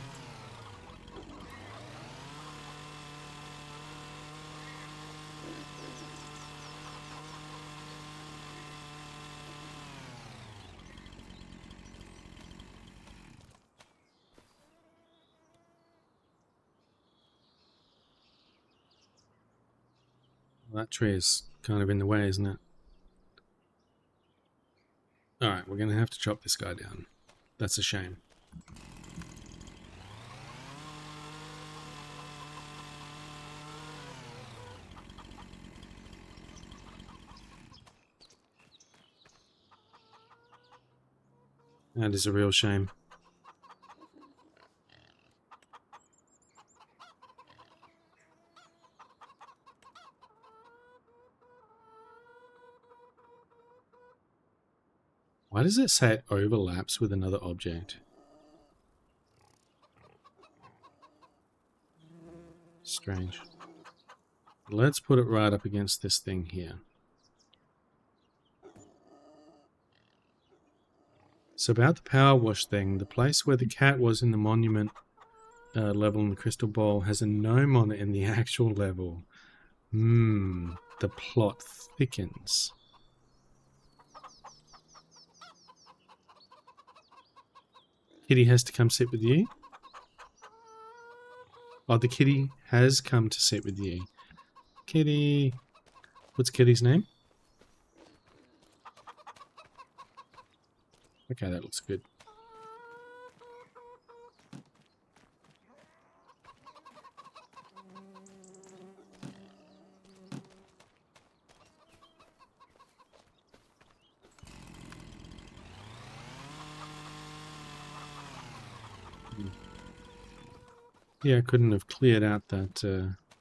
Well, that tree is kind of in the way, isn't it? Alright, we're going to have to chop this guy down. That's a shame. That is a real shame. Why does it say it overlaps with another object? Strange. Let's put it right up against this thing here. So about the power wash thing, the place where the cat was in the monument level in the crystal ball has a gnome on it in the actual level. The plot thickens. Kitty has to come sit with you? Oh, the kitty has come to sit with you. Kitty. What's Kitty's name? Okay, that looks good. Yeah, I couldn't have cleared out that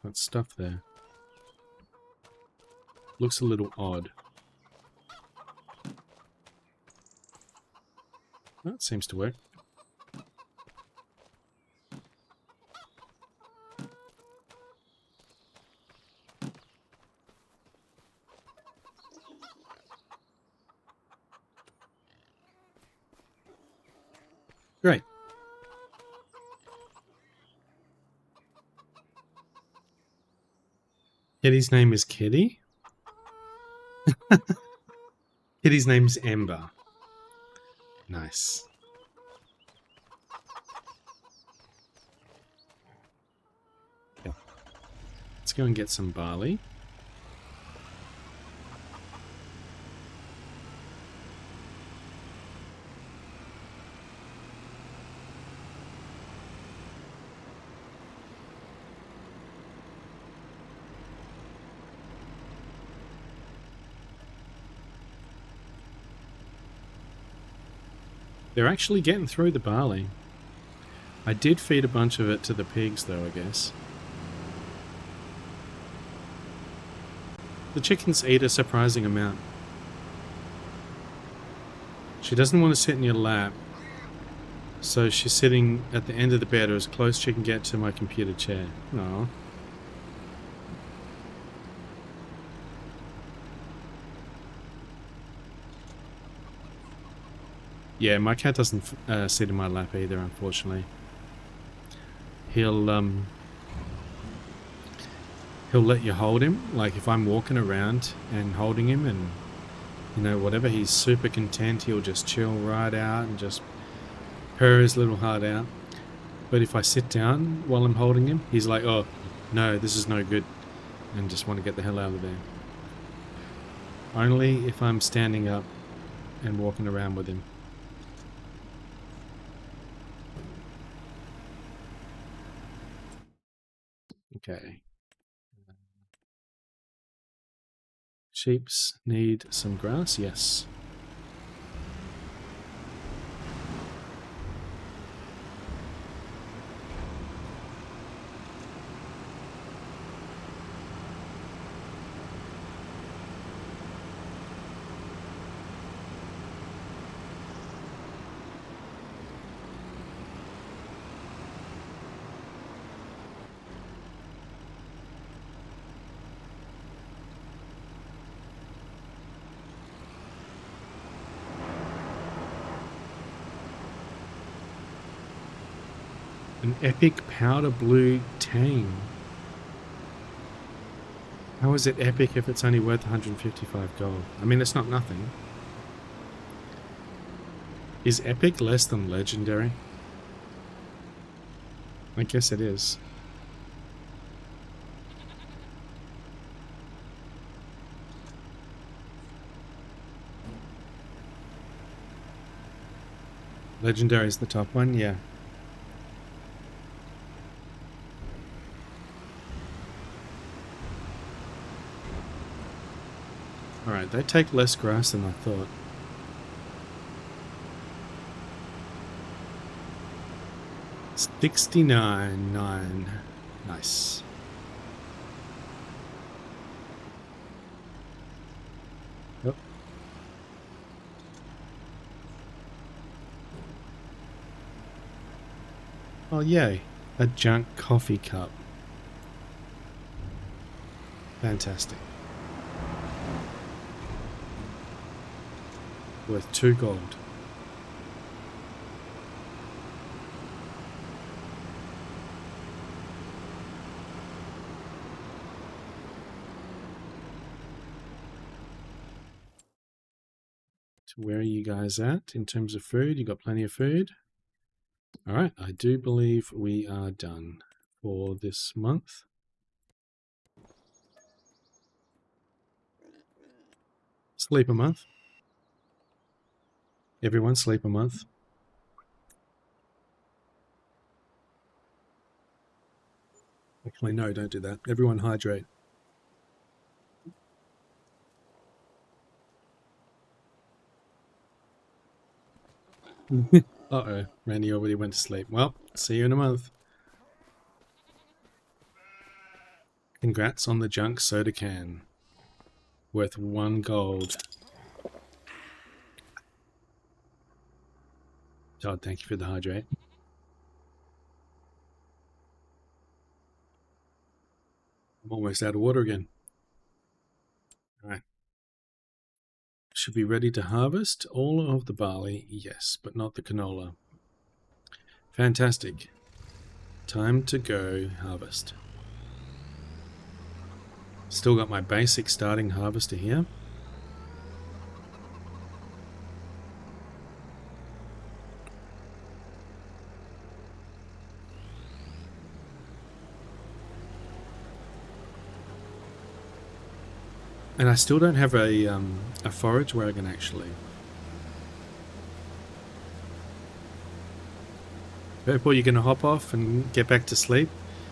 that stuff there. Looks a little odd. That seems to work. Great. Kitty's name is Kitty? Kitty's name's Ember. Nice. Yeah. Let's go and get some barley. They're actually getting through the barley. I did feed a bunch of it to the pigs though, I guess. The chickens eat a surprising amount. She doesn't want to sit in your lap, so she's sitting at the end of the bed or as close as she can get to my computer chair. Aww. Yeah, my cat doesn't sit in my lap either, unfortunately. He'll let you hold him. Like if I'm walking around and holding him and, you know, whatever, he's super content. He'll just chill right out and just purr his little heart out. But if I sit down while I'm holding him, he's like, oh, no, this is no good. And just want to get the hell out of there. Only if I'm standing up and walking around with him. Okay. Sheeps need some grass, yes. An epic powder blue tang. How is it epic if it's only worth 155 gold? I mean, it's not nothing. Is epic less than legendary? I guess it is. Legendary is the top one, yeah. Alright, they take less grass than I thought. $69.9. Nice. Yep. Oh yay, a junk coffee cup. Fantastic. Worth 2 gold. So where are you guys at in terms of food? You got plenty of food? Alright, I do believe we are done for this month. Sleep a month. Everyone sleep a month. Actually, no, don't do that. Everyone hydrate. Uh-oh, Randy already went to sleep. Well, see you in a month. Congrats on the junk soda can. Worth 1 gold. Todd, thank you for the hydrate. I'm almost out of water again. Alright. Should be ready to harvest all of the barley, yes, but not the canola. Fantastic. Time to go harvest. Still got my basic starting harvester here. And I still don't have a forage wagon, actually. Purple, you're going to hop off and get back to sleep?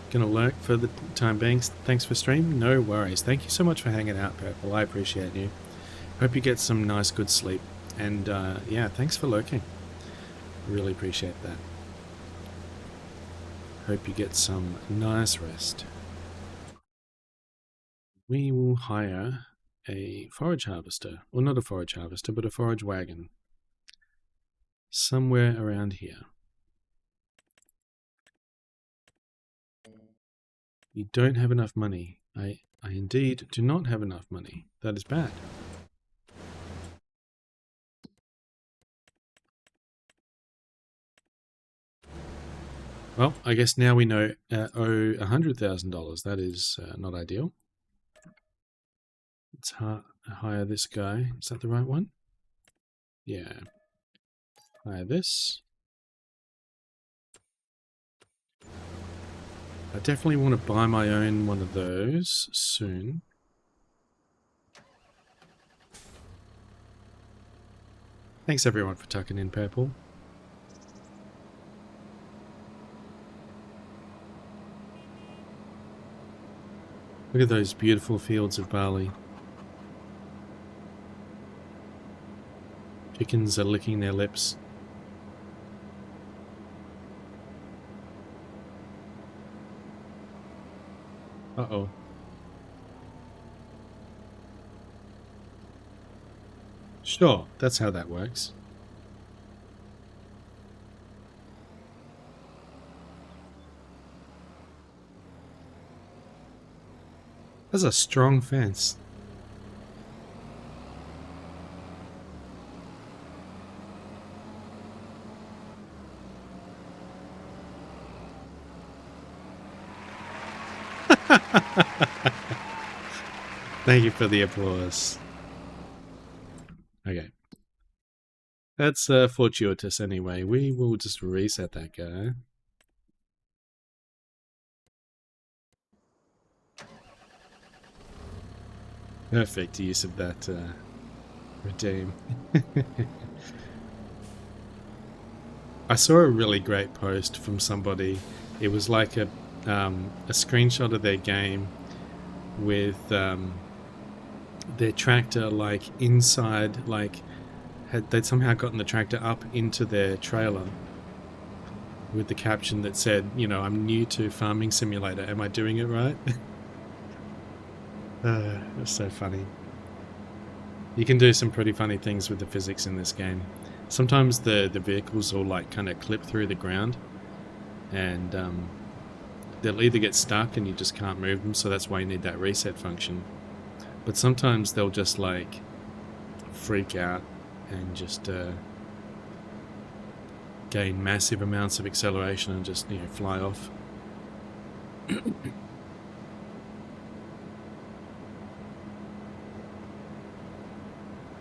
Going to lurk for the time being? Thanks for stream? No worries. Thank you so much for hanging out, Purple. I appreciate you. Hope you get some nice, good sleep. And yeah, thanks for lurking. Really appreciate that. Hope you get some nice rest. We will hire a forage harvester, or not a forage harvester, but a forage wagon, somewhere around here. You don't have enough money. I indeed do not have enough money. That is bad. Well, I guess now we know owe $100,000. That is not ideal. Let's hire this guy. Is that the right one? Yeah. Hire this. I definitely want to buy my own one of those soon. Thanks everyone for tucking in, Purple. Look at those beautiful fields of barley. Chickens are licking their lips. Uh-oh. Sure, that's how that works. That's a strong fence. Thank you for the applause. Okay. That's fortuitous anyway. We will just reset that guy. Perfect use of that redeem. I saw a really great post from somebody. It was like a screenshot of their game with their tractor like inside, like they'd somehow gotten the tractor up into their trailer with the caption that said, you know, I'm new to Farming Simulator. Am I doing it right? It's so funny. You can do some pretty funny things with the physics in this game. Sometimes the vehicles will like kind of clip through the ground, and they'll either get stuck and you just can't move them, so that's why you need that reset function. But sometimes they'll just like freak out and just gain massive amounts of acceleration and just, you know, fly off.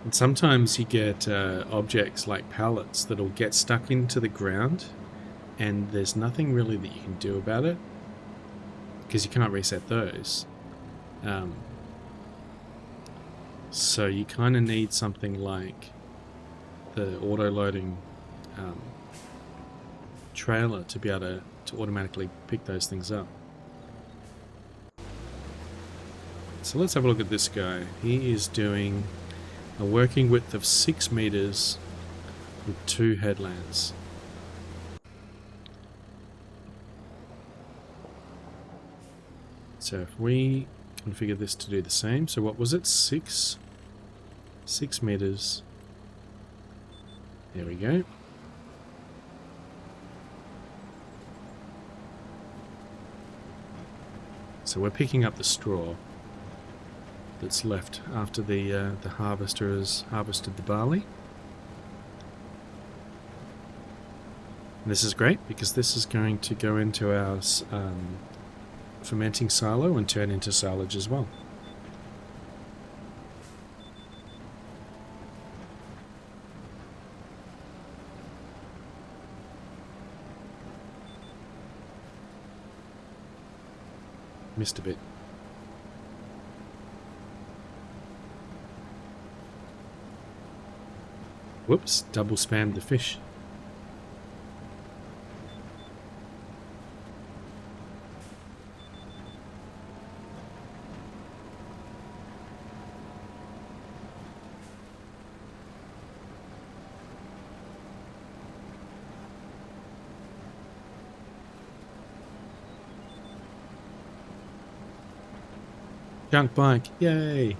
And sometimes you get objects like pallets that'll get stuck into the ground, and there's nothing really that you can do about it because you can't reset those. So you kind of need something like the auto-loading trailer to be able to automatically pick those things up. So let's have a look at this guy. He is doing a working width of 6 meters with 2 headlands. So if we configure this to do the same, so what was it? 6 meters. There we go. So we're picking up the straw that's left after the harvester has harvested the barley. And this is great because this is going to go into our fermenting silo and turn into silage as well. Missed a bit. Whoops, double spammed the fish. Junk bike, yay!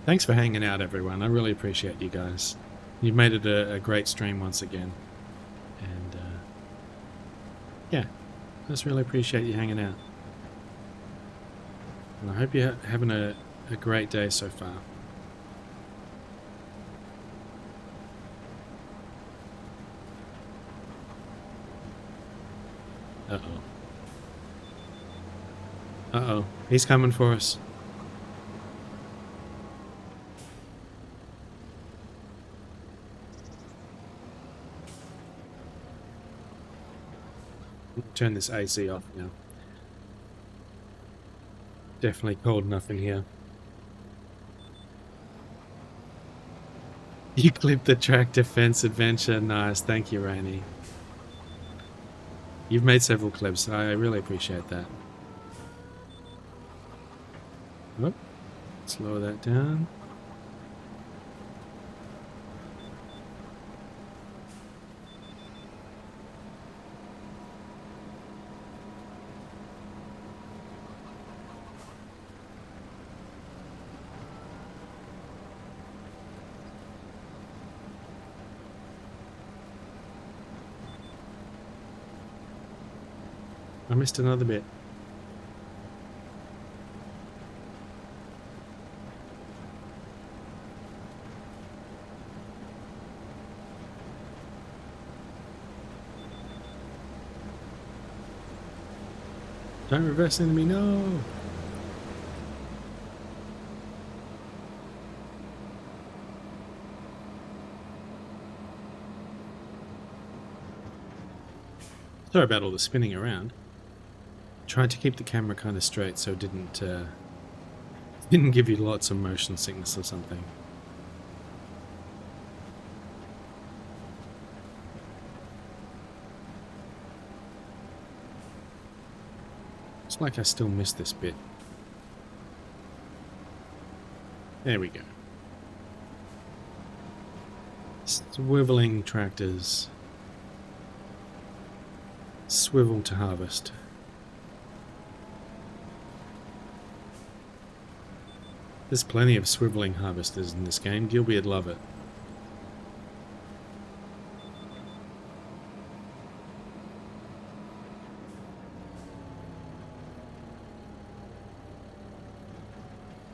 Thanks for hanging out, everyone. I really appreciate you guys. You've made it a great stream once again. And, yeah, I just really appreciate you hanging out. And I hope you're having a great day so far. Uh-oh. Uh-oh. He's coming for us. Turn this AC off now. Definitely cold enough in here. You clipped the tractor fence adventure. Nice. Thank you, Rainy. You've made several clips. I really appreciate that. Oh, let's lower that down. I missed another bit. Don't reverse into me, no! Sorry about all the spinning around. Tried to keep the camera kind of straight so it didn't give you lots of motion sickness or something. It's like I still missed this bit. There we go. Swiveling tractors. Swivel to harvest. There's plenty of swiveling harvesters in this game. Gilby'd love it.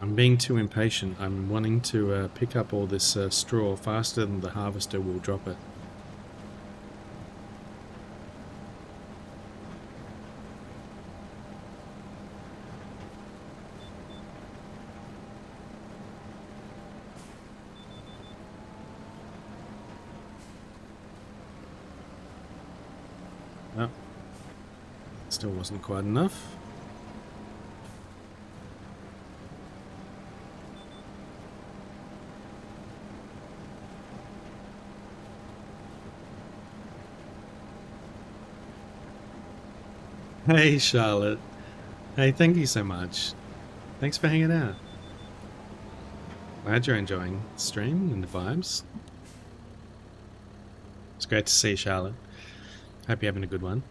I'm being too impatient. I'm wanting to pick up all this straw faster than the harvester will drop it. Oh, still wasn't quite enough. Hey Charlotte. Hey, thank you so much. Thanks for hanging out. Glad you're enjoying the stream and the vibes. It's great to see you, Charlotte. Hope you're having a good one.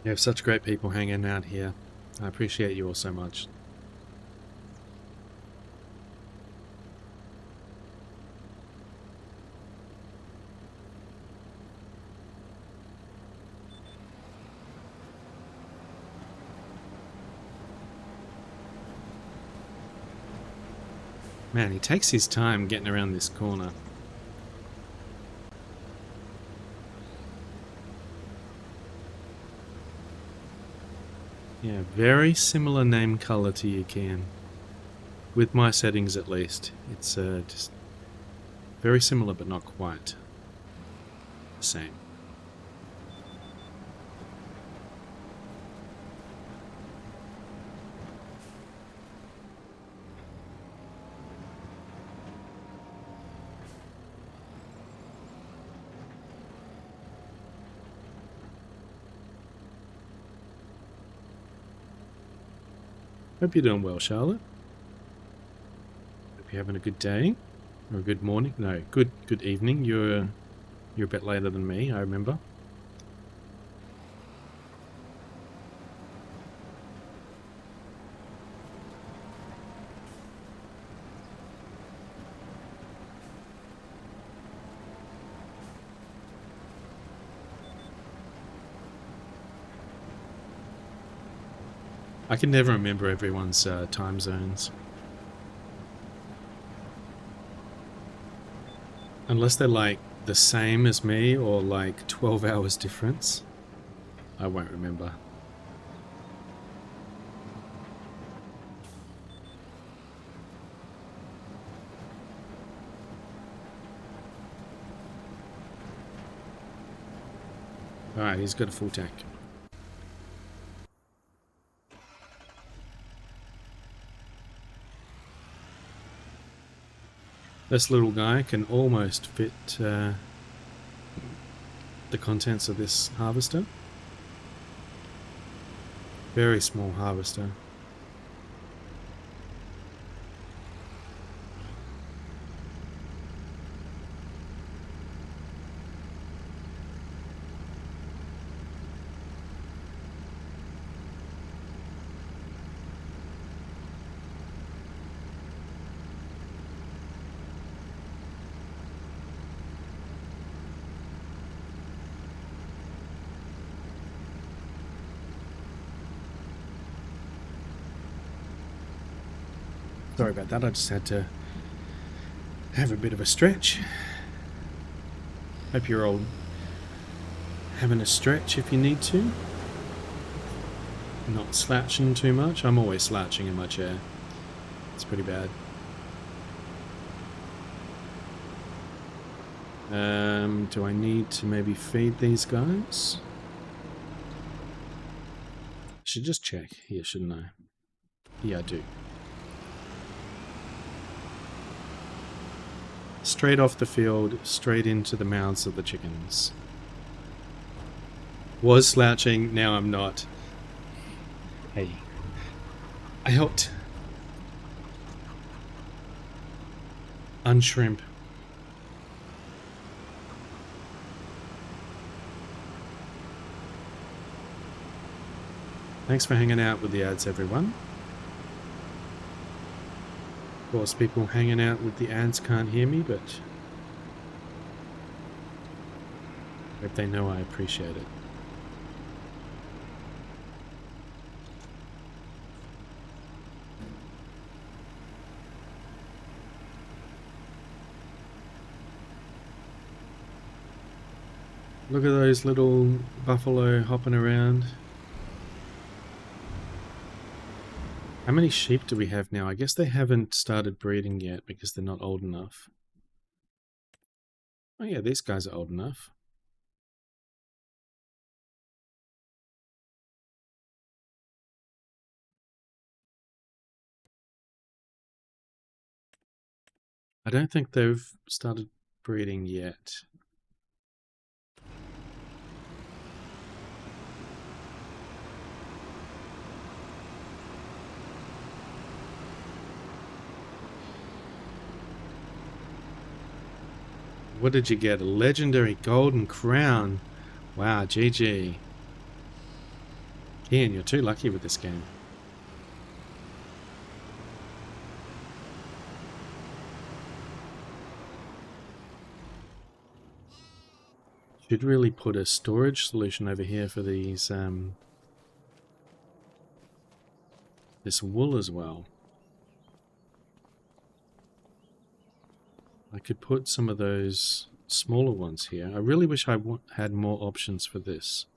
You have such great people hanging out here. I appreciate you all so much. Man, he takes his time getting around this corner. Yeah, very similar name color to you, Kian. With my settings at least. It's just very similar but not quite the same. Hope you're doing well, Charlotte. Hope you're having a good day. Or a good morning. No, good evening. You're a bit later than me, I remember. I can never remember everyone's time zones. Unless they're like the same as me or like 12 hours difference. I won't remember. Alright, he's got a full tank. This little guy can almost fit the contents of this harvester. Very small harvester. Sorry about that, I just had to have a bit of a stretch. Hope you're all Having a stretch if you need to. Not slouching too much. I'm always slouching in my chair. It's pretty bad. Do I need to maybe feed these guys? I should just check here, shouldn't I? Yeah, I do. Straight off the field, straight into the mouths of the chickens. Was slouching, now I'm not. Hey, I helped unshrimp. Thanks for hanging out with the ads, everyone. Of course, people hanging out with the ads can't hear me, but hope they know I appreciate it. Look at those little buffalo hopping around. How many sheep do we have now? I guess they haven't started breeding yet because they're not old enough. Oh yeah, these guys are old enough. I don't think they've started breeding yet. What did you get? A legendary golden crown. Wow, GG. Ian, you're too lucky with this game. Should really put a storage solution over here for these, this wool as well. I could put some of those smaller ones here. I really wish I had more options for this.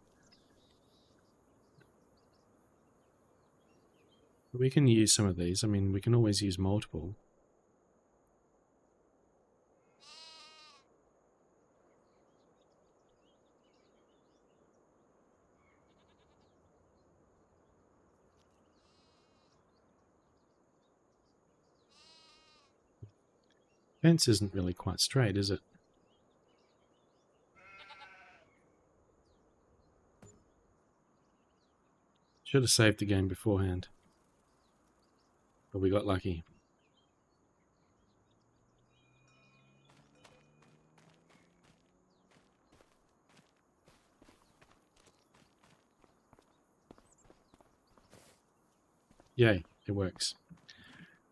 But we can use some of these. I mean, we can always use multiple. Fence isn't really quite straight, is it? Should have saved the game beforehand. But we got lucky. Yay, it works.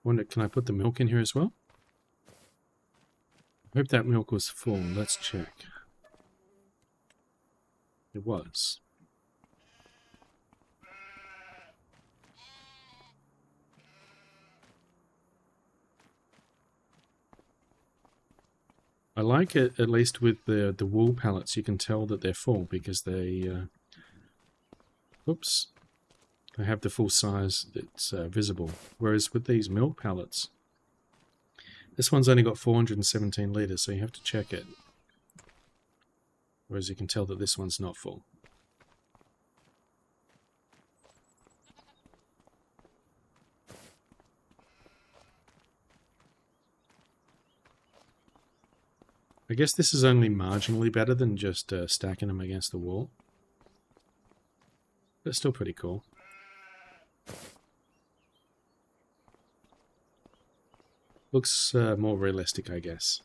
Wonder, can I put the milk in here as well? I hope that milk was full. Let's check. It was. I like it, at least with the wool pallets, you can tell that they're full because they, oops, they have the full size that's visible. Whereas with these milk pallets, this one's only got 417 litres, so you have to check it. Whereas you can tell that this one's not full. I guess this is only marginally better than just stacking them against the wall. But still pretty cool. Looks more realistic, I guess.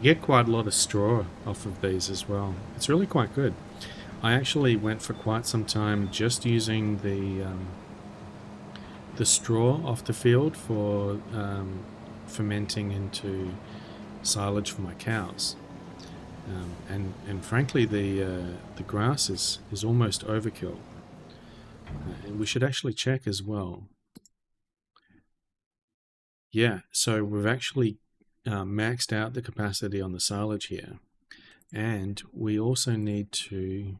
You get quite a lot of straw off of these as well. It's really quite good. I actually went for quite some time just using the straw off the field for fermenting into silage for my cows. And frankly, the grass is almost overkill. And we should actually check as well. Yeah, so we've actually maxed out the capacity on the silage here. And we also need to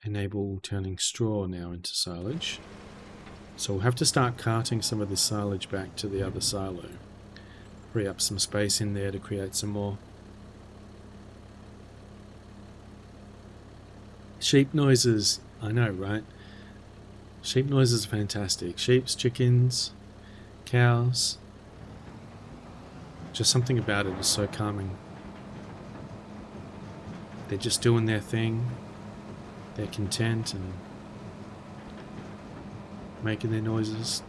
enable turning straw now into silage. So we'll have to start carting some of this silage back to the other silo. Free up some space in there to create some more. Sheep noises, I know, right? Sheep noises are fantastic. Sheep, chickens, cows. Just something about it is so calming. They're just doing their thing. They're content and making their noises.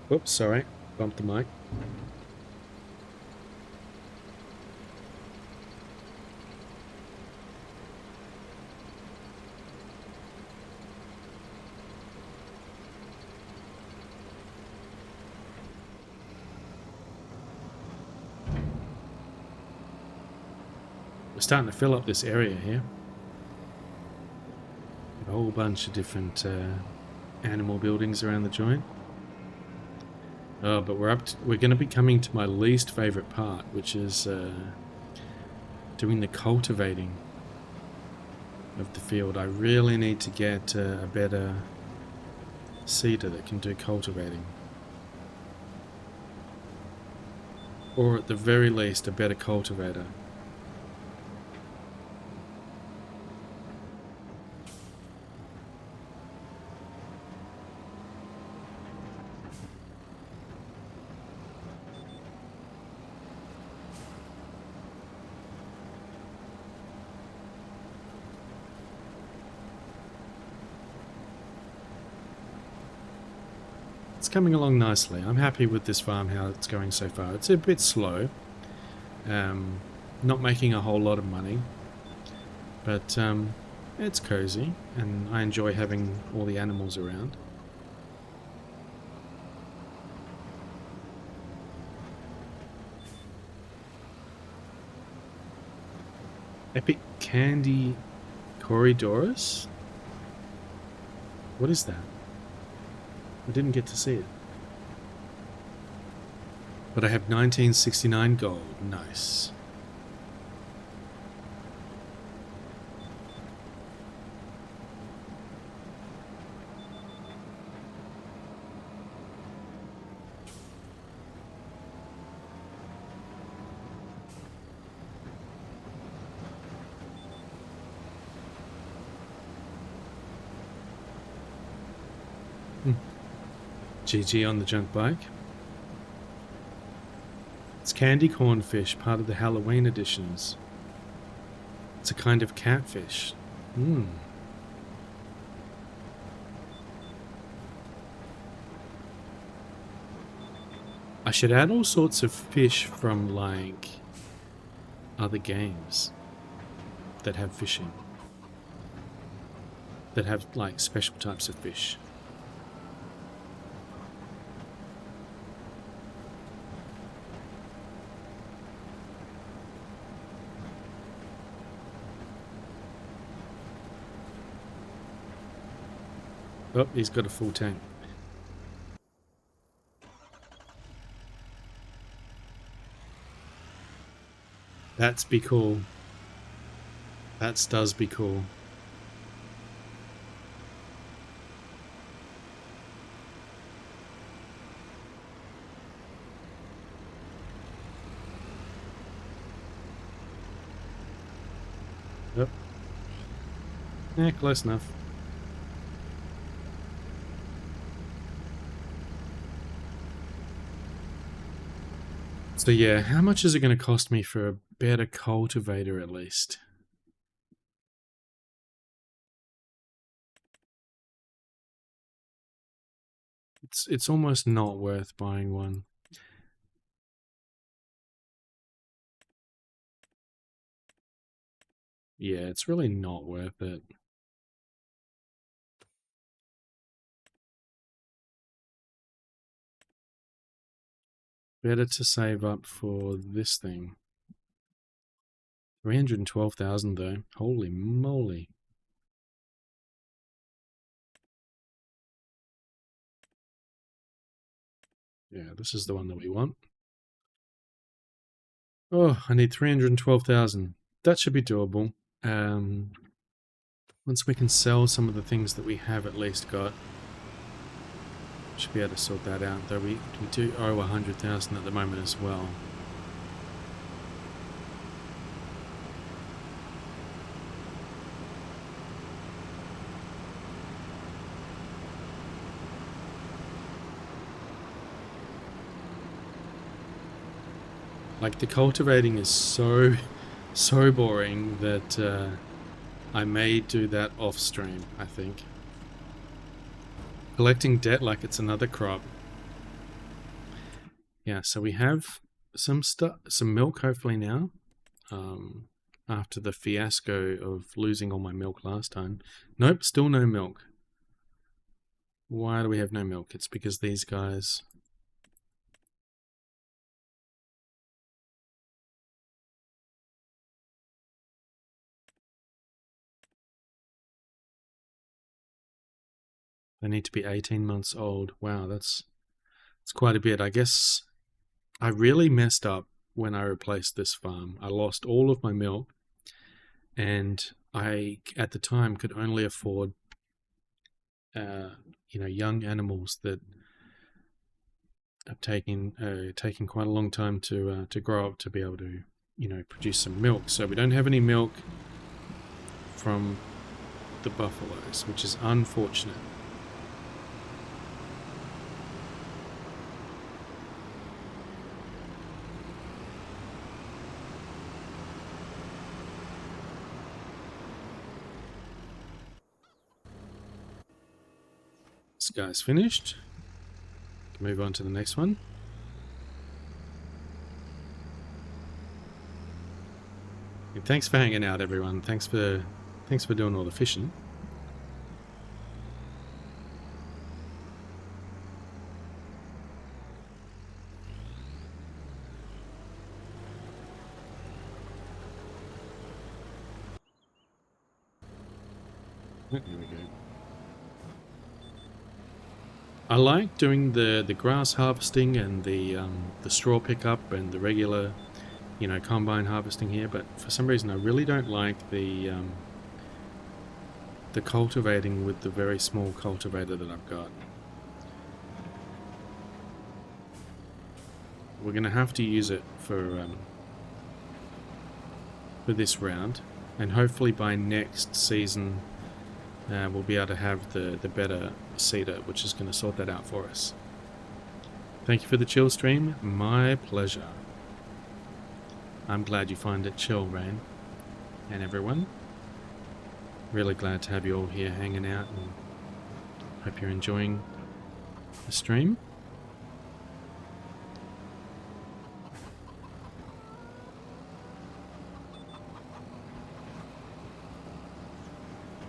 Oops, sorry. Bumped the mic. We're starting to fill up this area here. A whole bunch of different animal buildings around the joint. Oh, but we're going to be coming to my least favorite part, which is doing the cultivating of the field. I really need to get a better seeder that can do cultivating. Or at the very least, a better cultivator. It's coming along nicely. I'm happy with this farm, how it's going so far. It's a bit slow. Not making a whole lot of money. But it's cozy, and I enjoy having all the animals around. Epic Candy Corridorus? What is that? I didn't get to see it. But I have 1969 gold. Nice. GG on the junk bike. It's candy cornfish, part of the Halloween editions. It's a kind of catfish. I should add all sorts of fish from, like, other games that have fishing. That have, like, special types of fish. Oh, he's got a full tank. That's be cool. That does be cool. Yep. Yeah, close enough. So yeah, how much is it going to cost me for a better cultivator at least? It's almost not worth buying one. Yeah, it's really not worth it. Better to save up for this thing. 312,000 though. Holy moly. Yeah, this is the one that we want. Oh, I need 312,000. That should be doable. Once we can sell some of the things that we have at least got, should be able to sort that out. Though we do owe 100,000 at the moment as well. Like, the cultivating is so boring that I may do that off stream, I think. Collecting debt like it's another crop. Yeah, so we have some milk hopefully now. After the fiasco of losing all my milk last time. Nope, still no milk. Why do we have no milk? It's because these guys... They need to be 18 months old. Wow, that's quite a bit. I guess I really messed up when I replaced this farm. I lost all of my milk, and I, at the time, could only afford, young animals that have taken quite a long time to grow up to be able to, produce some milk. So we don't have any milk from the buffaloes, which is unfortunate. This guy's finished. Move on to the next one. And thanks for hanging out, everyone. Thanks for doing all the fishing. Here we go. I like doing the grass harvesting and the straw pickup and the regular, combine harvesting here, but for some reason I really don't like the cultivating with the very small cultivator that I've got. We're going to have to use it for this round, and hopefully by next season we'll be able to have the better seeder, which is going to sort that out for us. Thank you for the chill stream. My pleasure. I'm glad you find it chill, Rain, and everyone. Really glad to have you all here hanging out, and hope you're enjoying the stream.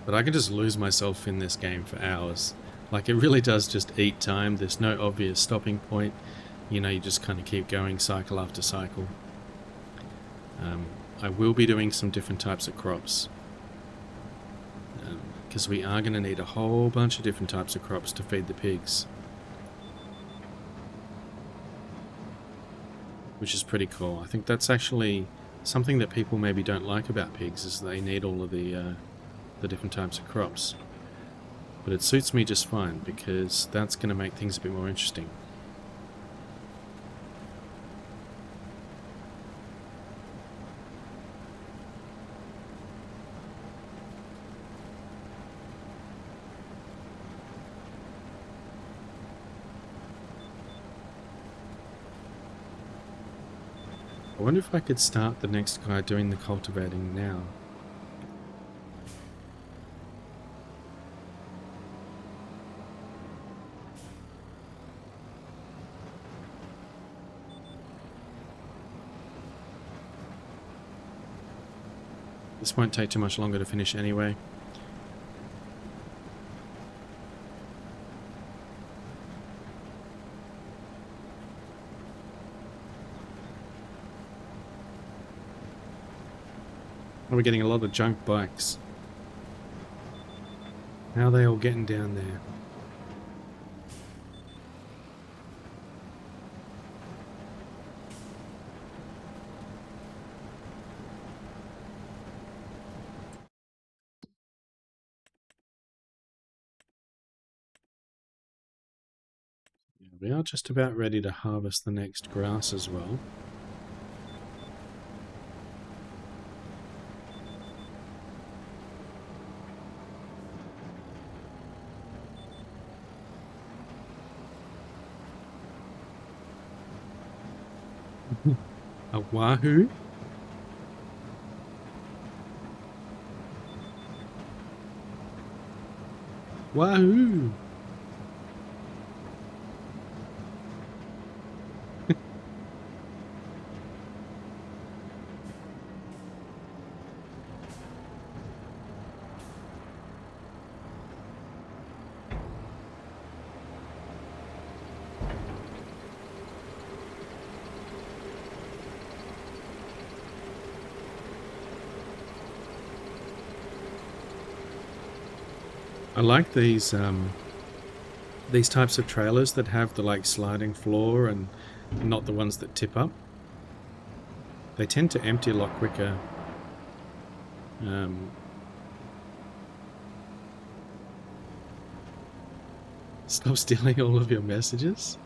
But I can just lose myself in this game for hours. Like, it really does just eat time. There's no obvious stopping point. You just kind of keep going cycle after cycle. I will be doing some different types of crops. Because we are going to need a whole bunch of different types of crops to feed the pigs. Which is pretty cool. I think that's actually something that people maybe don't like about pigs, is they need all of the different types of crops. But it suits me just fine, because that's going to make things a bit more interesting. I wonder if I could start the next guy doing the cultivating now. This won't take too much longer to finish anyway. We're getting a lot of junk bikes. How are they all getting down there? We are just about ready to harvest the next grass as well. A wahoo? Wahoo! I like these types of trailers that have the like sliding floor and not the ones that tip up. They tend to empty a lot quicker. Stop stealing all of your messages.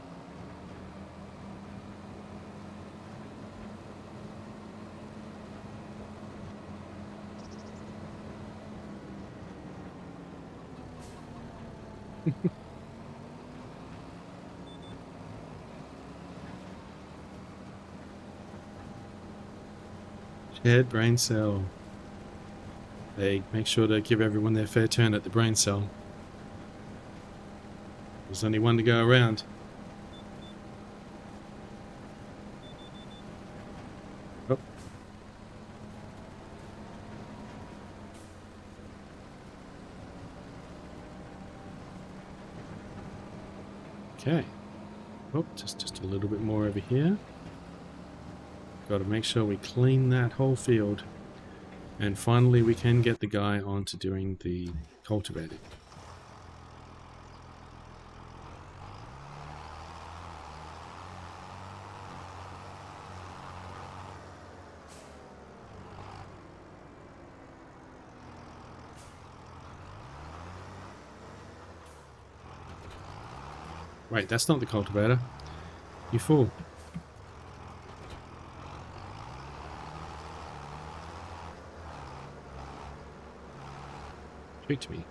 Shared brain cell. Hey, make sure to give everyone their fair turn at the brain cell. There's only one to go around. Oh. Okay. Oh, just a little bit more over here. Got to make sure we clean that whole field. And finally we can get the guy on to doing the cultivating. Wait, that's not the cultivator. You fool. Speak to me.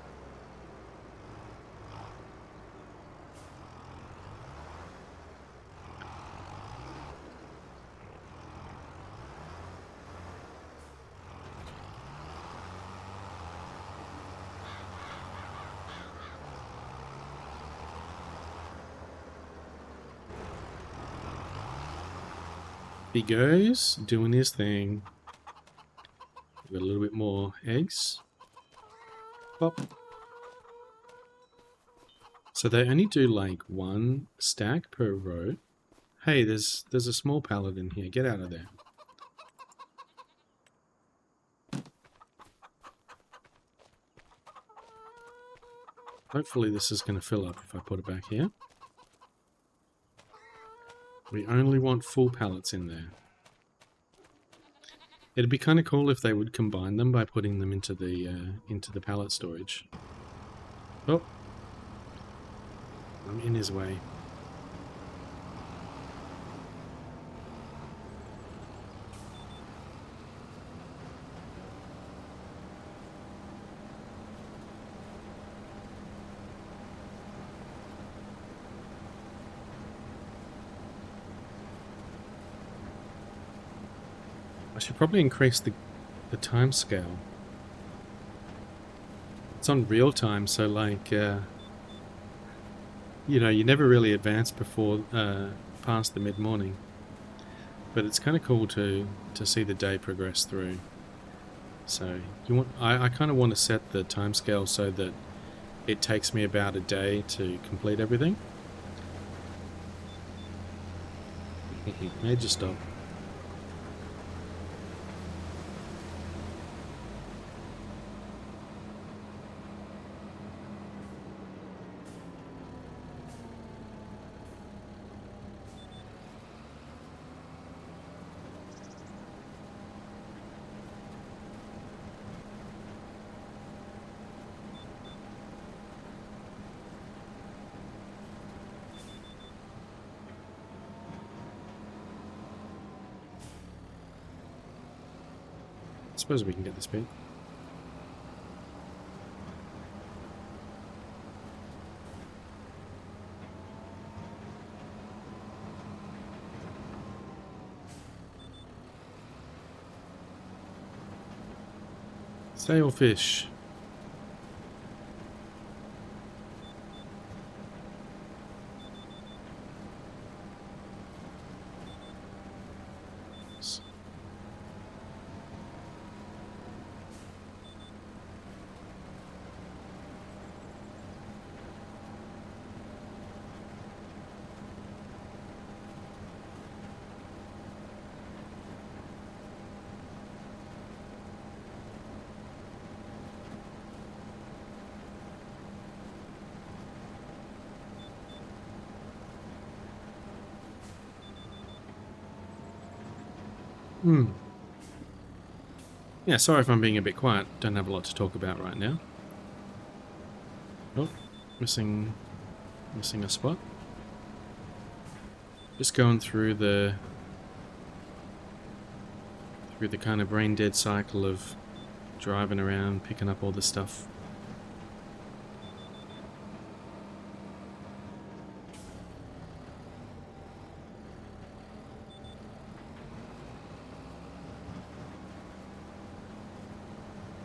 He goes, doing his thing. Got a little bit more eggs. Pop. So they only do like one stack per row. Hey, there's a small pallet in here. Get out of there. Hopefully this is going to fill up if I put it back here. We only want full pallets in there. It'd be kind of cool if they would combine them by putting them into the pallet storage. Oh, I'm in his way. I should probably increase the time scale. It's on real time, so like, you know, you never really advance before past the mid-morning. But it's kind of cool to see the day progress through. So I kind of want to set the timescale so that it takes me about a day to complete everything. Major stop. I suppose we can get this bit. Sailfish. Yeah, sorry if I'm being a bit quiet. Don't have a lot to talk about right now. Oh, missing a spot. Just going through the kind of brain dead cycle of driving around, picking up all the stuff.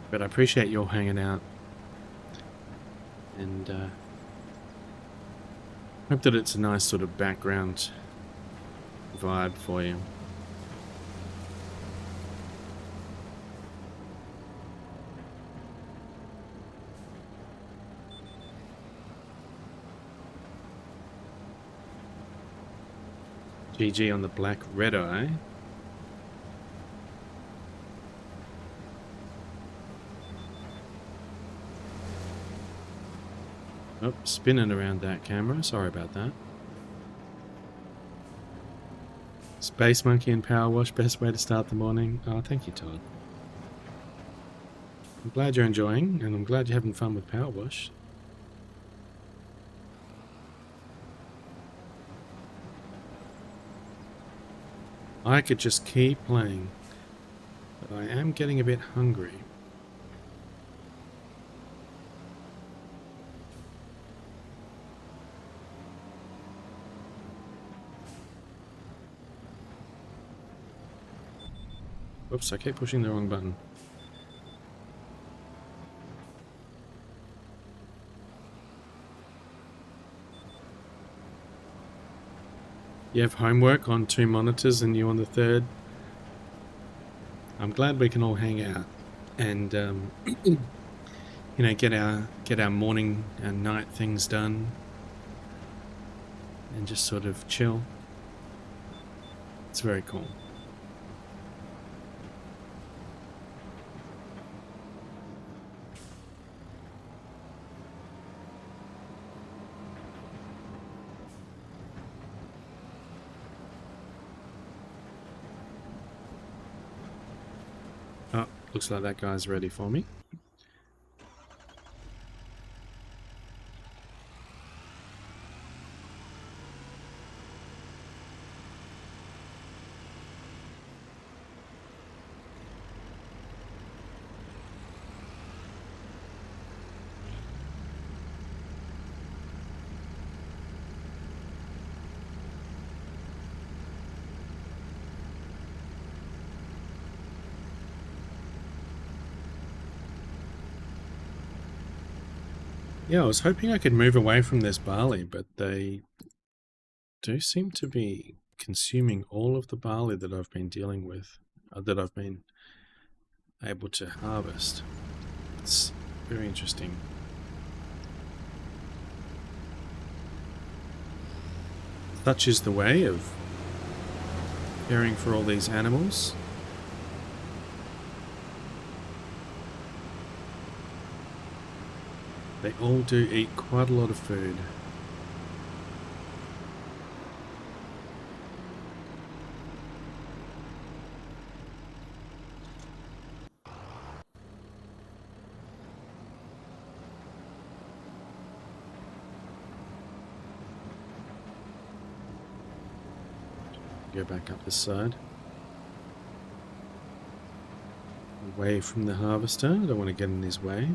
But I appreciate you all hanging out, and hope that it's a nice sort of background vibe for you. GG on the Black Red Eye. Oh, spinning around that camera. Sorry about that. Space Monkey and Power Wash, best way to start the morning. Oh, thank you, Todd. I'm glad you're enjoying, and I'm glad you're having fun with Power Wash. I could just keep playing, but I am getting a bit hungry. Oops, I keep pushing the wrong button. You have homework on 2 monitors and you on the 3rd. I'm glad we can all hang out and you know, get our morning and night things done and just sort of chill. It's very cool. Oh, looks like that guy's ready for me. Yeah, I was hoping I could move away from this barley, but they do seem to be consuming all of the barley that I've been dealing with, that I've been able to harvest. It's very interesting. Such is the way of caring for all these animals. They all do eat quite a lot of food. Go back up this side. Away from the harvester. I don't want to get in his way.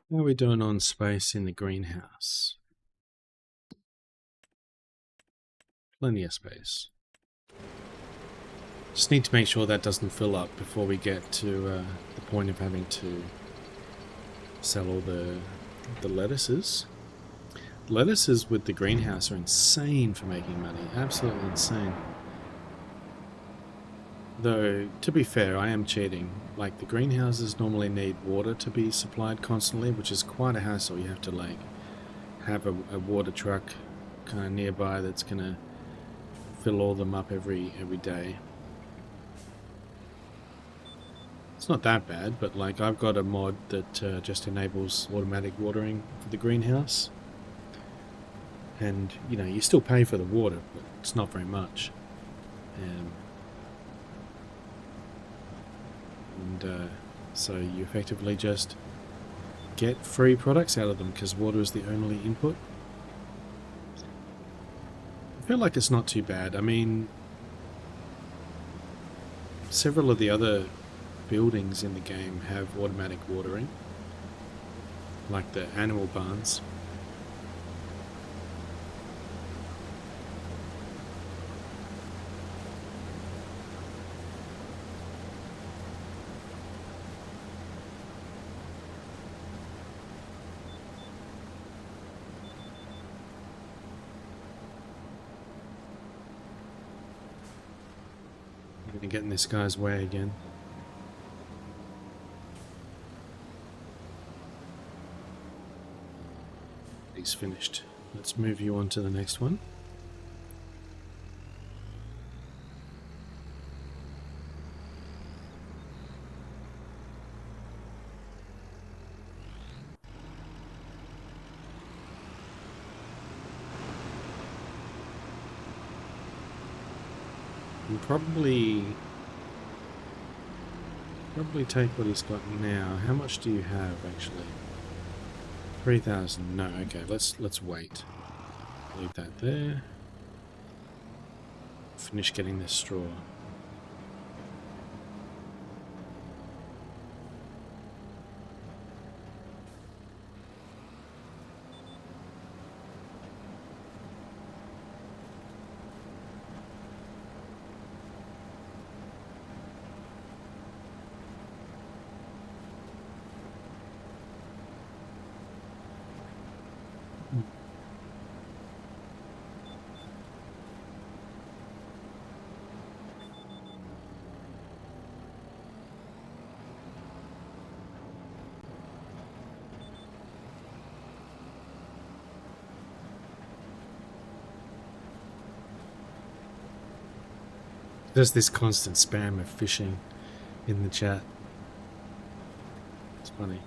How are we doing on space in the greenhouse? Plenty of space. Just need to make sure that doesn't fill up before we get to the point of having to sell all the lettuces. Lettuces with the greenhouse are insane for making money. Absolutely insane. Though, to be fair, I am cheating. Like, the greenhouses normally need water to be supplied constantly, which is quite a hassle. You have to, like, have a water truck kind of nearby that's going to fill all them up every day. It's not that bad, but, like, I've got a mod that just enables automatic watering for the greenhouse. And, you know, you still pay for the water, but it's not very much. And so you effectively just get free products out of them because water is the only input. I feel like it's not too bad. I mean, several of the other buildings in the game have automatic watering, like the animal barns. I'm gonna get in this guy's way again. He's finished. Let's move you on to the next one. And probably take what he's got now. How much do you have actually? 3,000. No, okay. Let's wait. Leave that there. Finish getting this straw. There's this constant spam of fishing in the chat. It's funny.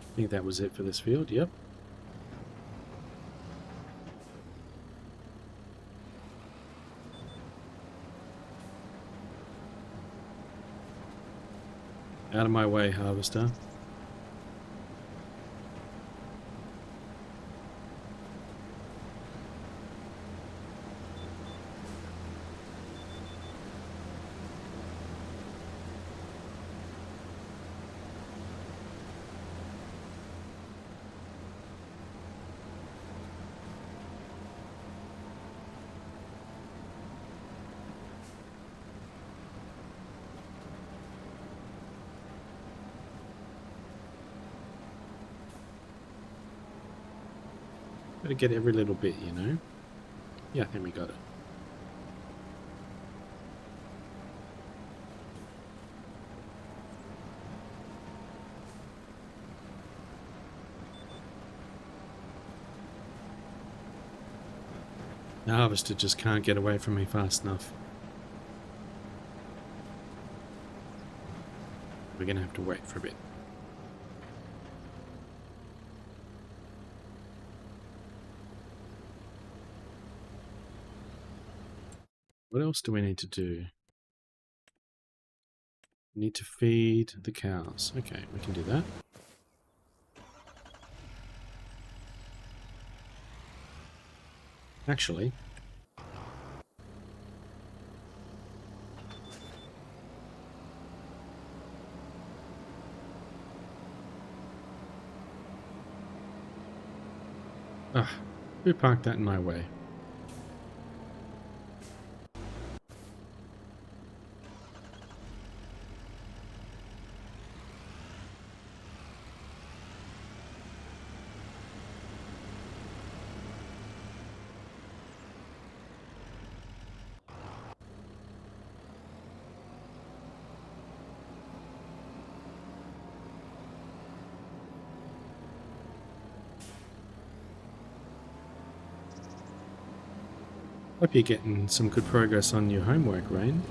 I think that was it for this field, yep. Out of my way, harvester. Gotta get every little bit, you know? Yeah, I think we got it. The harvester just can't get away from me fast enough. We're gonna have to wait for a bit. What else do we need to do? We need to feed the cows. Okay, we can do that. Actually, who parked that in my way? Hope you're getting some good progress on your homework, Rain.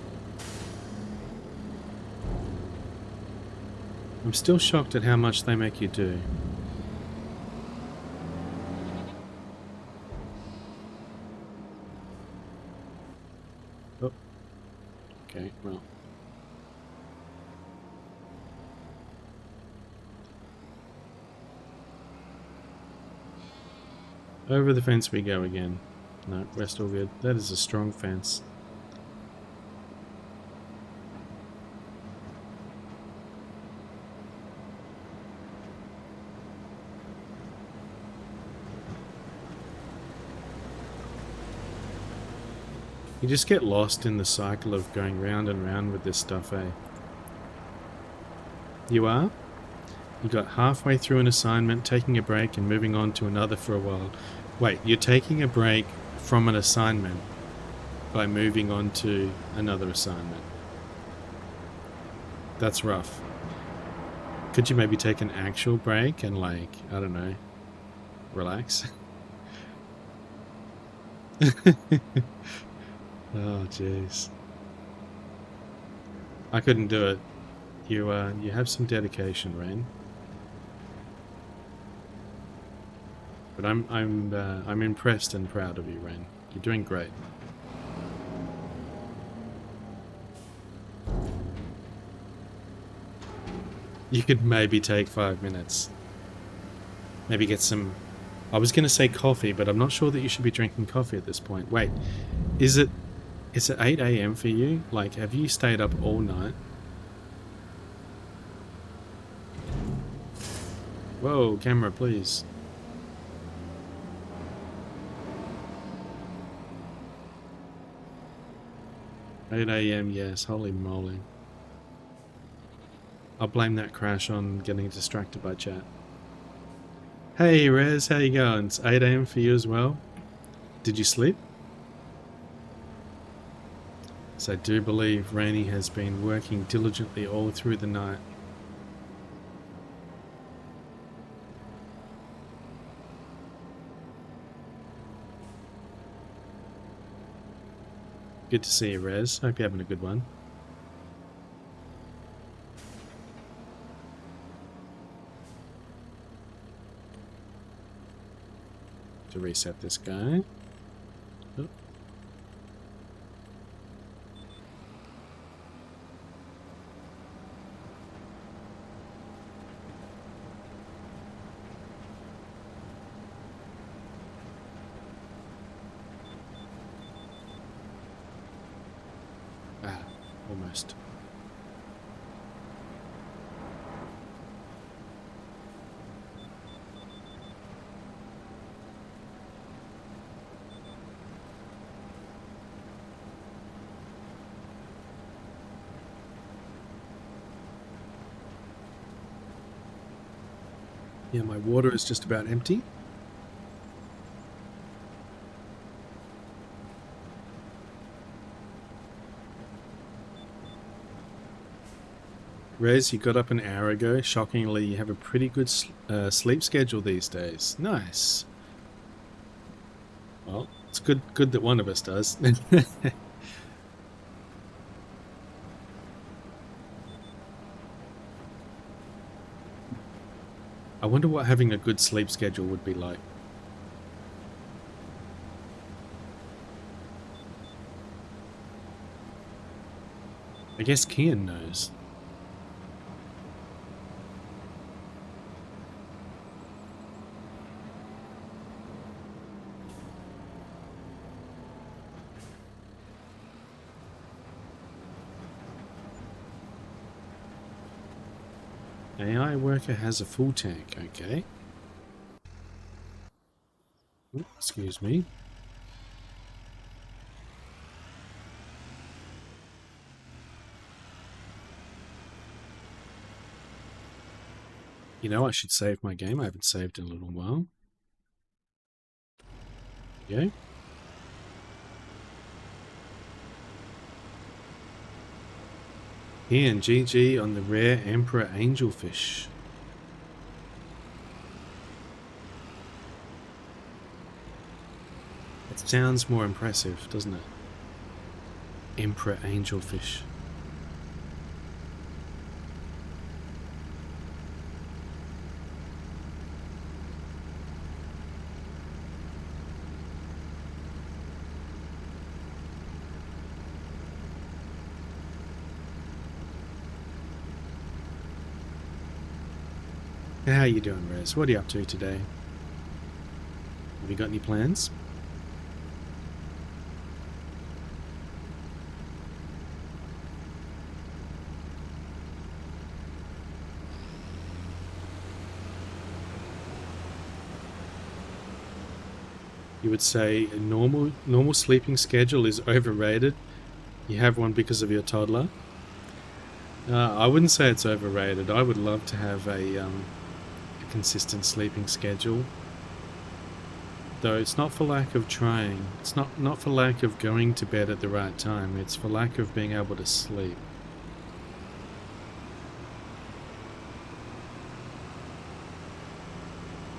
I'm still shocked at how much they make you do. Oh. Okay, well. Over the fence we go again. No, we're still good. That is a strong fence. You just get lost in the cycle of going round and round with this stuff, eh? You are? You got halfway through an assignment, taking a break and moving on to another for a while. Wait, you're taking a break from an assignment by moving on to another assignment. That's rough. Could you maybe take an actual break and, like, I don't know, relax? Oh, jeez. I couldn't do it. You have some dedication, Rain. But I'm impressed and proud of you, Rain. You're doing great. You could maybe take 5 minutes. Maybe get some... I was going to say coffee, but I'm not sure that you should be drinking coffee at this point. Wait, is it 8 AM for you? Like, have you stayed up all night? Whoa, camera, please. 8 AM, yes, holy moly. I'll blame that crash on getting distracted by chat. Hey Rez, how you going? It's 8 AM for you as well? Did you sleep? So I do believe Rainy has been working diligently all through the night. Good to see you, Rez. Hope you're having a good one. To reset this guy. Oh. Ah, almost. Yeah, my water is just about empty. Rez, you got up an hour ago. Shockingly, you have a pretty good sleep schedule these days. Nice. Well, it's good that one of us does. I wonder what having a good sleep schedule would be like. I guess Kian knows. AI worker has a full tank, okay. Ooh, excuse me. You know, I should save my game. I haven't saved in a little while. Yeah. Here and GG on the rare Emperor Angelfish. It sounds more impressive, doesn't it? Emperor Angelfish. How you doing, Rez? What are you up to today? Have you got any plans? You would say a normal sleeping schedule is overrated. You have one because of your toddler. I wouldn't say it's overrated. I would love to have a consistent sleeping schedule. Though it's not for lack of trying. It's not for lack of going to bed at the right time. It's for lack of being able to sleep.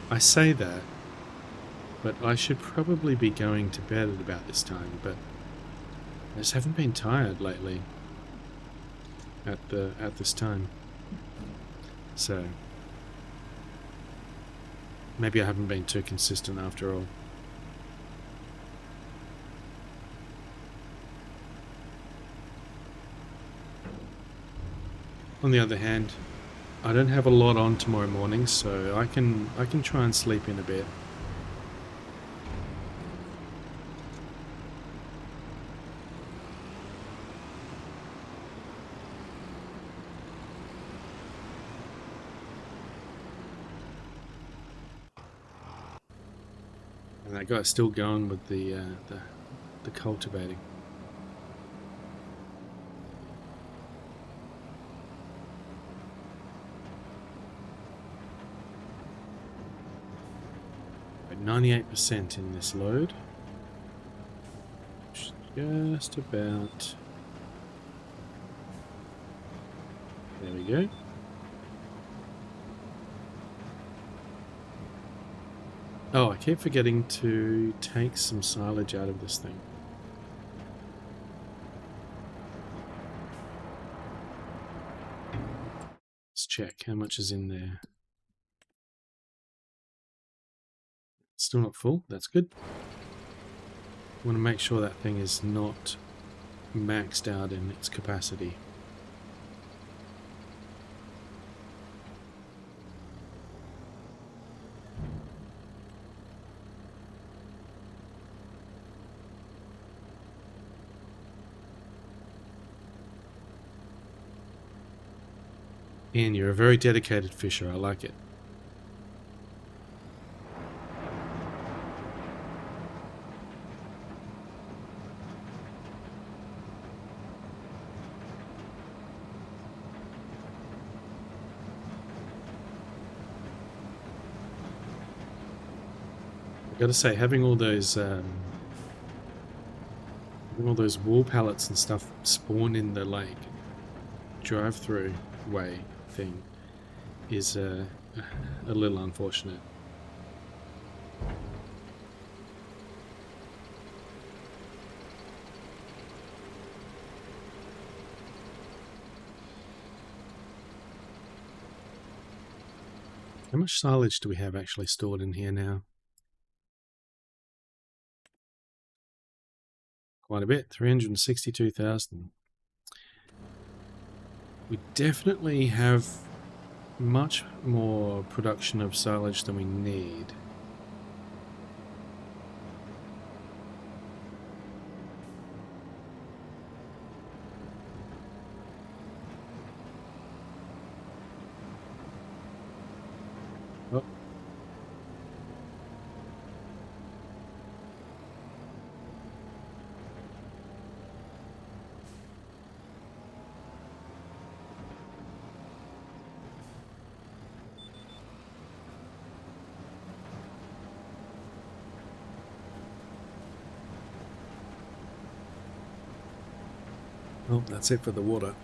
I say that, but I should probably be going to bed at about this time, but I just haven't been tired lately at this time. So maybe I haven't been too consistent after all. On the other hand, I don't have a lot on tomorrow morning, so I can try and sleep in a bit. And that guy's still going with the cultivating. At 98% in this load. Just about There we go. Oh, I keep forgetting to take some silage out of this thing. Let's check how much is in there. Still not full, that's good. I want to make sure that thing is not maxed out in its capacity. Ian, you're a very dedicated fisher, I like it. Gotta say, having all those wool pallets and stuff spawn in the like drive-through way thing is a little unfortunate. How much silage do we have actually stored in here now? Quite a bit, 362,000. We definitely have much more production of silage than we need. Oh. Oh, that's it for the water.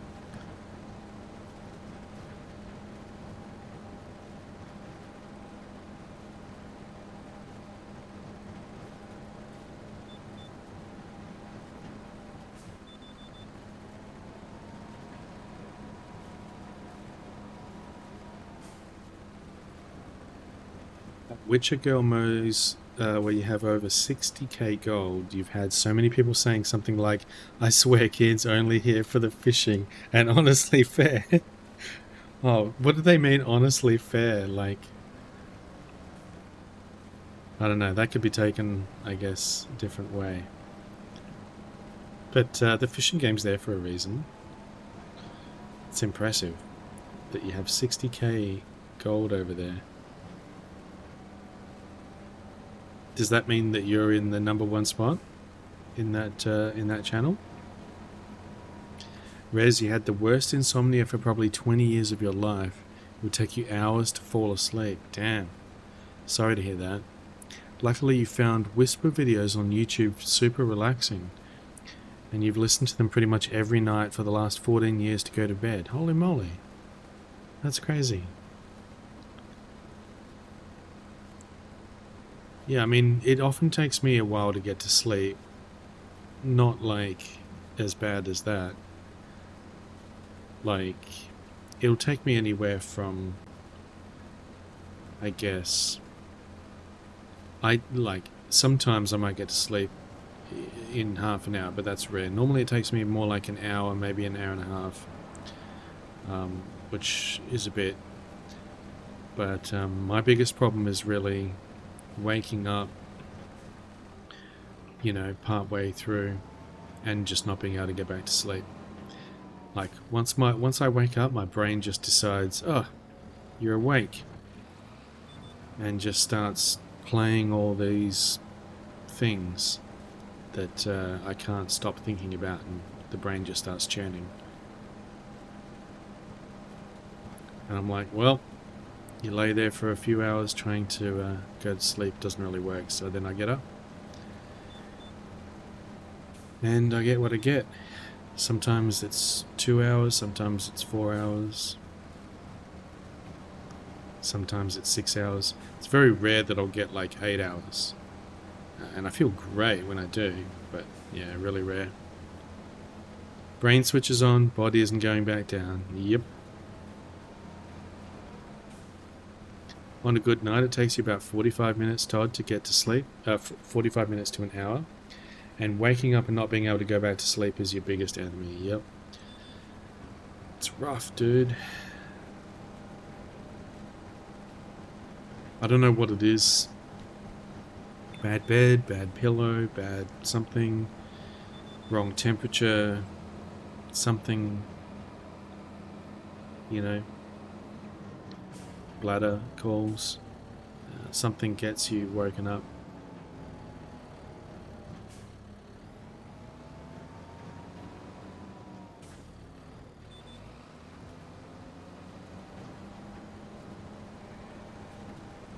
Witcher Girl Mo's where you have over 60k gold, you've had so many people saying something like, I swear kids, only here for the fishing, and honestly fair. Oh, what do they mean honestly fair? Like, I don't know, that could be taken, I guess, a different way. But the fishing game's there for a reason. It's impressive that you have 60k gold over there. Does that mean that you're in the #1 spot in that channel? Rez, you had the worst insomnia for probably 20 years of your life. It would take you hours to fall asleep. Damn. Sorry to hear that. Luckily you found whisper videos on YouTube super relaxing. And you've listened to them pretty much every night for the last 14 years to go to bed. Holy moly. That's crazy. Yeah, I mean, it often takes me a while to get to sleep. Not, like, as bad as that. Like, it'll take me anywhere from, I guess, sometimes I might get to sleep in half an hour, but that's rare. Normally it takes me more like an hour, maybe an hour and a half, which is a bit. But my biggest problem is really waking up, you know, part way through and just not being able to get back to sleep. Like once I wake up, my brain just decides, oh, you're awake, and just starts playing all these things that I can't stop thinking about, and the brain just starts churning. And I'm like, well, you lay there for a few hours trying to go to sleep, doesn't really work. So then I get up and I get what I get. Sometimes it's 2 hours, sometimes it's 4 hours. Sometimes it's 6 hours. It's very rare that I'll get like 8 hours. And I feel great when I do, but yeah, really rare. Brain switches on, body isn't going back down. Yep. On a good night, it takes you about 45 minutes, Todd, to get to sleep. 45 minutes to an hour. And waking up and not being able to go back to sleep is your biggest enemy. Yep. It's rough, dude. I don't know what it is. Bad bed, bad pillow, bad something. Wrong temperature. Something. You know. Bladder calls. Something gets you woken up.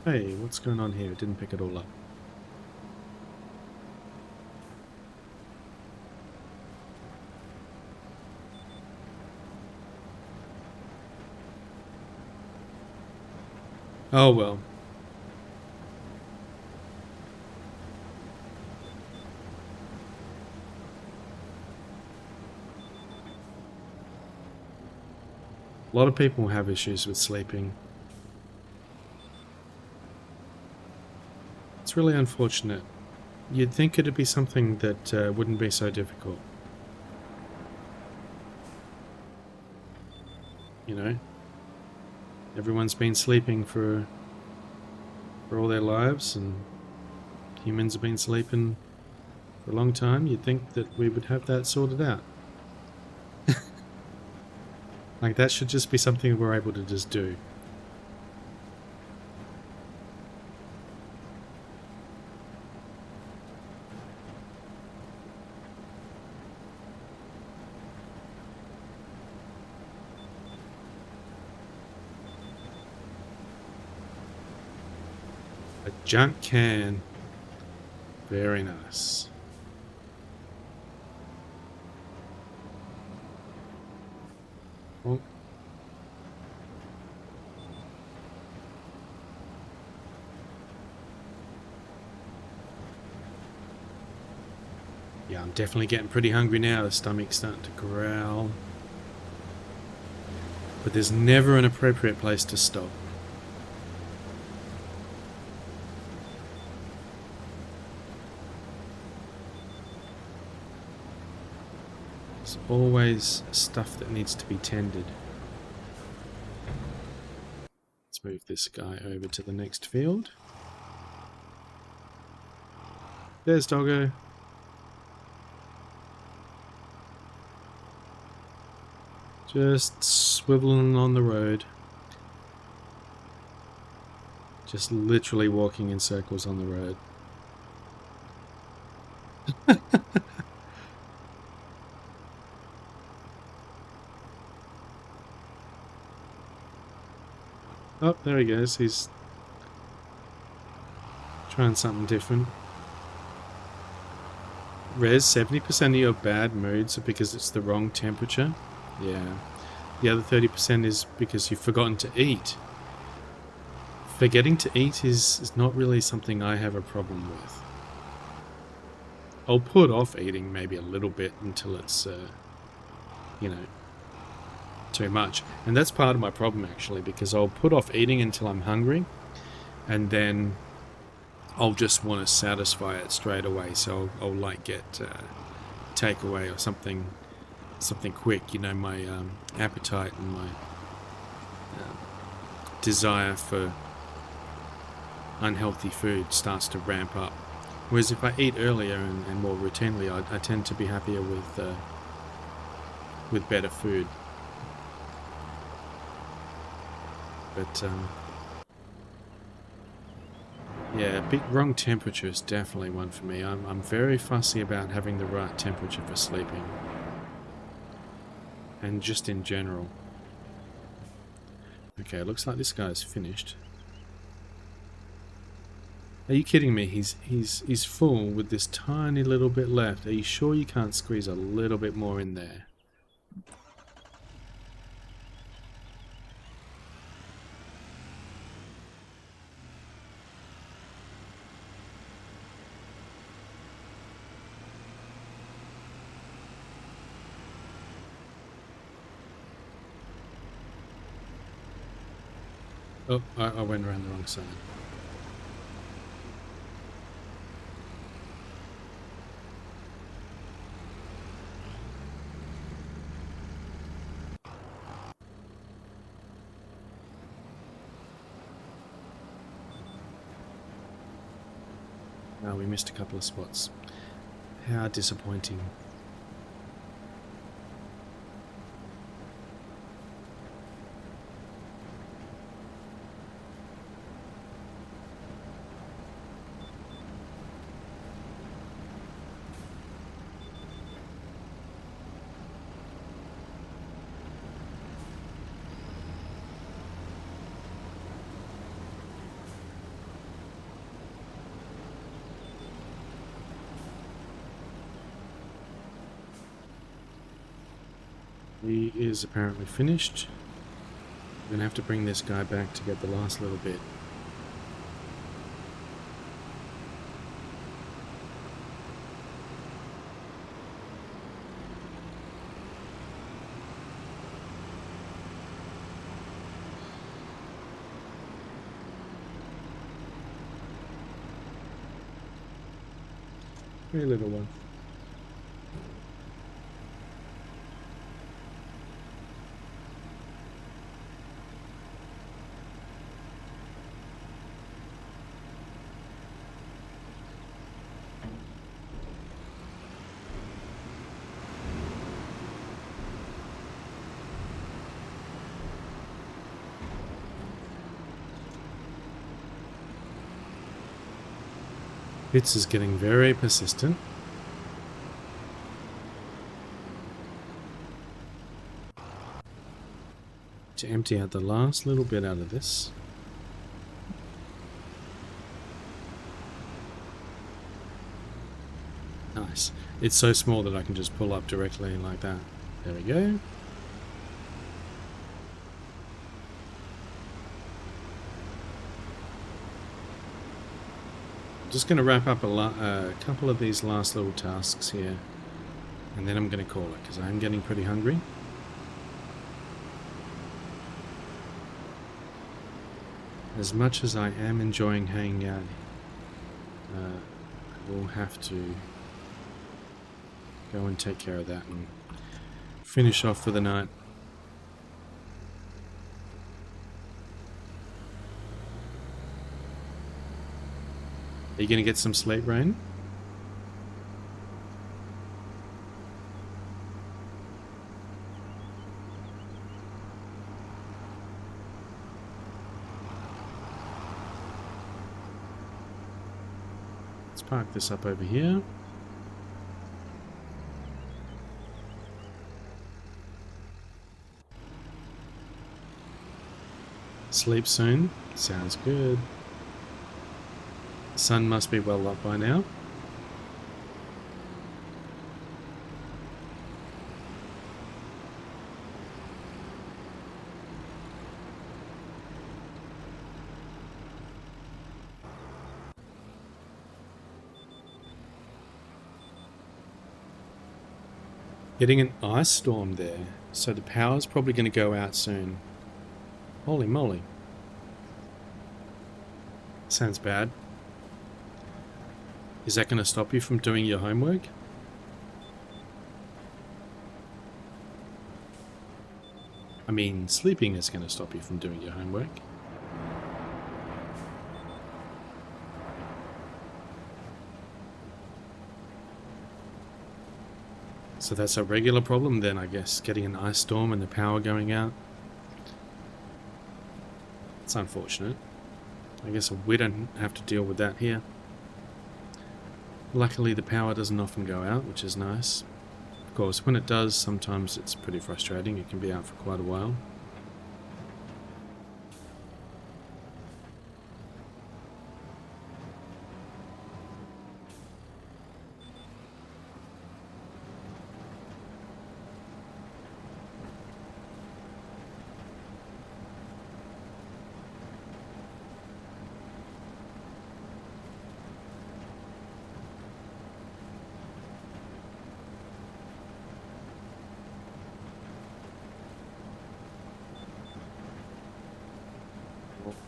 Hey, what's going on here? Didn't pick it all up. Oh well. A lot of people have issues with sleeping. It's really unfortunate. You'd think it'd be something that wouldn't be so difficult. You know? Everyone's been sleeping for all their lives, and humans have been sleeping for a long time. You'd think that we would have that sorted out. Like, that should just be something we're able to just do. A junk can. Very nice. Oh. Yeah, I'm definitely getting pretty hungry now. The stomach's starting to growl. But there's never an appropriate place to stop. There's always stuff that needs to be tended. Let's move this guy over to the next field. There's Doggo. Just swiveling on the road. Just literally walking in circles on the road. Oh, there he goes. He's trying something different. Rez, 70% of your bad moods are because it's the wrong temperature. Yeah. The other 30% is because you've forgotten to eat. Forgetting to eat is not really something I have a problem with. I'll put off eating maybe a little bit until it's, you know, too much. And that's part of my problem, actually, because I'll put off eating until I'm hungry, and then I'll just want to satisfy it straight away. So I'll like get takeaway or something quick. You know, my appetite and my desire for unhealthy food starts to ramp up. Whereas if I eat earlier and more routinely, I tend to be happier with better food. But yeah, wrong temperature is definitely one for me. I'm very fussy about having the right temperature for sleeping, and just in general. Okay, looks like this guy's finished. Are you kidding me? He's full with this tiny little bit left. Are you sure you can't squeeze a little bit more in there? Oh, I went around the wrong side. Oh, we missed a couple of spots. How disappointing. He is apparently finished. I'm going to have to bring this guy back to get the last little bit. Very little one. Fitz is getting very persistent. To empty out the last little bit out of this. Nice. It's so small that I can just pull up directly like that. There we go. I'm just going to wrap up a couple of these last little tasks here, and then I'm going to call it because I'm getting pretty hungry. As much as I am enjoying hanging out, I will have to go and take care of that and finish off for the night. Are you going to get some sleep, Rain? Let's park this up over here. Sleep soon. Sounds good. The sun must be well up by now. Getting an ice storm there, so the power's probably going to go out soon. Holy moly. Sounds bad. Is that going to stop you from doing your homework? I mean, sleeping is going to stop you from doing your homework. So that's a regular problem then, I guess, getting an ice storm and the power going out. It's unfortunate. I guess we don't have to deal with that here. Luckily the power doesn't often go out, which is nice. Of course, when it does, sometimes it's pretty frustrating. It can be out for quite a while.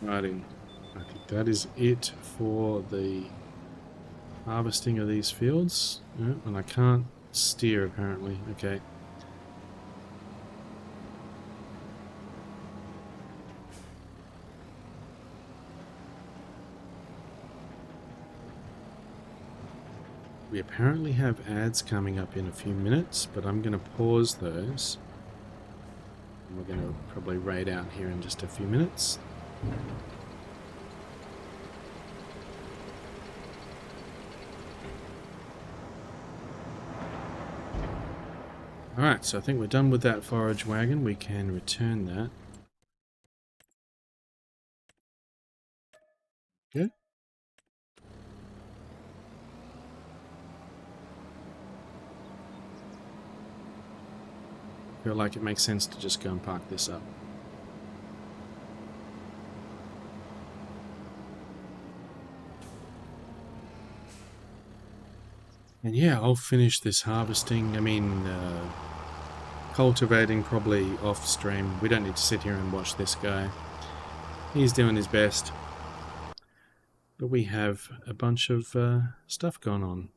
Righty. I think that is it for the harvesting of these fields. Yeah, and I can't steer apparently. Okay. We apparently have ads coming up in a few minutes, but I'm going to pause those. And we're going to probably raid out here in just a few minutes. Alright, so I think we're done with that forage wagon. We can return that. Good. I feel like it makes sense to just go and park this up. And yeah, I'll finish this harvesting. I mean, cultivating probably off stream. We don't need to sit here and watch this guy. He's doing his best. But we have a bunch of stuff going on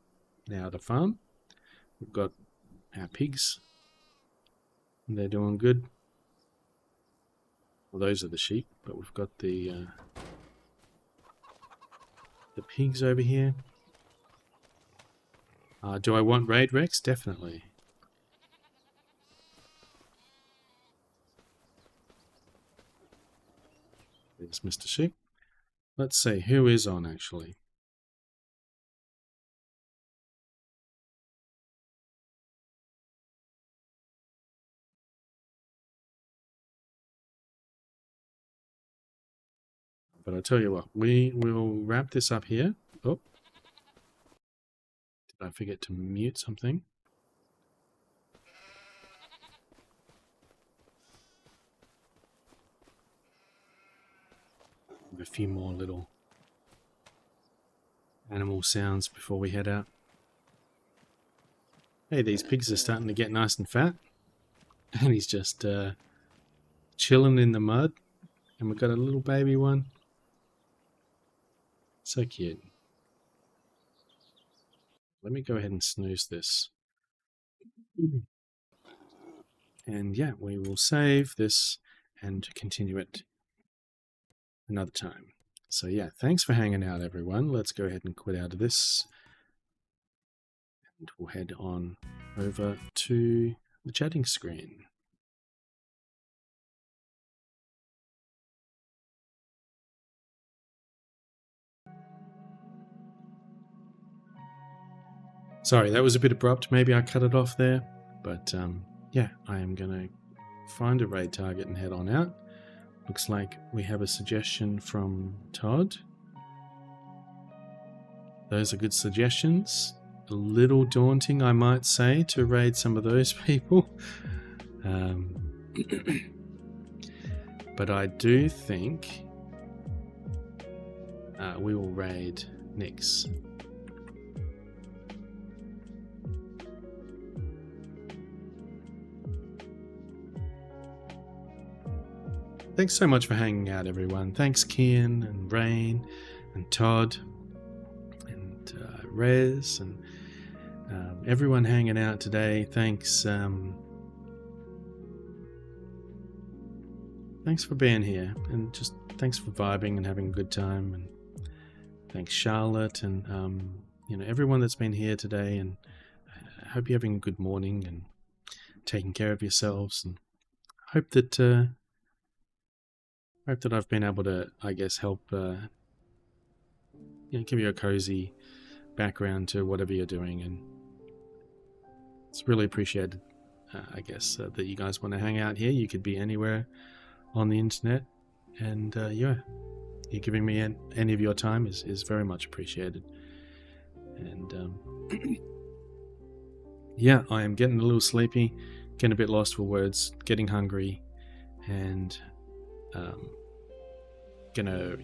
now at the farm. We've got our pigs. They're doing good. Well, those are the sheep, but we've got the pigs over here. Do I want Raid Rex? Definitely. There's Mr. Sheep. Let's see, who is on actually? But I tell you what, we will wrap this up here. Oh. Did I forget to mute something? A few more little animal sounds before we head out. Hey, these pigs are starting to get nice and fat. And he's just chilling in the mud. And we've got a little baby one. So cute. Let me go ahead and snooze this. And yeah, we will save this and continue it another time. So yeah, thanks for hanging out, everyone. Let's go ahead and quit out of this. And we'll head on over to the chatting screen. Sorry, that was a bit abrupt. Maybe I cut it off there. But yeah, I am going to find a raid target and head on out. Looks like we have a suggestion from Todd. Those are good suggestions. A little daunting, I might say, to raid some of those people. But I do think we will raid Nyx. Thanks so much for hanging out, everyone. Thanks, Kian and Rain and Todd and Rez and everyone hanging out today. Thanks. Thanks for being here, and just thanks for vibing and having a good time. And thanks, Charlotte, and you know, everyone that's been here today. And I hope you're having a good morning and taking care of yourselves. And hope that I've been able to, I guess, help you know, give you a cozy background to whatever you're doing, and it's really appreciated. I guess that you guys want to hang out here. You could be anywhere on the internet, and yeah, you giving me any of your time is very much appreciated. And yeah, I am getting a little sleepy, getting a bit lost for words, getting hungry, and gonna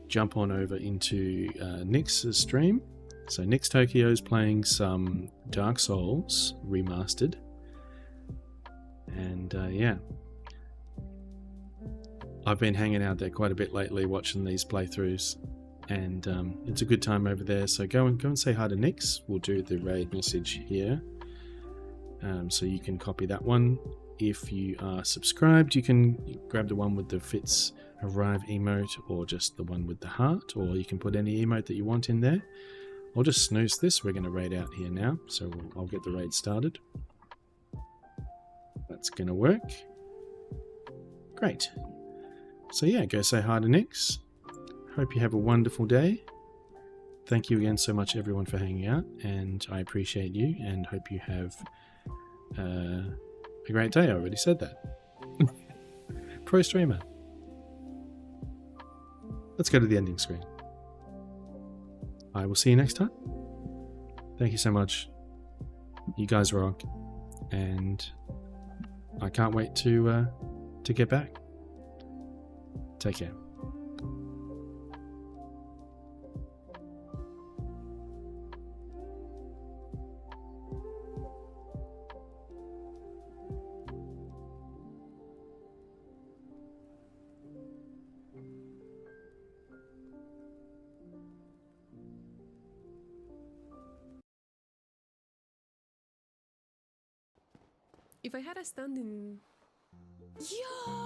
jump on over into Nyx's stream. So Nyx Tokyo's playing some Dark Souls Remastered, and yeah, I've been hanging out there quite a bit lately, watching these playthroughs, and it's a good time over there. So go and say hi to Nix. We'll do the raid message here, so you can copy that one. If you are subscribed, you can grab the one with the Fitz Arrive emote, or just the one with the heart, or you can put any emote that you want in there. I'll just snooze this. We're going to raid out here now, so I'll get the raid started. That's going to work. Great. So yeah, go say hi to Nix. Hope you have a wonderful day. Thank you again so much, everyone, for hanging out, and I appreciate you, and hope you have a great day. I already said that. Pro streamer. Let's go to the ending screen. I will see you next time. Thank you so much. You guys rock, and I can't wait to get back. Take care. If I had a stand in... Yo!